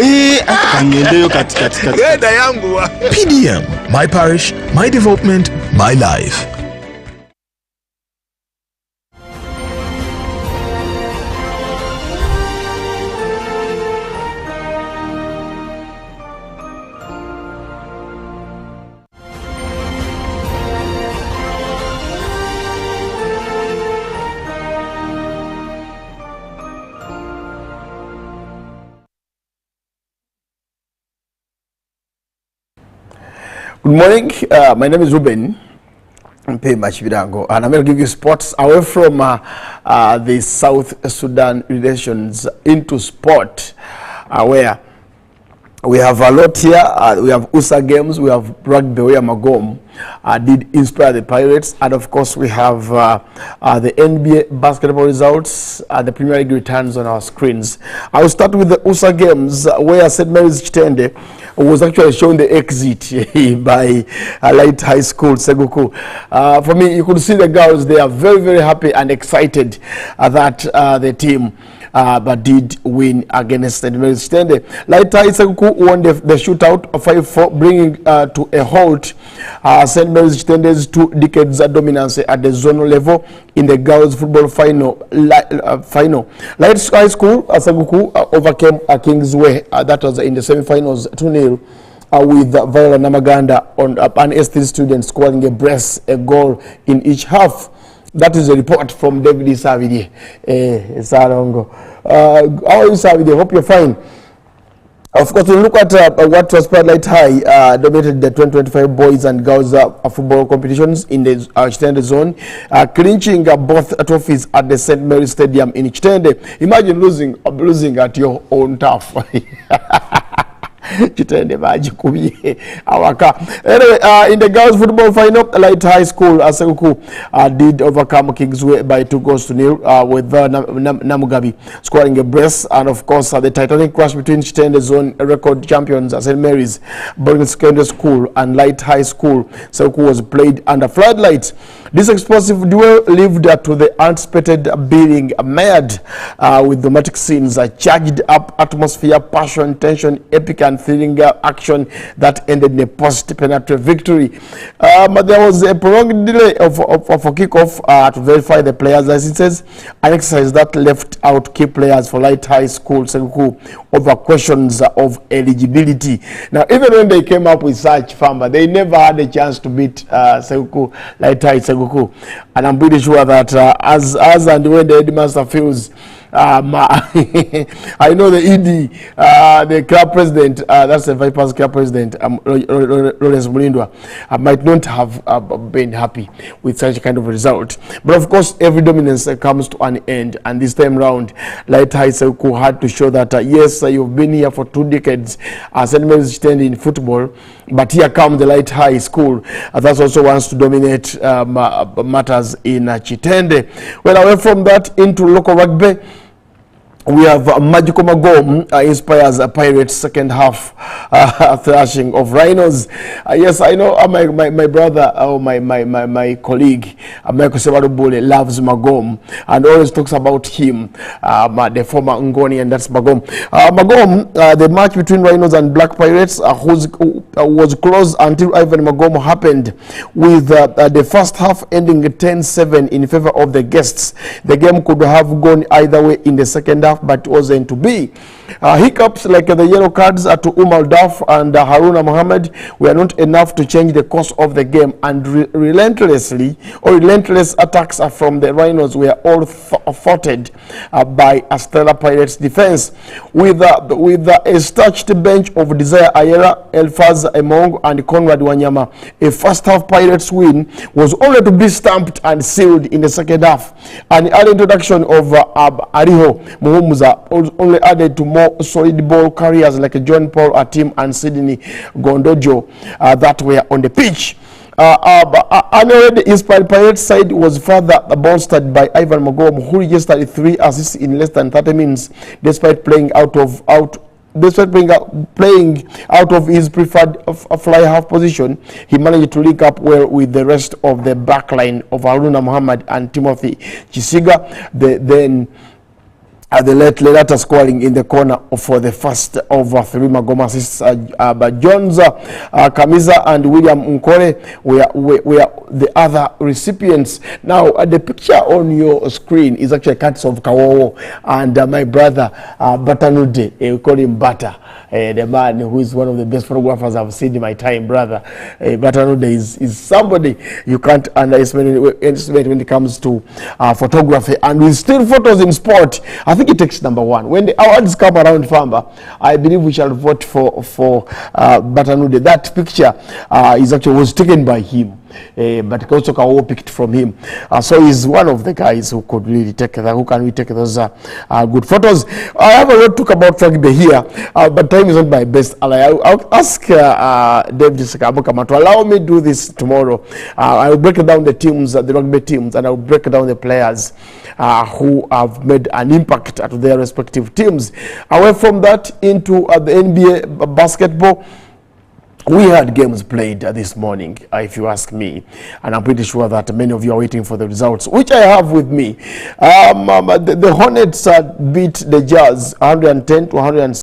PDM, my parish, my development, my life. Good morning, my name is Ruben Pima, and I'm going to give you sports away from the South Sudan relations into sport, where We have a lot here. We have USA games. We have rugby where Magom did inspire the Pirates. And of course, we have the NBA basketball results. The Premier League returns on our screens. I will start with the USA games where St. Mary's Chitende was actually shown the exit by Light High School, Seguku. For me, you could see the girls. They are very, very happy and excited that the team but did win against St. Mary's Chitende. Light High Seguku won the shootout 5-4, bringing to a halt St. Mary's Chitende's 2 decades dominance at the zonal level in the girls' football final. Light High School Seguku overcame Kingsway. That was in the semi-finals 2-0. With Viola Namaganda on an S3 student scoring a goal in each half. That is a report from David Isavidi. Sarongo. How are you, Savidi? Hope you're fine. Of course, we look at what transpired. Light High dominated the 2025 boys and girls football competitions in the Chitende zone, clinching both trophies at the St. Mary's Stadium in Chitende. Imagine losing at your own turf. Chitende bajikubye awaka. Anyway, in the girls football final, Light High School Seguku did overcome Kingsway by 2-0 with Namugabi scoring a brace. And of course, the titanic crash between Chitende zone record champions St. Mary's Boarding Secondary School and Light High School Seguku was played under floodlights. This explosive duel lived to the anticipated beating, mired with dramatic scenes, charged up atmosphere, passion, tension, epic and thrilling action that ended in a post-penalty victory. But there was a prolonged delay of kickoff to verify the players' licenses, an exercise that left out key players for Light High School Seguku over questions of eligibility. Now, even when they came up with such famba, they never had a chance to beat Seguku, Light High Seguku. And I'm pretty sure that as and when the headmaster feels I know the ED, the club president, that's the Vipers club president, Lawrence Mulindwa, might not have been happy with such a kind of result. But of course, every dominance comes to an end, and this time round, Light High Seguku had to show that yes, you've been here for 2 decades, St. Mary's Chitende in football, but here comes the Light High School that also wants to dominate matters in Chitende. Well, away from that, into local rugby, we have Magical Magom inspires Pirates second half thrashing of Rhinos. Yes, I know my brother or my colleague Michael Sebarubule loves Magom and always talks about him, the former Ngoni, and that's Magom. The match between Rhinos and Black Pirates was close until Ivan Magom happened, with the first half ending 10-7 in favor of the guests. The game could have gone either way in the second half, but wasn't to be. Hiccups like the yellow cards to Umar Daf and Haruna Mohammed were not enough to change the course of the game, and relentless attacks from the Rhinos were all thwarted by Stella Pirates defense. With a starched bench of Desire Ayera, Elfaz Emong and Conrad Wanyama, a first half Pirates win was only to be stamped and sealed in the second half. An early introduction of Ariho Muhumuza only added to more solid ball carriers like John Paul Atim and Sydney Gondojo that were on the pitch. An already inspired Pirates side was further bolstered by Ivan Magom, who registered 3 assists in less than 30 minutes, despite playing out of his preferred fly half position. He managed to link up well with the rest of the back line of Haruna Muhammad and Timothy Chisiga. The latter scoring in the corner for the first of 3 Magoma assists. But Jones, Kamiza and William Nkore were the other recipients. Now, the picture on your screen is actually cuts of Kawowo and my brother Batanude. We call him Bata, the man who is one of the best photographers I've seen in my time, brother. Batanude is somebody you can't underestimate when it comes to photography. And with still photos in sport, I think it takes number 1. When the awards come around, Famba, I believe we shall vote for Batanude. That picture was taken by him. but also Kawo picked from him. So he's one of the guys who could really take that, who can really take those good photos. I have a lot to talk about rugby here, but time is not my best. I'll ask David Sakamuka to allow me to do this tomorrow. I'll break down the teams, the rugby teams, and I'll break down the players who have made an impact at their respective teams. Away from that, into the NBA basketball, we had games played this morning, if you ask me, and I'm pretty sure that many of you are waiting for the results, which I have with me. The Hornets beat the Jazz 110 to 106.